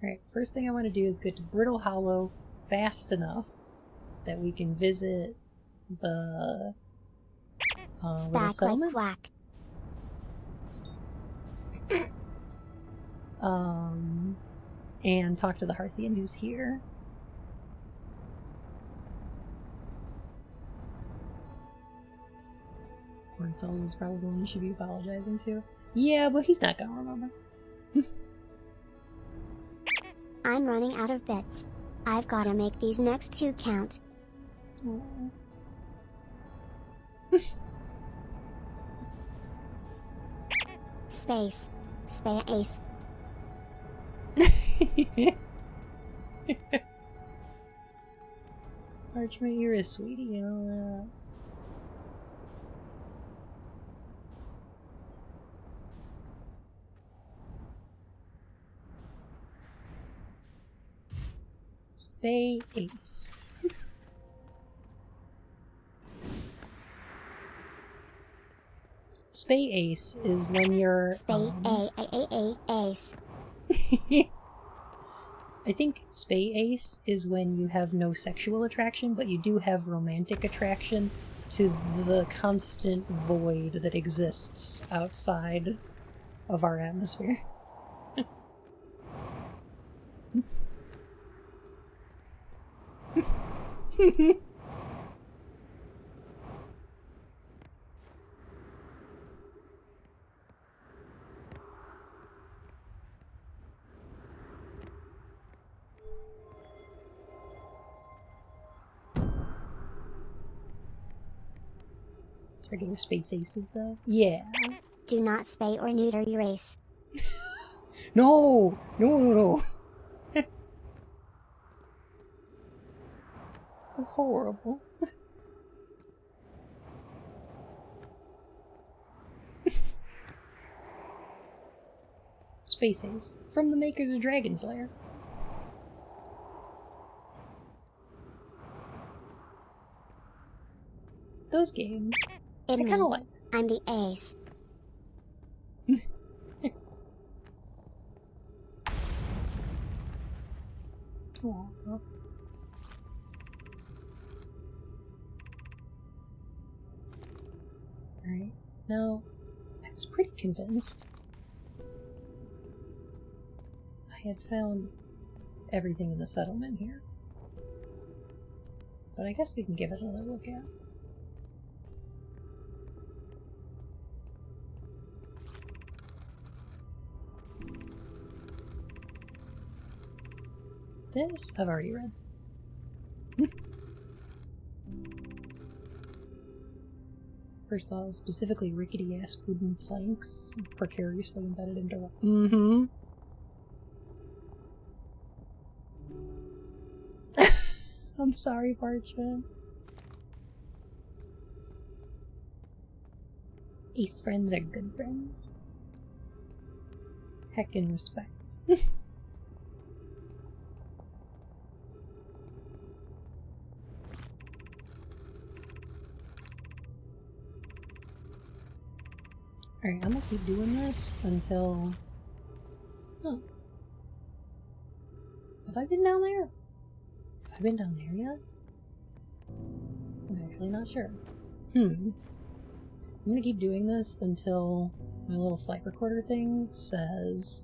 Alright, first thing I want to do is get to Brittle Hollow fast enough that we can visit the little settlement. Like quack. And talk to the Hearthian who's here. Hornfells is probably the one you should be apologizing to. Yeah, but he's not gonna remember. I'm running out of bits. I've gotta make these next two count. Space. Space. Parchment, you're a sweetie, you know that. Space. Space is when you're Ace. I think ace is when you have no sexual attraction, but you do have romantic attraction to the constant void that exists outside of our atmosphere. Regular space aces, though? Yeah. Do not spay or neuter your ace. No! No. That's horrible. Space Ace, from the makers of Dragon Slayer. Those games, I kind of like. I'm the ace. Aww. Alright, now, I was pretty convinced I had found everything in the settlement here. But I guess we can give it another look at. This I've already read. First off, specifically rickety-ass wooden planks precariously embedded into rock. Mm-hmm. I'm sorry, Parchment. Ace friends are good friends. Heckin' respect. Alright, I'm gonna keep doing this until... Oh. Have I been down there? Have I been down there yet? I'm actually not sure. I'm gonna keep doing this until my little flight recorder thing says...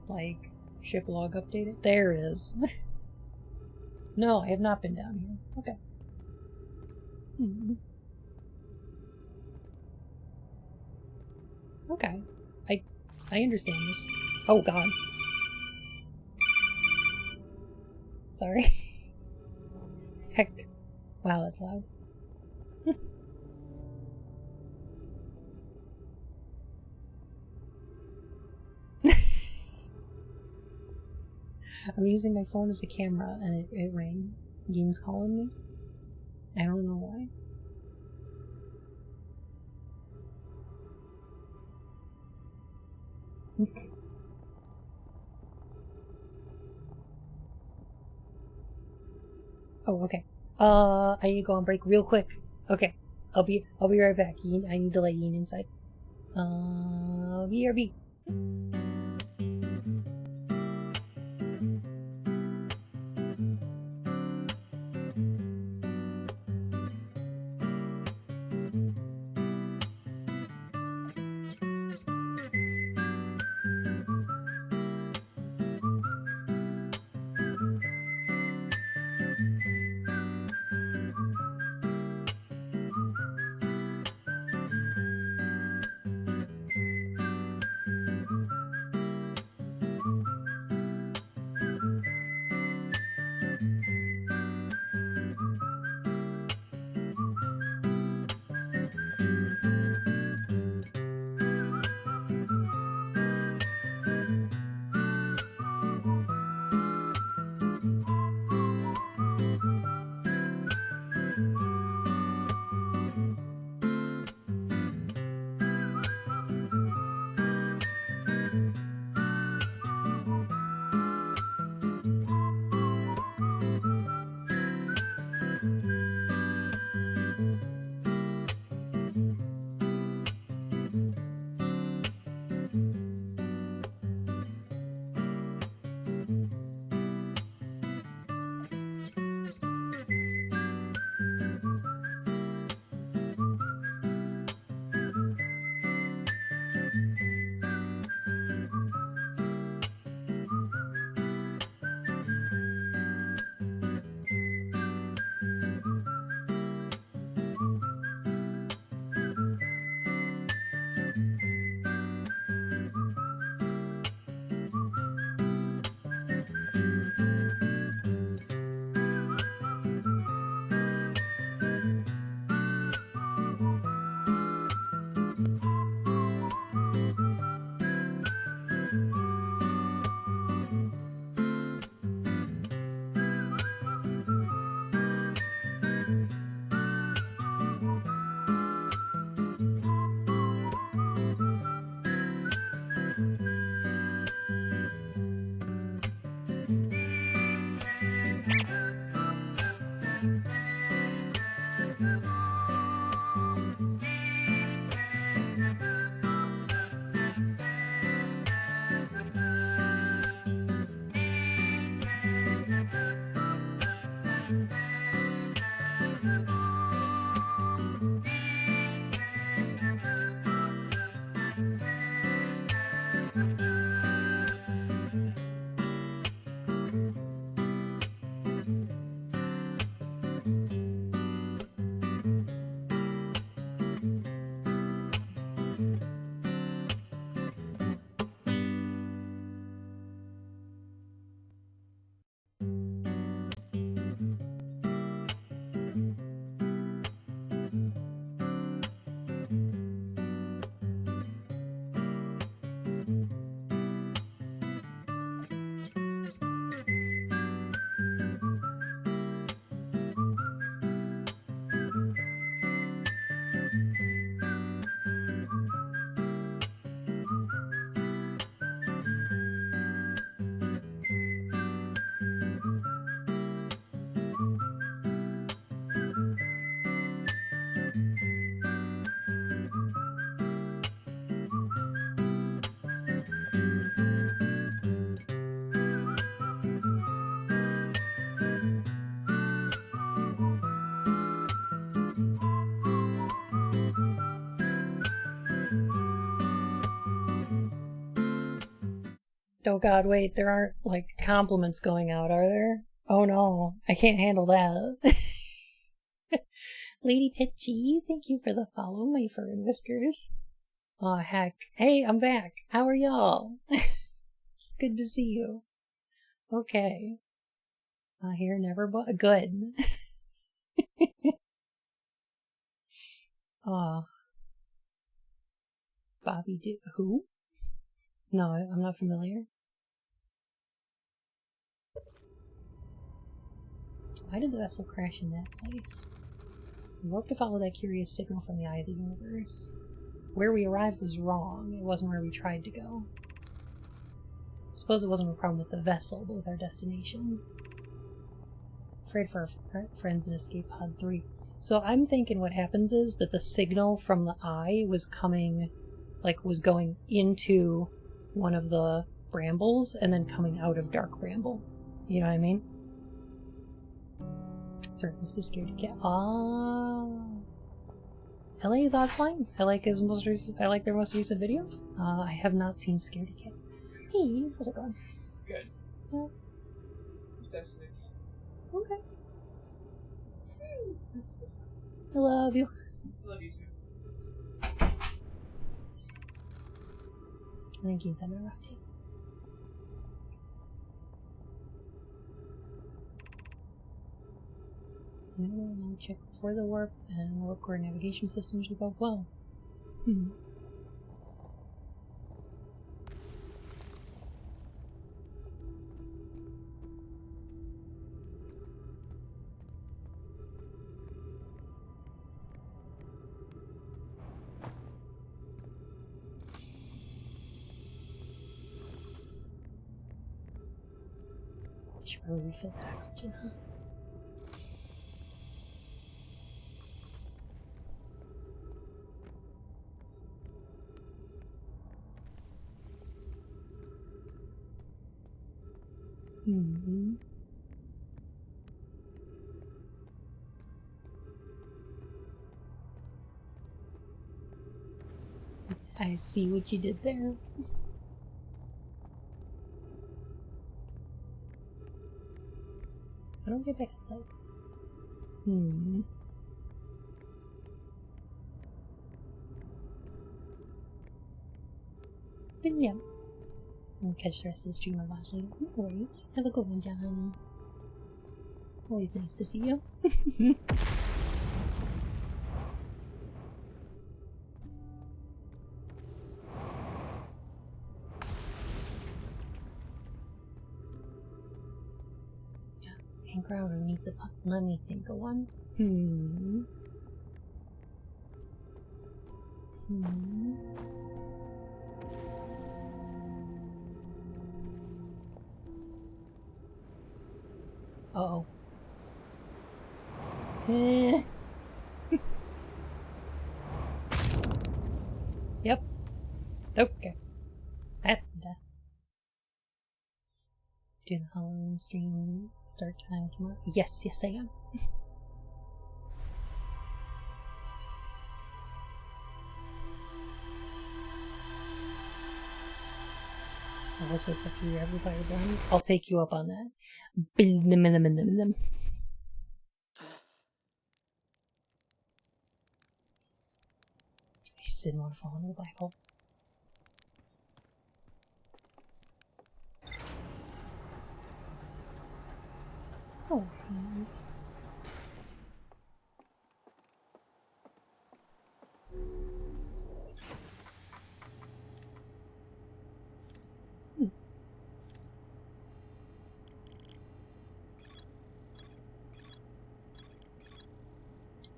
like, ship log updated. There it is. No, I have not been down here. Okay. Okay. I understand this. Oh god. Sorry. Heck. Wow, that's loud. I'm using my phone as the camera and it rang. Yin's calling me. I don't know why. Oh, okay. I need to go on break real quick. Okay. I'll be right back. Yin, I need to let Yin inside. BRB. Oh god, wait, there aren't, like, compliments going out, are there? Oh no, I can't handle that. Lady Tetchy, thank you for the follow, my fur and whiskers. Aw, heck. Hey, I'm back. How are y'all? It's good to see you. Okay. Here, never but good. Aw. Bobby who? No, I'm not familiar. Why did the vessel crash in that place? We hope to follow that curious signal from the eye of the universe. Where we arrived was wrong. It wasn't where we tried to go. Suppose it wasn't a problem with the vessel, but with our destination. Afraid for our friends in Escape Pod 3. So I'm thinking what happens is that the signal from the eye was coming, like, was going into one of the brambles and then coming out of Dark Bramble. You know what I mean? Sorry, I was too scared to get. Ah. LA Thought Slime. I like their most recent video. I have not seen Scaredy Cat. Hey, how's it going? It's good. Yeah. Best of it. Okay. I love you. I love you too. I think he's having a rough day. I'll check before the warp, and warp core navigation systems will go well. Should probably refill that oxygen, huh? I see what you did there. I don't get back up though. But yeah. We'll catch the rest of the stream about later. No worries. Have a good one, John. Always nice to see you. Hank Rowder needs a pup. Let me think of one. Uh-oh. Yep. Okay. That's death. Do the Halloween stream start time tomorrow? Yes, I am. I'll also accept your amplifier brands. I'll take you up on that. I just didn't want to fall into the black hole. Oh, please.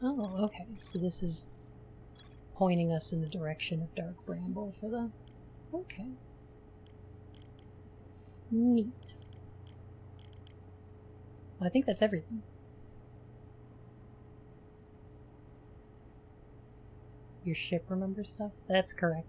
Oh, okay. So this is pointing us in the direction of Dark Bramble for the... Okay. Neat. Well, I think that's everything. Your ship remembers stuff? That's correct.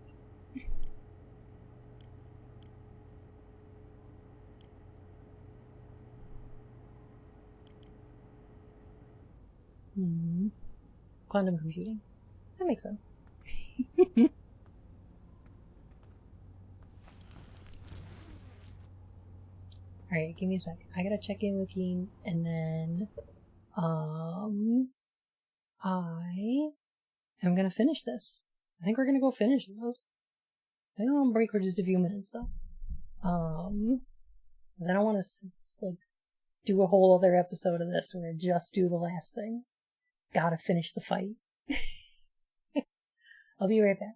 Quantum computing. That makes sense. Alright, give me a sec. I gotta check in with Ying, and then, I am gonna finish this. I think we're gonna go finish this. I think I'll break for just a few minutes, though. Because I don't want to, like, do a whole other episode of this where I just do the last thing. Gotta finish the fight. I'll be right back.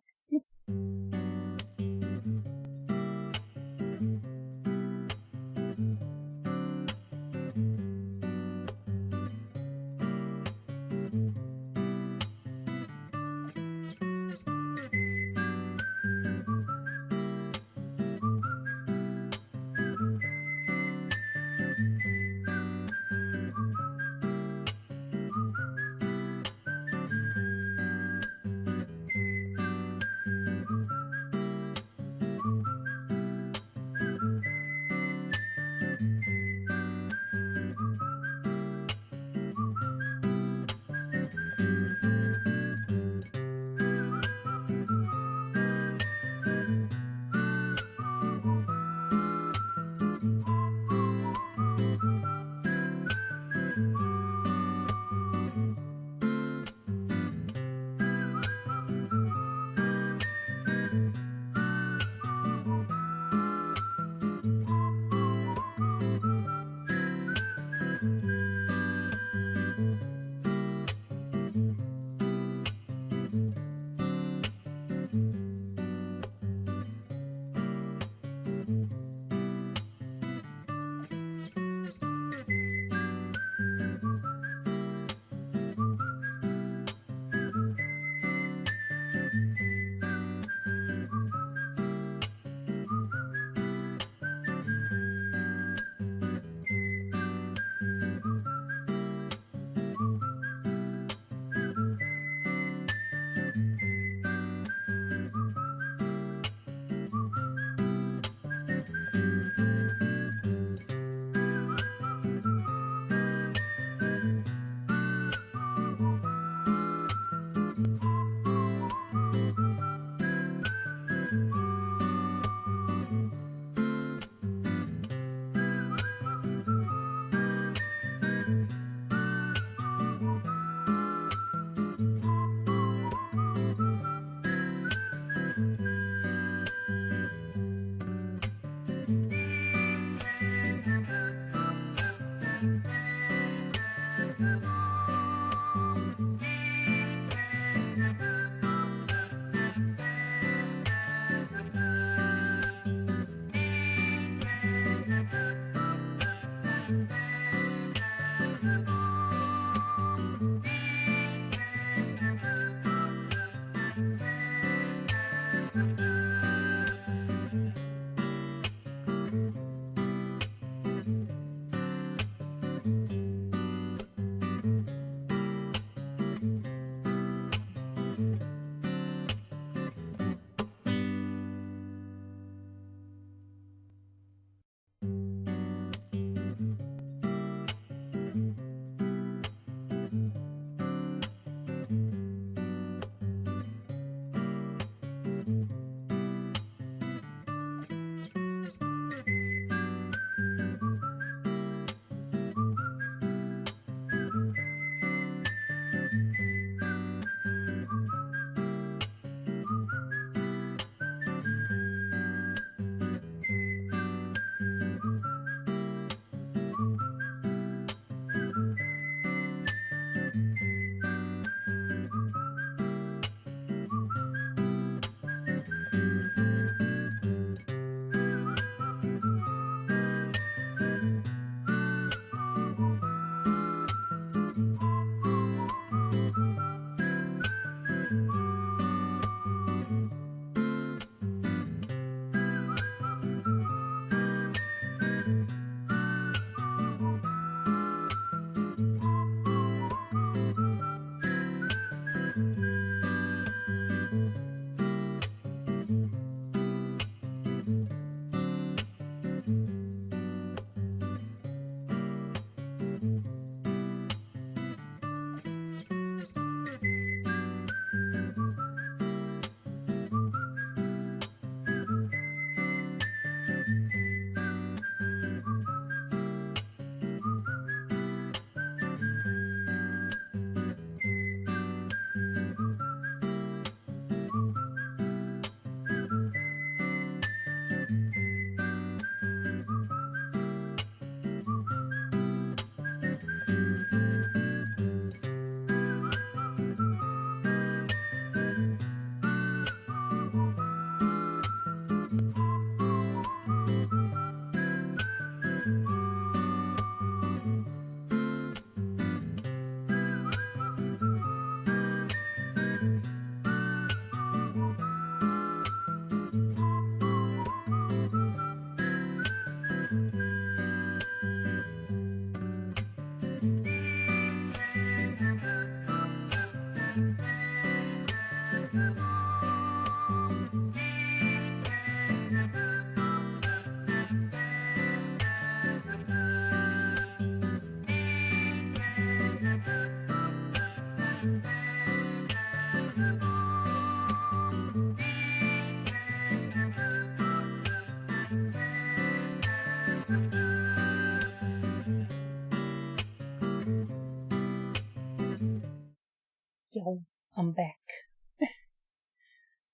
Yo, I'm back.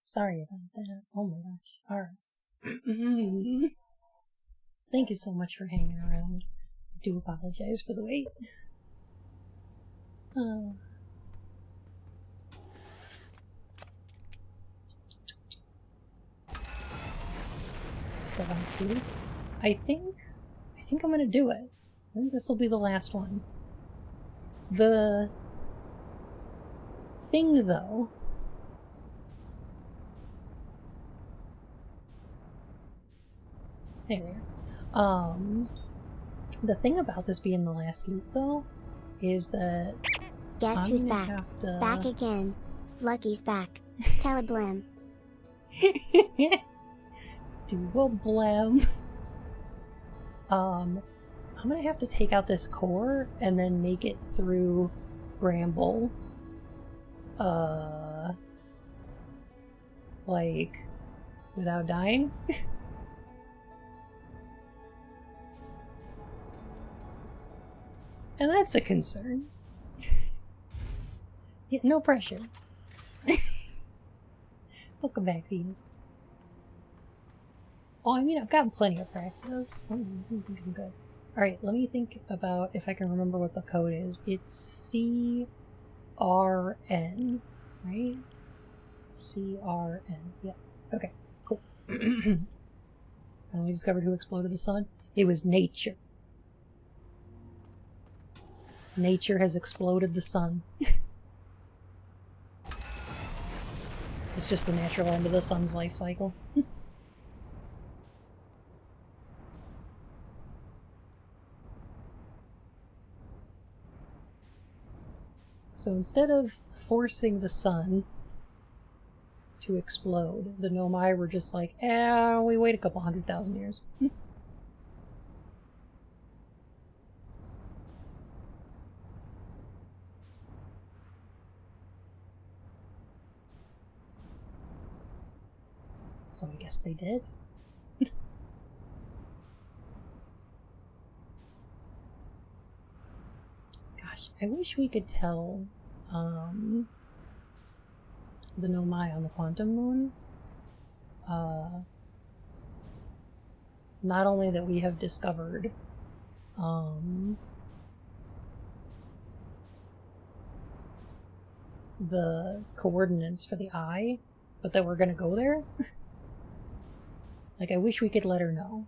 Sorry about that. Oh my gosh. Alright. Thank you so much for hanging around. I do apologize for the wait. Still on sleep. I think I'm gonna do it. I think this will be the last one. The thing, though, there we are. The thing about this being the last loop, though, is that Guess I'm who's gonna back? have to... Back again. Lucky's back. Tell a blim. Do a blam. I'm gonna have to take out this core and then make it through Bramble. Like, without dying? And that's a concern. Yeah, no pressure. Welcome back, Venus. Oh, I mean, I've gotten plenty of practice. I think I'm good. Alright, let me think about if I can remember what the code is. It's CRN, right? CRN, yes. Okay, cool. And we discovered who exploded the sun. It was nature. Nature has exploded the sun. It's just the natural end of the sun's life cycle. So instead of forcing the sun to explode, the Nomai were just like, we wait a couple 100,000 years. So I guess they did. Gosh, I wish we could tell the Nomai on the Quantum Moon not only that we have discovered the coordinates for the eye, but that we're gonna go there. Like, I wish we could let her know.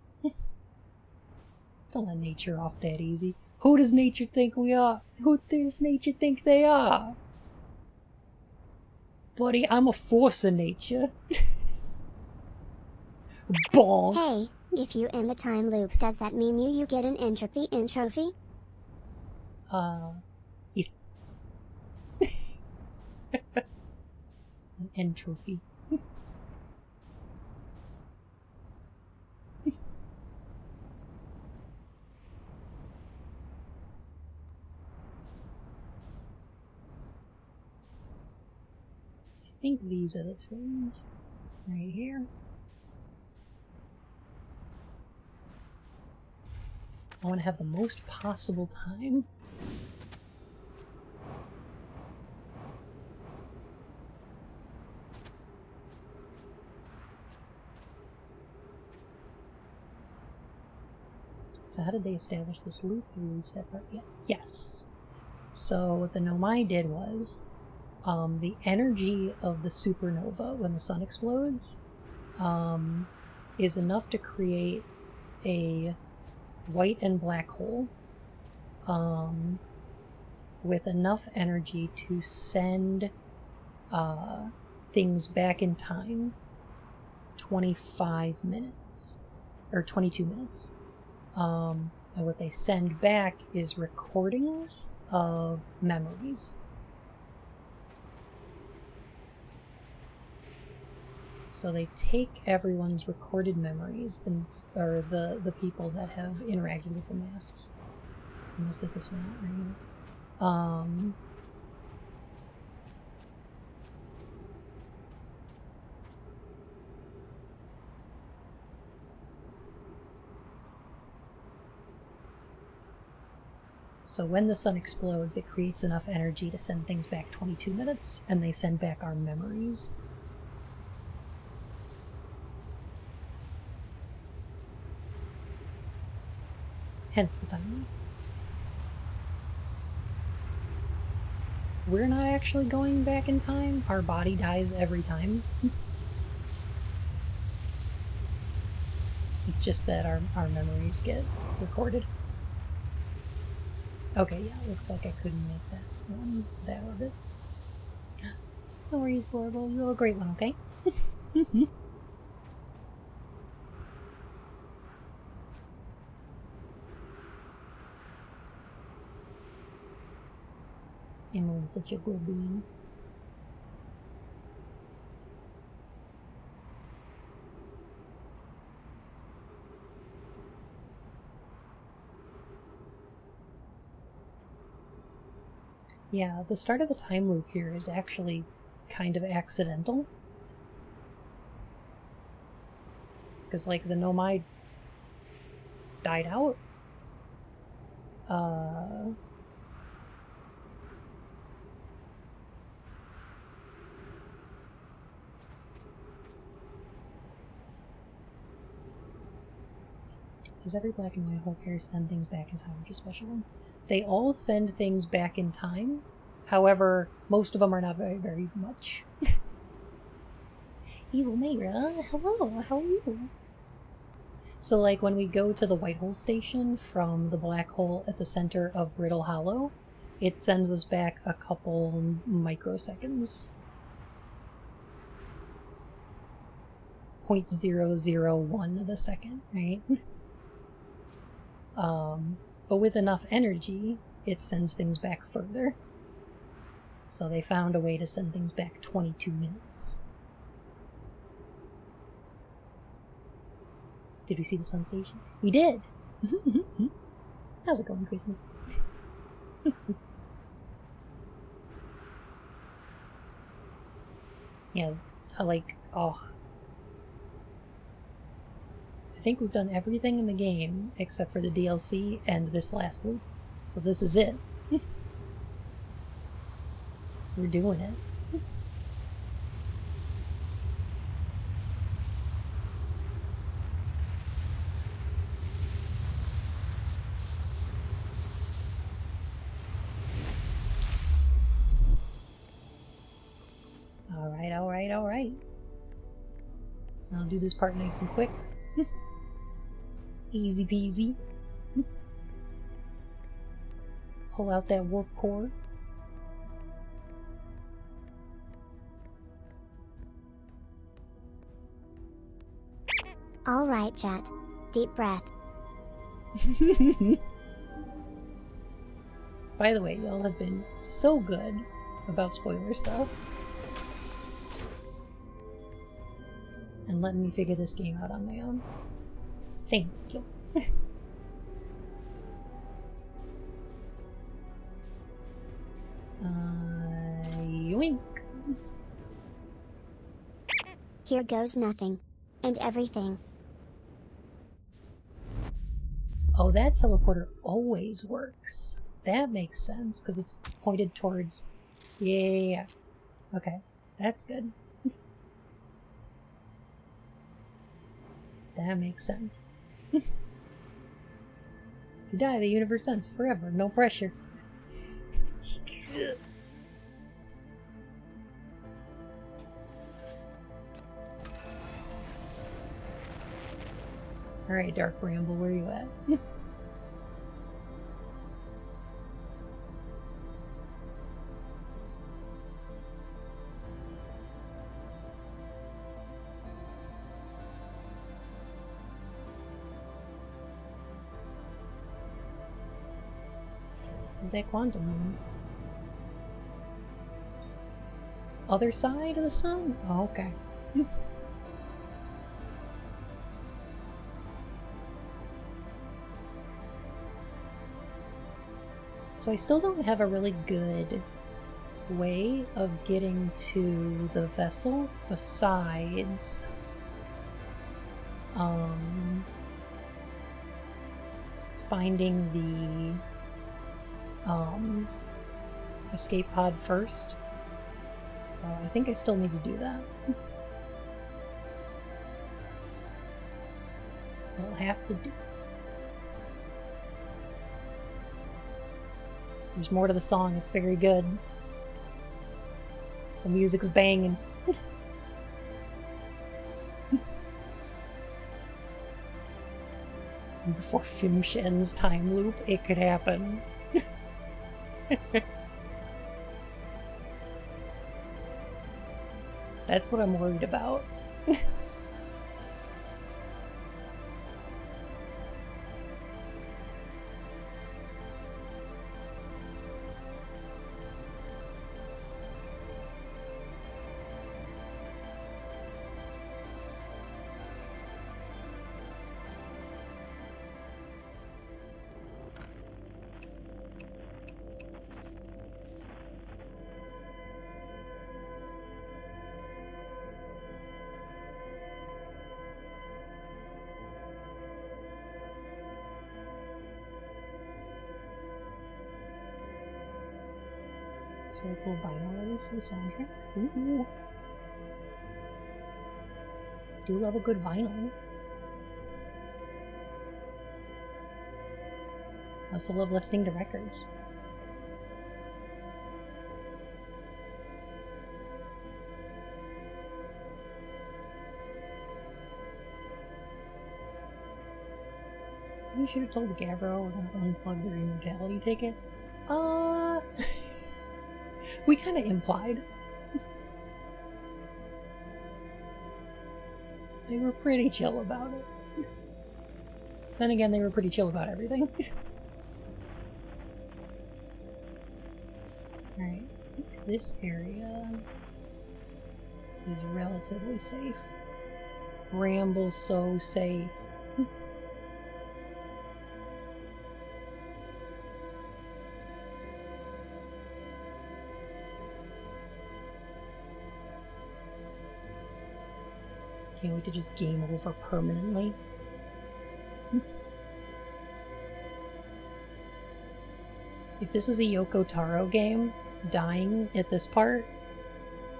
Don't let nature off that easy. Who does nature think we are? Who does nature think they are? Buddy, I'm a force of nature. Bonk. Hey, if you end the time loop, does that mean you get an entropy in trophy? If an entropy. I think these are the twins. Right here. I want to have the most possible time. So how did they establish this loop? Did we reach that part yet? Yes. So what the Nomai did was, the energy of the supernova when the sun explodes is enough to create a white and black hole with enough energy to send things back in time 25 minutes or 22 minutes. And what they send back is recordings of memories. So they take everyone's recorded memories, or the people that have interacted with the masks. I'm gonna stick this one out right here. So when the sun explodes, it creates enough energy to send things back 22 minutes, and they send back our memories. Hence the timer. We're not actually going back in time. Our body dies every time. It's just that our memories get recorded. Okay, yeah, looks like I couldn't make that orbit. Don't worry, it's horrible. You'll a great one, okay? Emily's such a good being. Yeah, the start of the time loop here is actually kind of accidental. Because, like, the Nomai died out. Does every black and white whole pair send things back in time, or just special ones? They all send things back in time. However, most of them are not very, very much. Evil Mayra, hello, how are you? So, like, when we go to the white hole station from the black hole at the center of Brittle Hollow, it sends us back a couple microseconds. 0.001 of a second, right? But with enough energy, it sends things back further. So they found a way to send things back 22 minutes. Did we see the sun station? We did! How's it going, Christmas? Yes, I think we've done everything in the game except for the DLC and this last loop. So this is it. We're doing it. Alright. I'll do this part nice and quick. Easy peasy. Pull out that warp core. All right, Jet. Deep breath. By the way, y'all have been so good about spoiler stuff. And letting me figure this game out on my own. Thank you. Yoink. Here goes nothing. And everything. Oh, that teleporter always works. That makes sense, because it's pointed towards... Yeah. Okay, that's good. That makes sense. If you die, the universe ends forever. No pressure. Alright, Dark Bramble, where are you at? Where's that quantum room? Other side of the sun? Oh, okay. So I still don't have a really good way of getting to the vessel besides finding escape pod first. So I think I still need to do that. I'll have to do. There's more to the song, it's very good. The music's banging. And before Fimshen's time loop, it could happen. That's what I'm worried about. Very cool vinyl release of the soundtrack. Ooh. Do love a good vinyl. I also love listening to records. You should have told the Gabbro we're gonna unplug their immortality ticket. We kind of implied. They were pretty chill about it. Then again, they were pretty chill about everything. Alright, I think this area is relatively safe. Bramble's so safe. Can't wait to just game over permanently. If this was a Yoko Taro game, dying at this part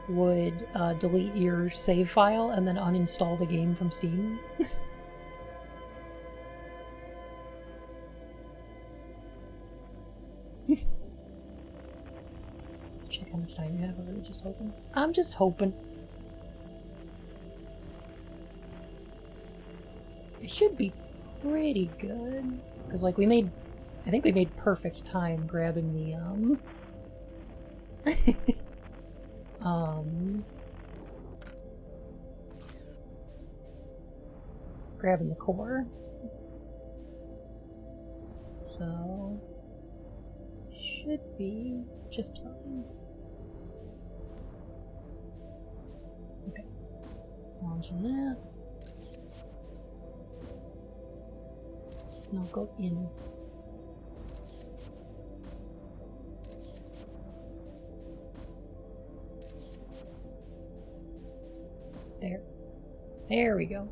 would delete your save file and then uninstall the game from Steam. Check how much time you have, or are you just hoping? I'm just hoping. It should be pretty good. Because, like, I think we made perfect time grabbing the, grabbing the core. So, should be just fine. Okay. Launching that. Now go in. There. There we go.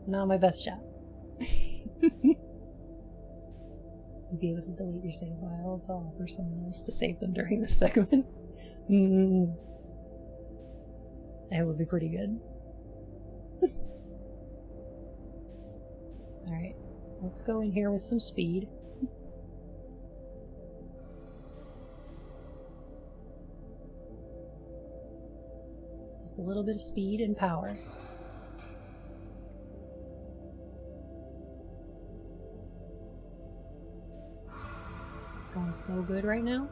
Not my best shot. You'd be able to delete your save files. I'll offer someone else to save them during this segment. That would be pretty good. Alright, let's go in here with some speed. Just a little bit of speed and power. It's going so good right now.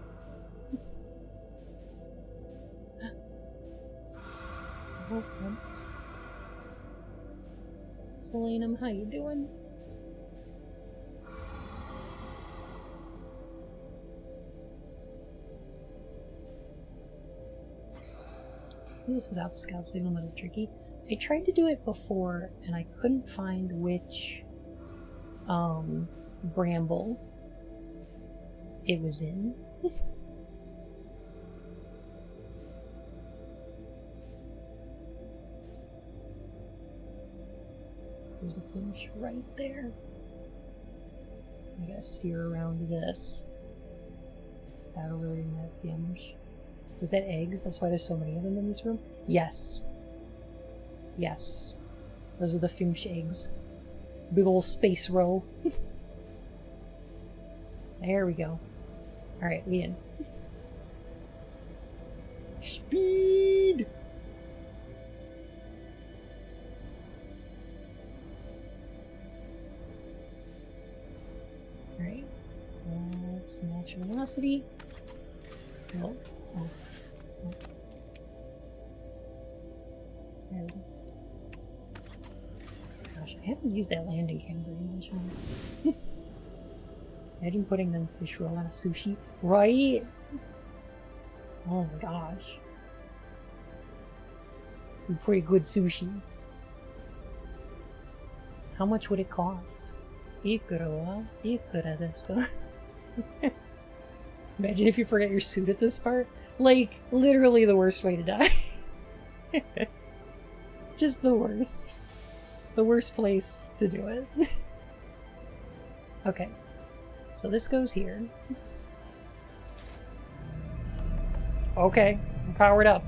Oh, Selenum, how you doing? Do this without the scout signal, but it's tricky. I tried to do it before, and I couldn't find which bramble it was in. There's a finch right there. I gotta steer around this without alerting that finch. Was that eggs? That's why there's so many of them in this room? Yes. Yes. Those are the finch eggs. Big ol' space row. There we go. Alright, we in. Speed! Alright. Let's match velocity. Oh. Oh. Oh. There we go. Gosh, I haven't used that landing cam very much. Huh? Imagine putting them fish roll on a sushi. Right? Oh my gosh. Pretty good sushi. How much would it cost? Ikura desu. Imagine if you forget your suit at this part. Like, literally the worst way to die. Just the worst. The worst place to do it. Okay. So this goes here. Okay, I'm powered up.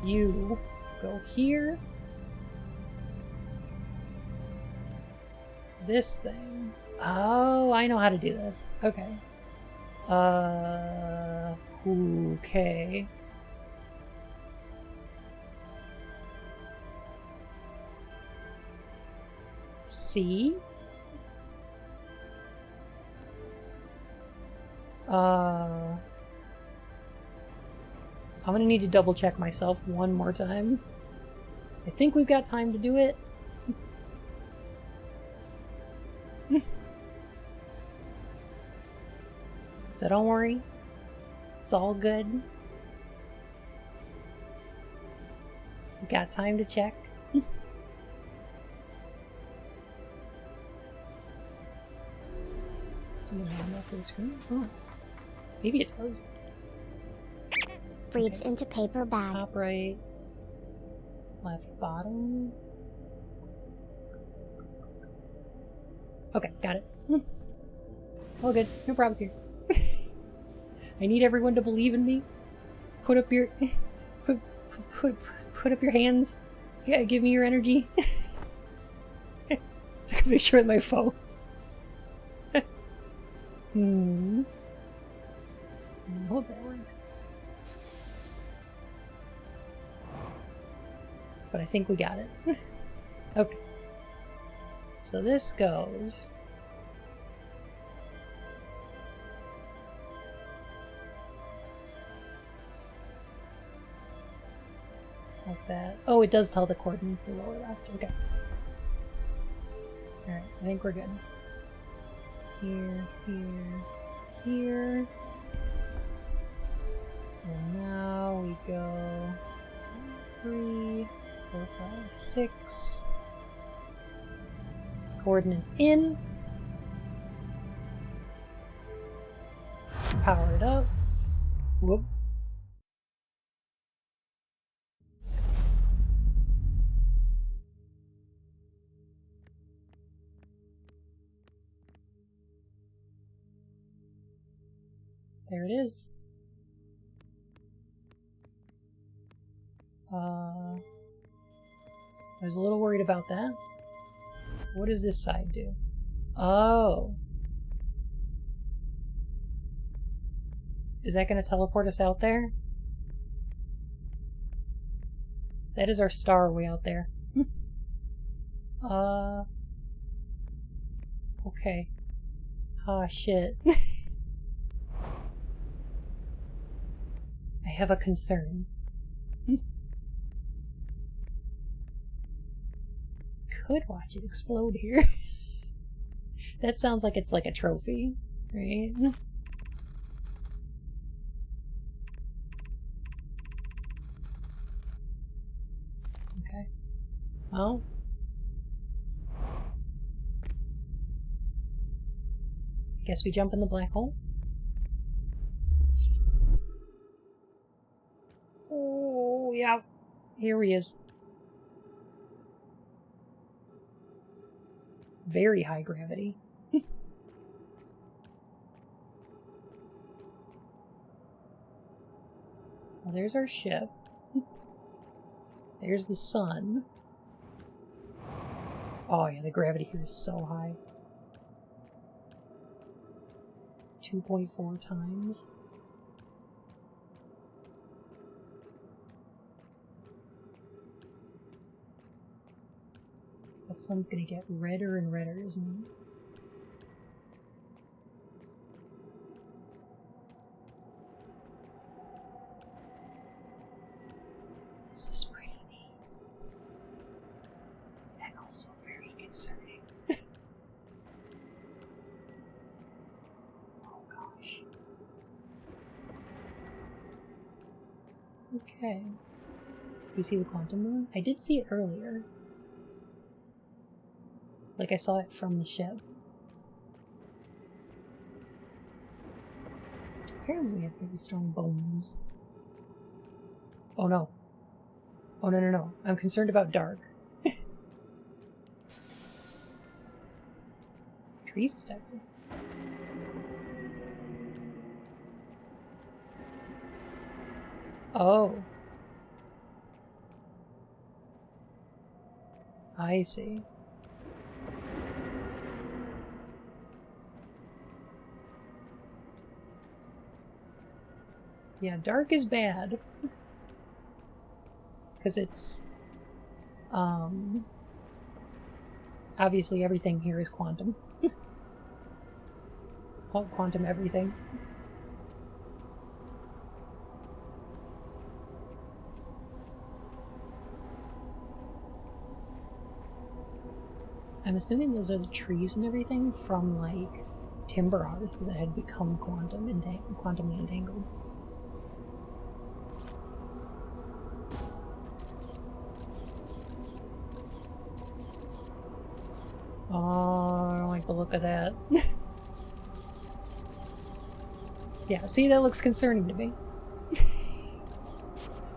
You go here. This thing. Oh, I know how to do this. Okay. Okay. C. I'm gonna need to double check myself one more time. I think we've got time to do it. So don't worry. It's all good. We got time to check. Does it have enough for the screen? Oh. Maybe it does. Breathes Okay. into paper bag. Top right, left bottom. Okay, got it. All good. No problems here. I need everyone to believe in me. Put up your put up your hands. Yeah, give me your energy. Took a picture with my phone. I hope that works. But I think we got it. Okay. So this goes... like that. Oh, it does tell the coordinates the lower left. Okay. Alright, I think we're good. Here, here, here. And now we go 2, 3, 4, 5, 6. Coordinates in. Power it up. Whoop. There it is. I was a little worried about that. What does this side do? Oh. Is that going to teleport us out there? That is our star way out there. Okay. Ah, shit. I have a concern. Could watch it explode here. That sounds like it's like a trophy, right? Okay. Well. I guess we jump in the black hole. Oh, yeah. Here he is. very high gravity. Well, there's our ship. There's the sun. Oh yeah, the gravity here is so high. 2.4 times. That sun's gonna get redder and redder, isn't it? This is pretty neat. And also very concerning. Oh gosh. Okay. You see the quantum moon? I did see it earlier. Like I saw it from the ship. Apparently we have very strong bones. Oh no. Oh no no no. I'm concerned about dark. Trees detected. Oh. I see. Yeah, dark is bad. Because it's... obviously everything here is quantum. Quantum everything. I'm assuming those are the trees and everything from, like, timber earth that had become quantumly entangled. Oh, I don't like the look of that. Yeah, see, that looks concerning to me.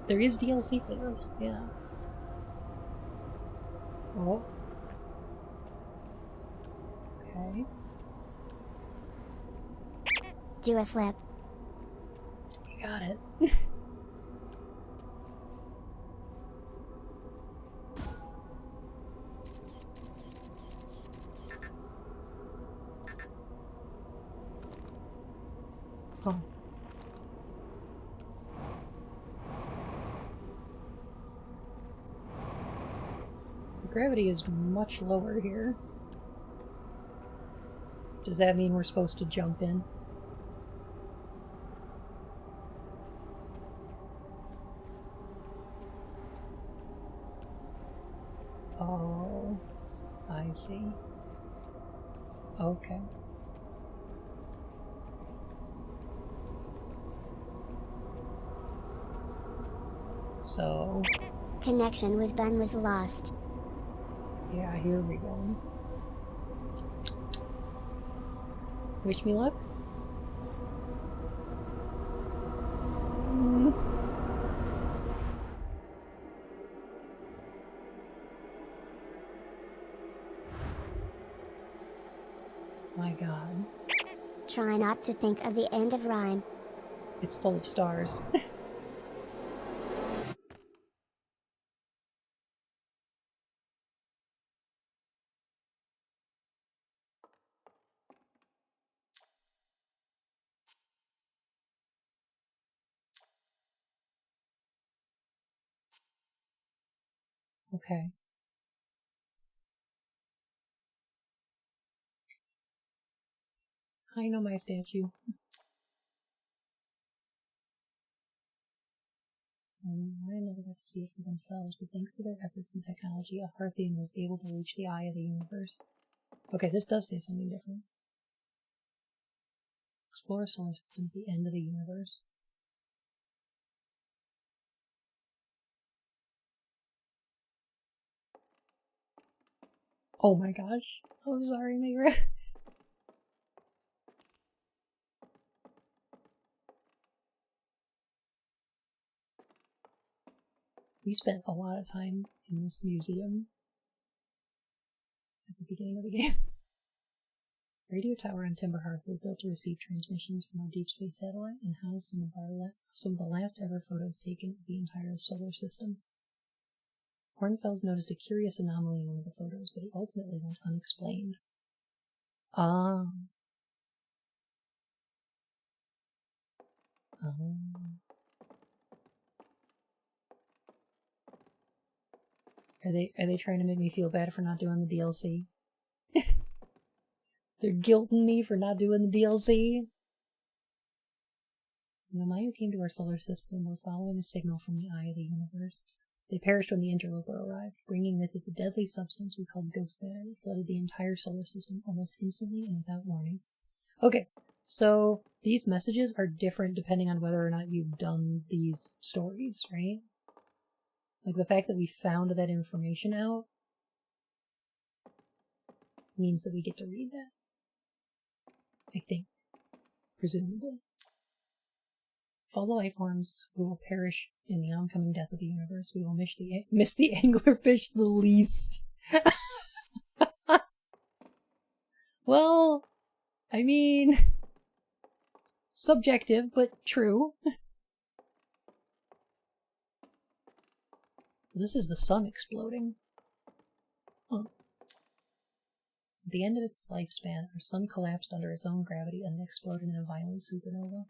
There is DLC for this, yeah. Oh. Okay. Do a flip. You got it. Huh. The gravity is much lower here. Does that mean we're supposed to jump in? Oh, I see. Okay. So... Connection with Bun was lost. yeah, here we go. Wish me luck? My god. Try not to think of the end of rhyme. It's full of stars. Okay. I know my statue. I never got to see it for themselves, but thanks to their efforts and technology, a Hearthian was able to reach the eye of the universe. Okay, this does say something different. Explore a solar system at the end of the universe. Oh my gosh. I'm sorry, Megra. We spent a lot of time in this museum at the beginning of the game. The radio tower on Timber Hearth was built to receive transmissions from our deep space satellite and housed some of the last ever photos taken of the entire solar system. Hornfels noticed a curious anomaly in one of the photos, but it ultimately went unexplained. Ah. Are they trying to make me feel bad for not doing the DLC? They're guilting me for not doing the DLC? When the Mayu came to our solar system, were following a signal from the eye of the universe. They perished when the interloper arrived, bringing with it the deadly substance we called ghost matter that flooded the entire solar system almost instantly and without warning. Okay, so these messages are different depending on whether or not you've done these stories, right? Like, the fact that we found that information out means that we get to read that. I think. Presumably. Of all the life forms who will perish in the oncoming death of the universe, we will miss the anglerfish the least. Well, I mean, subjective, but true. This is the sun exploding. Huh. At the end of its lifespan, our sun collapsed under its own gravity and exploded in a violent supernova.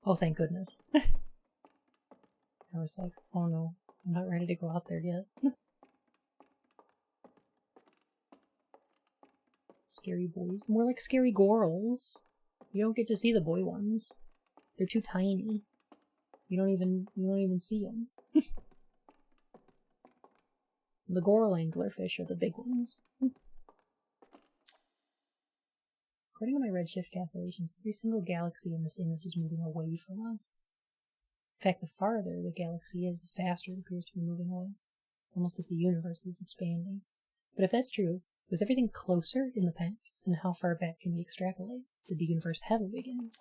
Oh, thank goodness. I was like, oh no, I'm not ready to go out there yet. Scary boys. More like scary gorals. You don't get to see the boy ones. They're too tiny. You don't even see them. The goral anglerfish are the big ones. According to my redshift calculations, every single galaxy in this image is moving away from us. In fact, the farther the galaxy is, the faster it appears to be moving away. It's almost as if the universe is expanding. But if that's true, was everything closer in the past? And how far back can we extrapolate? Did the universe have a beginning?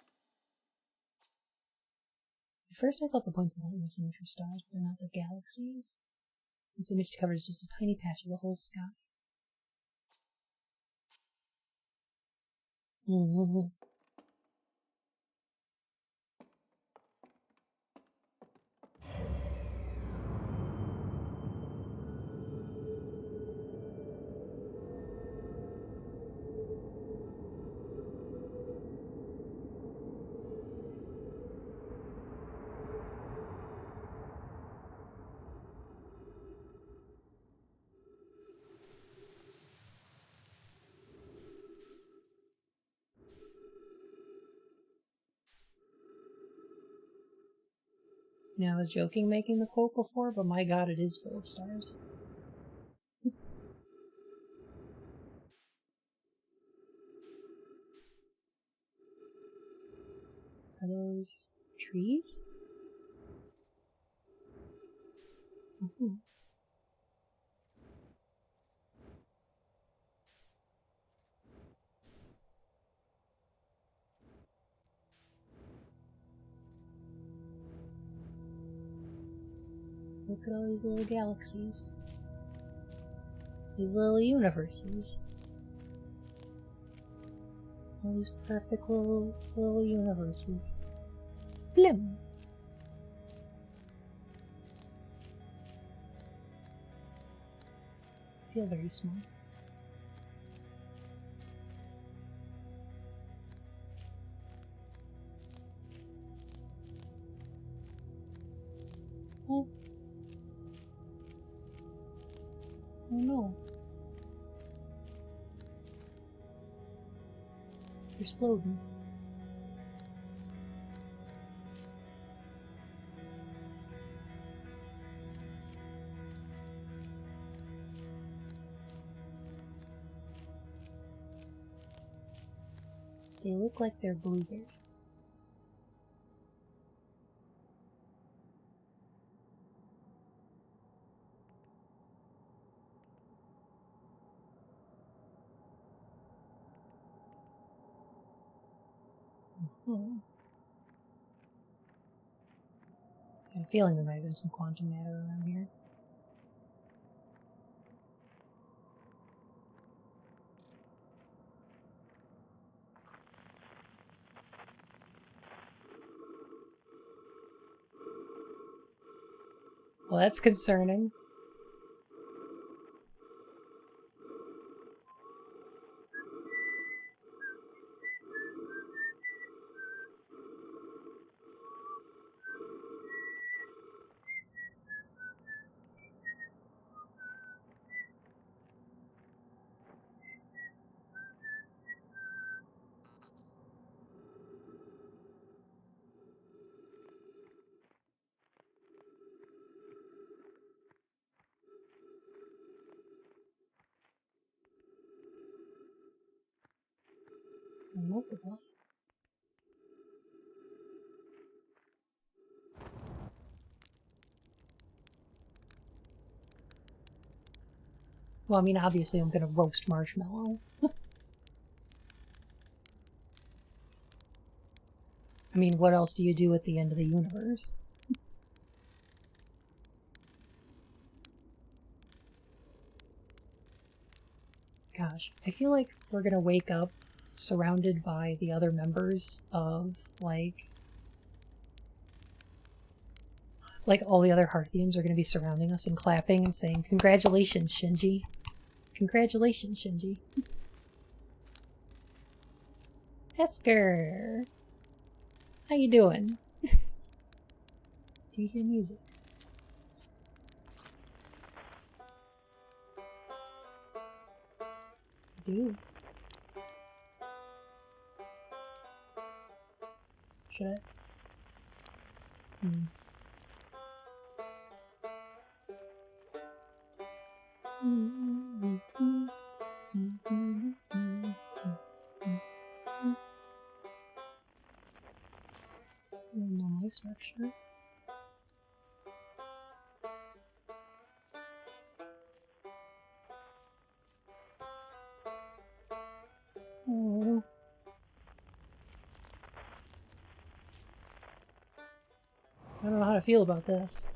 At first I thought the points of light in this image were stars, but they're not, the galaxies. This image covers just a tiny patch of the whole sky. You know, I was joking making the quote before, but my god, it is full of stars. Are those trees? Mm-hmm. Look at all these little galaxies. These little universes. All these perfect little universes. Blim! I feel very small. Oh. Oh no. They're exploding. They look like they're blueberry. I had a feeling there might have been some quantum matter around here. Well, that's concerning. Multiple. Well, I mean, obviously I'm gonna roast marshmallow. I mean, what else do you do at the end of the universe? Gosh, I feel like we're gonna wake up surrounded by the other members of, like all the other Hearthians are gonna be surrounding us and clapping and saying, "Congratulations, Shinji. Congratulations, Shinji." Esker! How you doing? Do you hear music? I do. Should I? Nice structure. Oh. I don't know how to feel about this.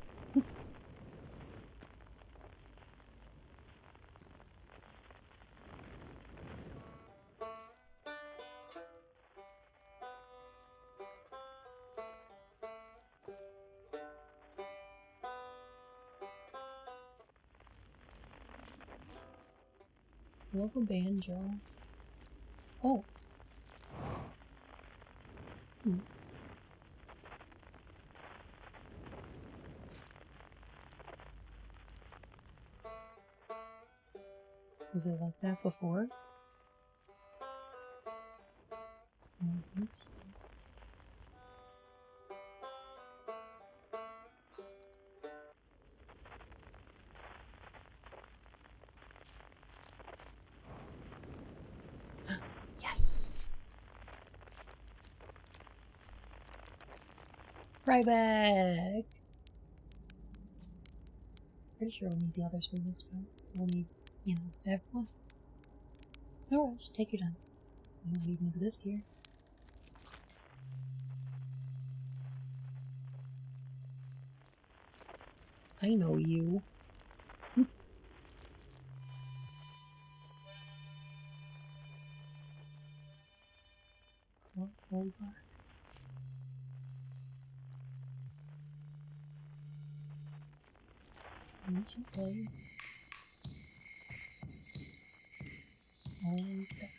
Love a banjo. Oh. Was it like that before? I don't think so. Yes! Right back! Pretty sure we'll need the others for the next part. We'll need, you know, everyone. No rush, take your time. We don't even exist here. I know you. Crossover. Ancient blade. It's always dark.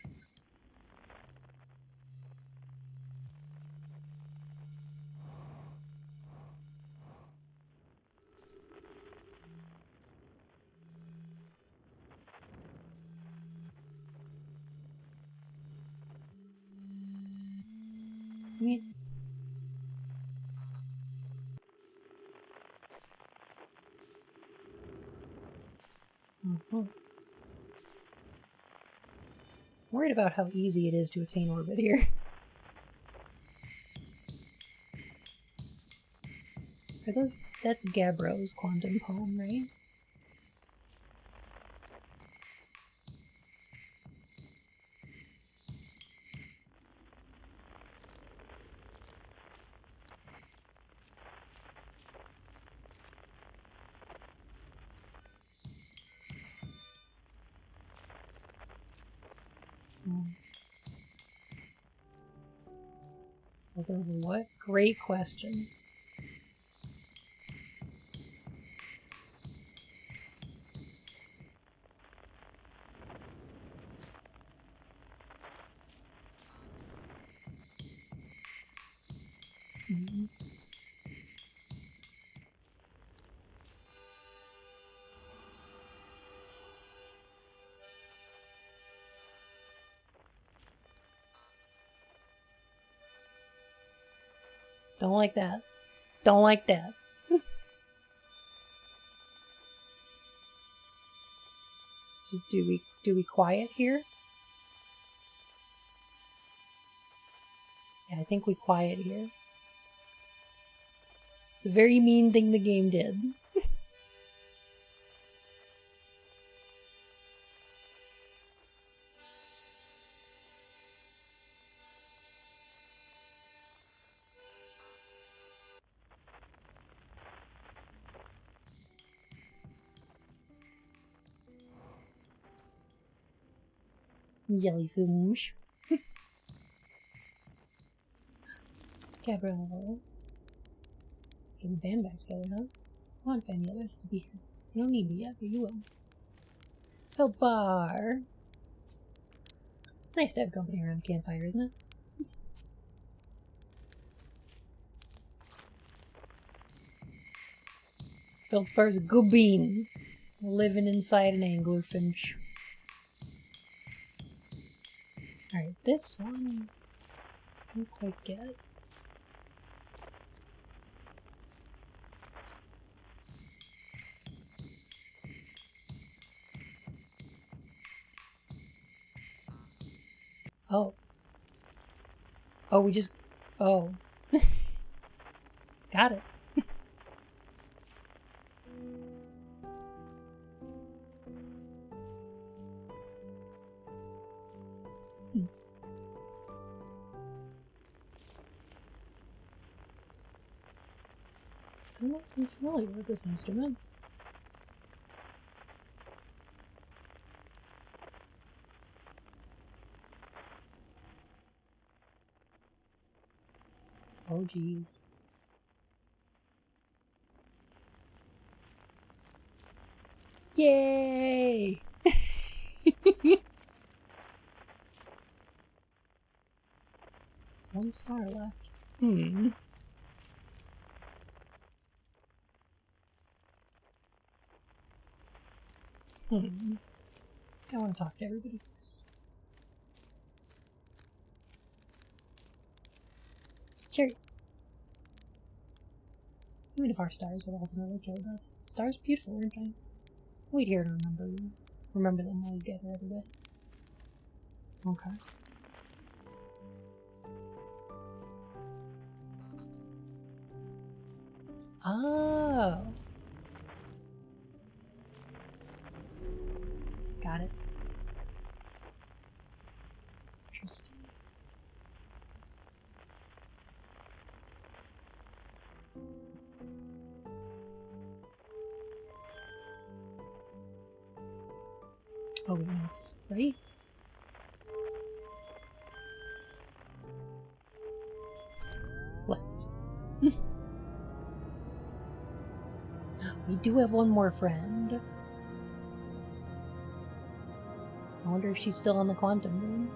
Worried about how easy it is to attain orbit here. Are those... That's Gabbro's quantum poem, right? What? Great question. Mhm. Don't like that. Don't like that. So do we quiet here? Yeah, I think we quiet here. It's a very mean thing the game did. Jellyfish. Gabrielle. Get the band back together, huh? Come on, find the others. I'll be here. You don't need me yet, but you will. Feldspar! Nice to have company around the campfire, isn't it? Feldspar's a good bean. Living inside an anglerfinch. Alright, this one I don't quite get. Oh. Oh, we just... Oh. Got it. I'm not even familiar with this instrument. Oh, jeez. Yay! There's one star left. Hmm. I want to talk to everybody first. Sure. Even if our stars would ultimately kill us. Stars are beautiful, aren't they? Wait here to remember them while you gather everybody. Okay. Oh. Got it. Interesting. Oh, wait, no, it's right. Left. We do have one more friend. I wonder if she's still on the quantum room.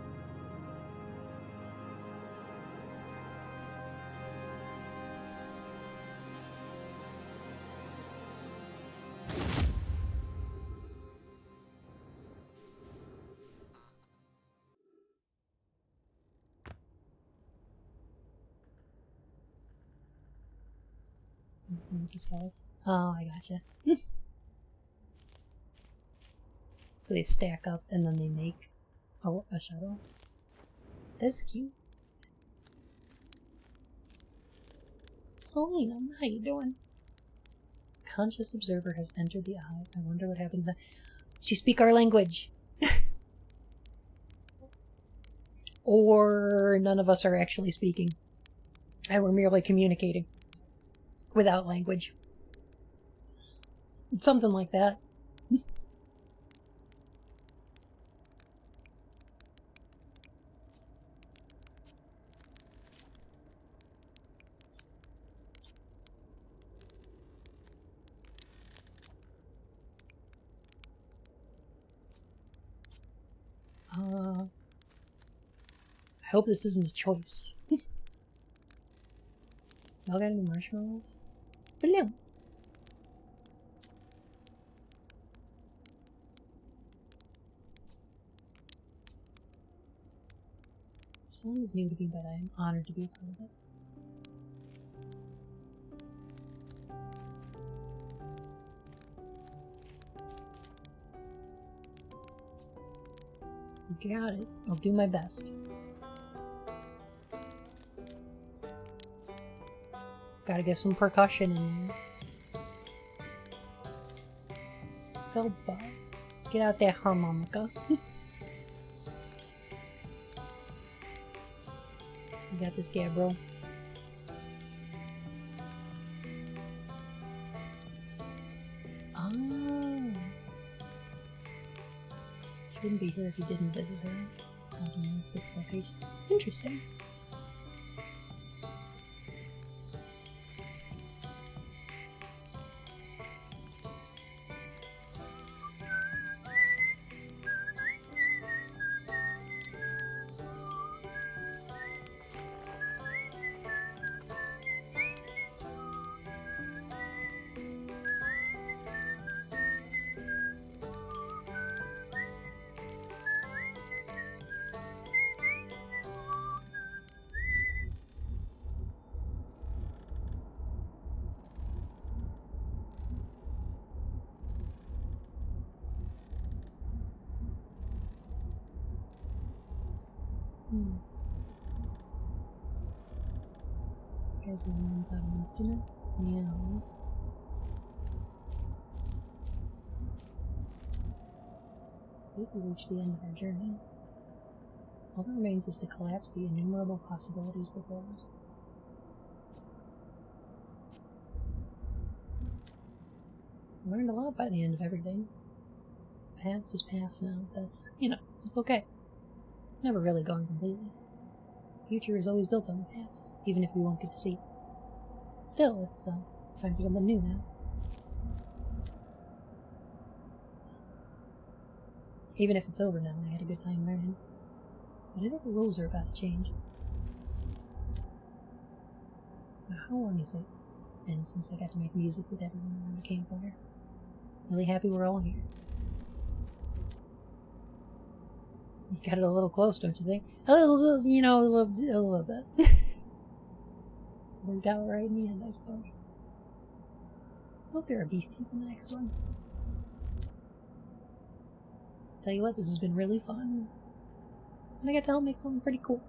Oh, I gotcha. So they stack up and then they make a shuttle. That's cute. Selena, how you doing? Conscious observer has entered the eye. I wonder what happens then. She speak our language. Or none of us are actually speaking. And we're merely communicating. Without language. Something like that. I hope this isn't a choice. Y'all got any marshmallows? But no. This song is new to me, but I'm honored to be a part of it. Got it. I'll do my best. Gotta get some percussion in there. Feldspar. Get out that harmonica. You got this, Gabriel. Oh. She wouldn't be here if you didn't visit her. In the 6th location. Interesting. Guys, learn without an instrument? Yeah. We've reached the end of our journey. All that remains is to collapse the innumerable possibilities before us. I learned a lot by the end of everything. Past is past now. That's, it's okay. It's never really going completely. The future is always built on the past, even if we won't get to see it. Still, it's time for something new now. Even if it's over now, I had a good time learning. But I think the rules are about to change. Now, how long has it been since I got to make music with everyone around the campfire? Really happy we're all here. You got it a little close, don't you think? A little bit. Worked out right in the end, I suppose. Hope there are beasties in the next one. Tell you what, this has been really fun. And I got to help make something pretty cool.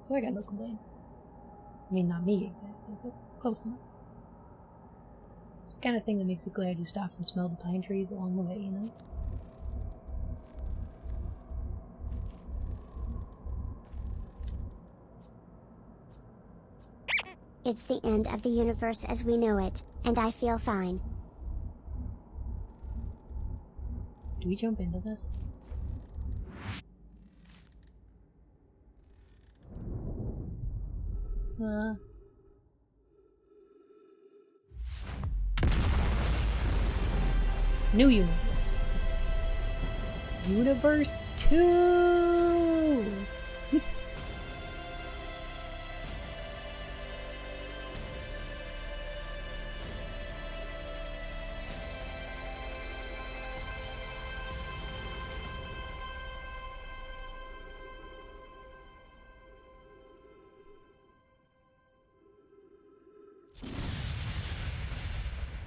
So I got no complaints. I mean, not me exactly, but close enough. It's the kind of thing that makes you glad you stopped and smelled the pine trees along the way, you know? It's the end of the universe as we know it, and I feel fine. Do we jump into this? New universe. Universe 2!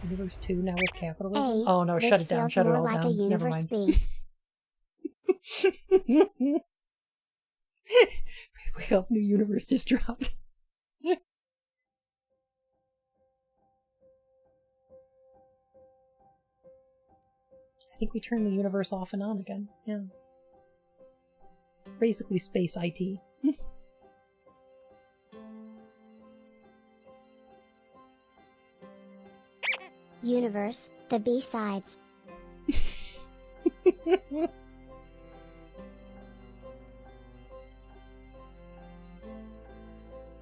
Universe 2 now with capitalism? Oh no, shut it down, shut it all down. Never mind. Wake up, new universe just dropped. I think we turned the universe off and on again. Yeah. Basically space IT. Universe, the B-sides. I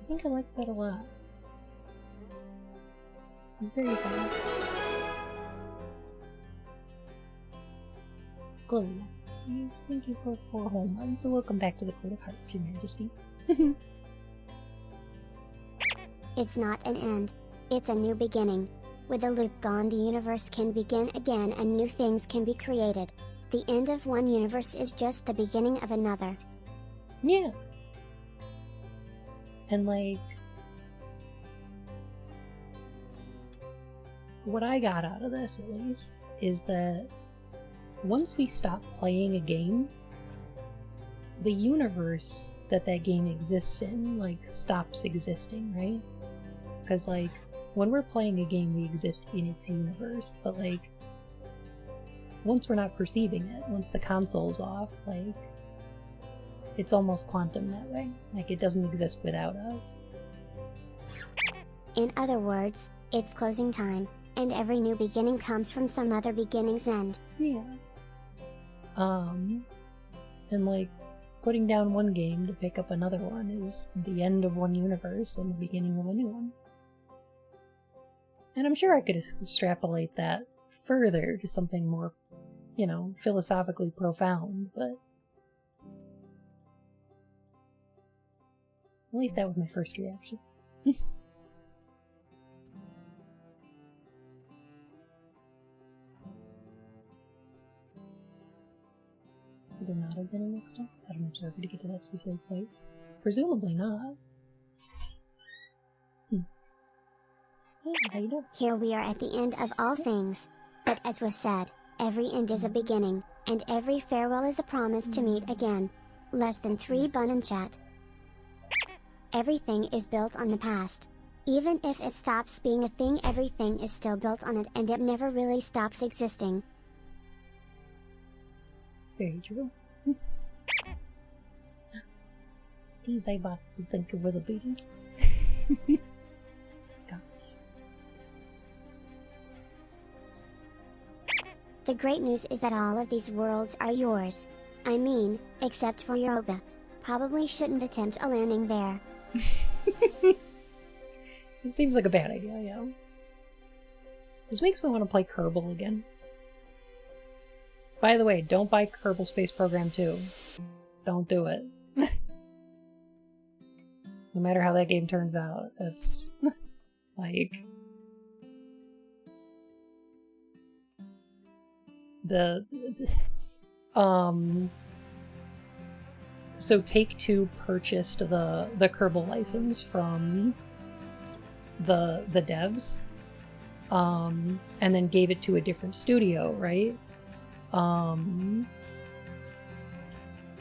think I like that a lot. It's very fun. Gloria, yes, thank you for 4 whole months. Welcome back to the Court of Hearts, Your Majesty. It's not an end. It's a new beginning. With the loop gone, the universe can begin again and new things can be created. The end of one universe is just the beginning of another. Yeah. And like, what I got out of this, at least, is that once we stop playing a game, the universe that game exists in, like, stops existing, right? Because, like, when we're playing a game, we exist in its universe, but, like, once we're not perceiving it, once the console's off, like, it's almost quantum that way. Like, it doesn't exist without us. In other words, it's closing time, and every new beginning comes from some other beginning's end. Yeah. And, like, putting down one game to pick up another one is the end of one universe and the beginning of a new one. And I'm sure I could extrapolate that further to something more, you know, philosophically profound, but at least that was my first reaction. Would there not have been a next one? I don't observe to get to that specific place. Presumably not. Oh, how you doing? Here we are at the end of all things. But as was said, every end is a beginning, and every farewell is a promise to meet again. Less than 3 bun and chat. Everything is built on the past. Even if it stops being a thing, everything is still built on it, and it never really stops existing. Very true. These I bought to think of little babies. The great news is that all of these worlds are yours. I mean, except for Europa. Probably shouldn't attempt a landing there. It seems like a bad idea, yeah. This makes me want to play Kerbal again. By the way, don't buy Kerbal Space Program 2. Don't do it. No matter how that game turns out, it's like so Take-Two purchased the Kerbal license from the devs, and then gave it to a different studio, right?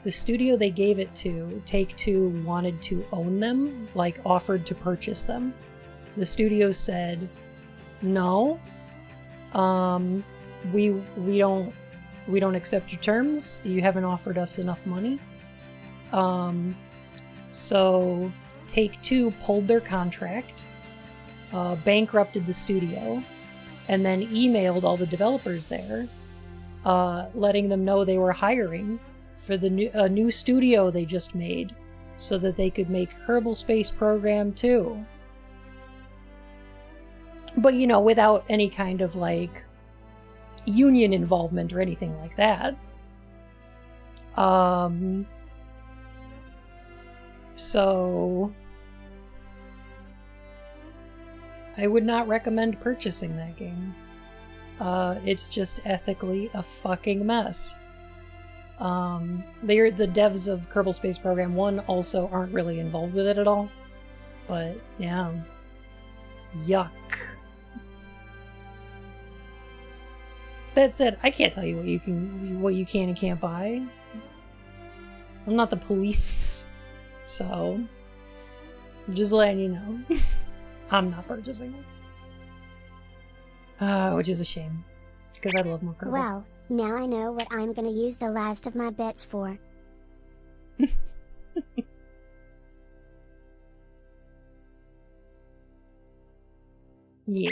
The studio they gave it to, Take-Two wanted to own them, like offered to purchase them. The studio said, no, we don't accept your terms. You haven't offered us enough money. So Take-Two pulled their contract, bankrupted the studio, and then emailed all the developers there, letting them know they were hiring for the new studio they just made, so that they could make Kerbal Space Program 2. But, you know, without any kind of, like, union involvement or anything like that. So I would not recommend purchasing that game. It's just ethically a fucking mess. The devs of Kerbal Space Program 1 also aren't really involved with it at all. But, yeah. Yuck. That said, I can't tell you what you can and can't buy. I'm not the police, so I'm just letting you know. I'm not purchasing it. Which is a shame, because I love more Kerbal. Well, now I know what I'm gonna use the last of my bets for. Yeah.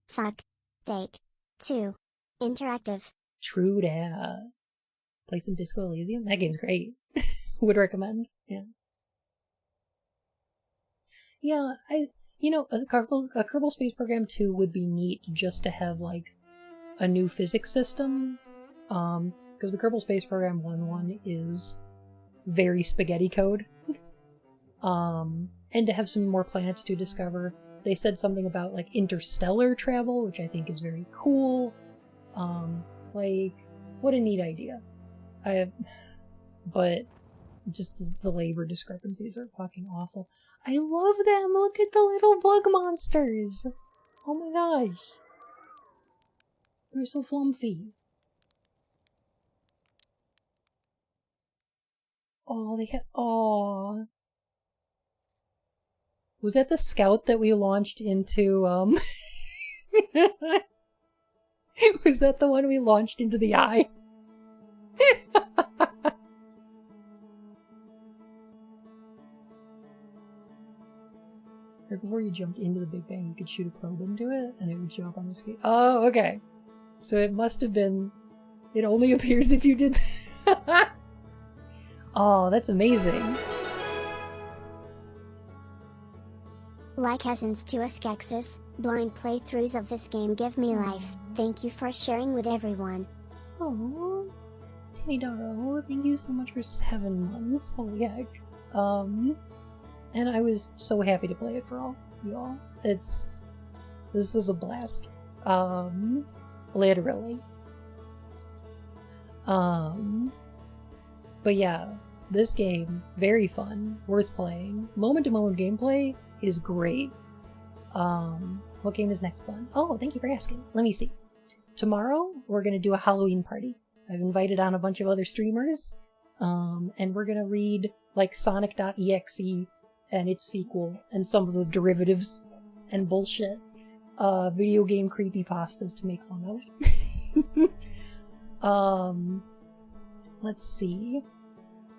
Fuck. Take. 2. Interactive. True that. Play some Disco Elysium? That game's great. Would recommend. Yeah. Yeah, a Kerbal Space Program 2 would be neat just to have, like, a new physics system. Because the Kerbal Space Program 1 is very spaghetti code. And to have some more planets to discover. They said something about like interstellar travel, which I think is very cool. Like, what a neat idea. But just the labor discrepancies are fucking awful. I love them! Look at the little bug monsters! Oh my gosh. They're so flumpy. Oh, they have. Aww. Was that the scout that we launched into, Was that the one we launched into the eye? Right before you jumped into the Big Bang, you could shoot a probe into it, and it would show up on the screen. Oh, okay. So it must have been... It only appears if you did that. Oh, that's amazing. Like Essence to Skexis, blind playthroughs of this game give me life. Thank you for sharing with everyone. Oh, Tiny Daro, thank you so much for 7 months. Holy heck. And I was so happy to play it for all y'all. This was a blast. Literally. But yeah, this game, very fun, worth playing. Moment-to-moment gameplay is great. What game is next one? Oh, thank you for asking. Let me see. Tomorrow, we're gonna do a Halloween party. I've invited on a bunch of other streamers, and we're gonna read, like, Sonic.exe and its sequel, and some of the derivatives and bullshit. Video game creepypastas to make fun of. Let's see.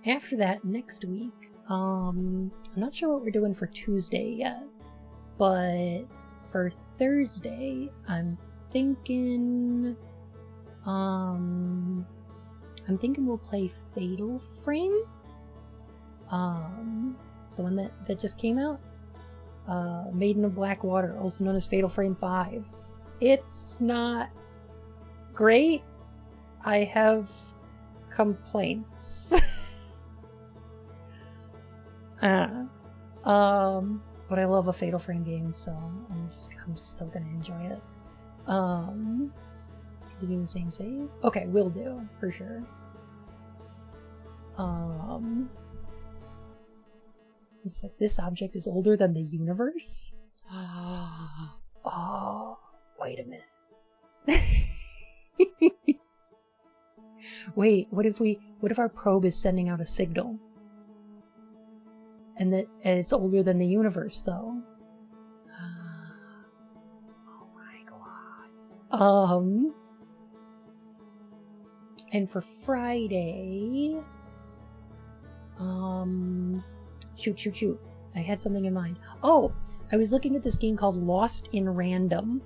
After that, next week, I'm not sure what we're doing for Tuesday yet, but for Thursday, I'm thinking we'll play Fatal Frame. The one that just came out. Maiden of Black Water, also known as Fatal Frame 5. It's not great. I have complaints. But I love a Fatal Frame game, so I'm still gonna enjoy it. Do the same save? Okay, will do, for sure. It's like, this object is older than the universe? Oh, wait a minute. Wait, what if our probe is sending out a signal? And it's older than the universe, though. Oh my god. And for Friday... Shoot. I had something in mind. Oh! I was looking at this game called Lost in Random,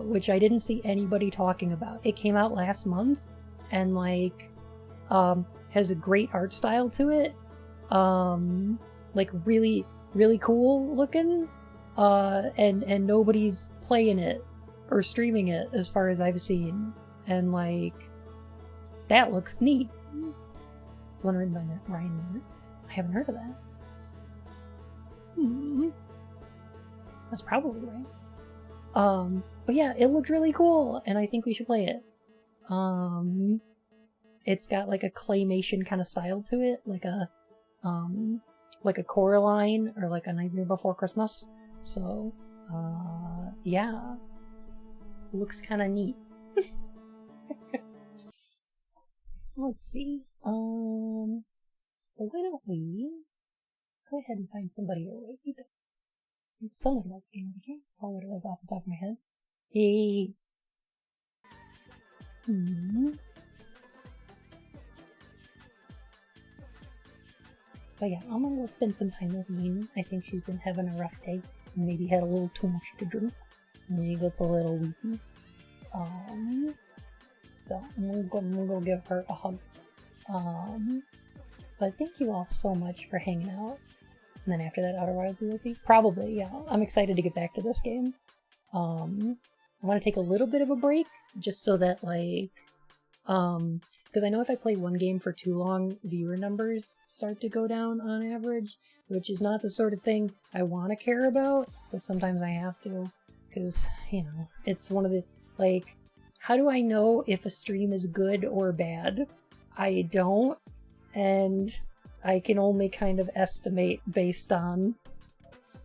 which I didn't see anybody talking about. It came out last month, and, like, has a great art style to it. Like, really, really cool looking. And nobody's playing it or streaming it, as far as I've seen. And, like, that looks neat. It's one written by Ryan Miller. I haven't heard of that. That's probably right. But yeah, it looked really cool, and I think we should play it. It's got like a claymation kind of style to it, like a Coraline or like a Nightmare Before Christmas. So, yeah, looks kind of neat. Let's see. Why don't we go ahead and find somebody to raid? It's something about the game. I can't recall what it was off the top of my head. Hey. But yeah, I'm gonna go spend some time with Lena. I think she's been having a rough day and maybe had a little too much to drink. Maybe just a little weepy. So I'm gonna go give her a hug. But thank you all so much for hanging out. And then after that, Outer Wilds DLC? Probably, yeah. I'm excited to get back to this game. I want to take a little bit of a break, just so that, like, because I know if I play one game for too long, viewer numbers start to go down on average. which is not the sort of thing I want to care about, but sometimes I have to, because, you know, it's one of the, like, how do I know if a stream is good or bad? I don't, and I can only kind of estimate based on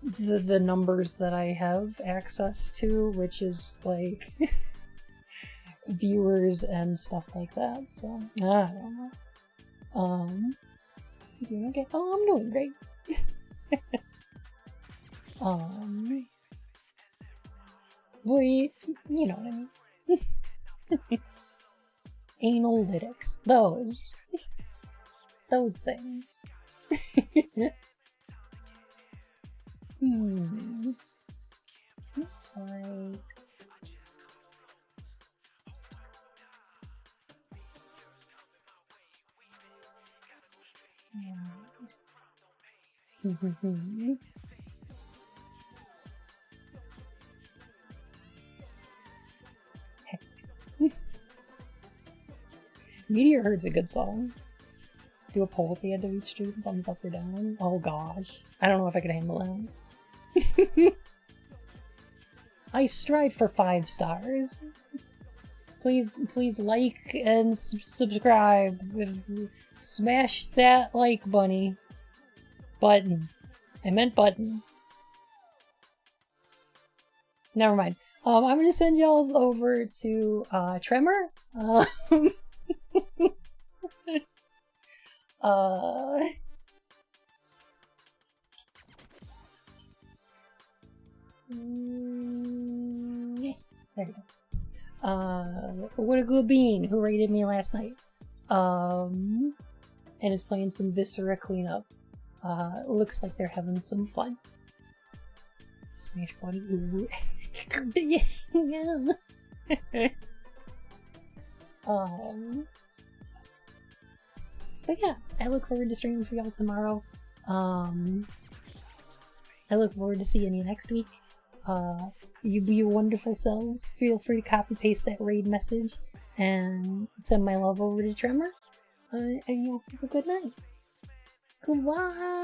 the numbers that I have access to, which is, like, viewers and stuff like that, so, I don't know. You doing okay? Oh, I'm doing great. Well, you know what I mean. Analytics. Those things. Looks like... Meteor Herd's a good song. Do a poll at the end of each stream, thumbs up or down. Oh gosh. I don't know if I could handle that. I strive for 5 stars. Please like and subscribe. Smash that like button. I meant button. Never mind. I'm gonna send y'all over to Tremor. There you go. What a good bean who raided me last night. And is playing some Viscera cleanup. Looks like they're having some fun. Smash body. Ooh. But yeah, I look forward to streaming for y'all tomorrow. I look forward to seeing you next week. You be your wonderful selves. Feel free to copy paste that raid message and send my love over to Tremor. And you'll have a good night. Goodbye.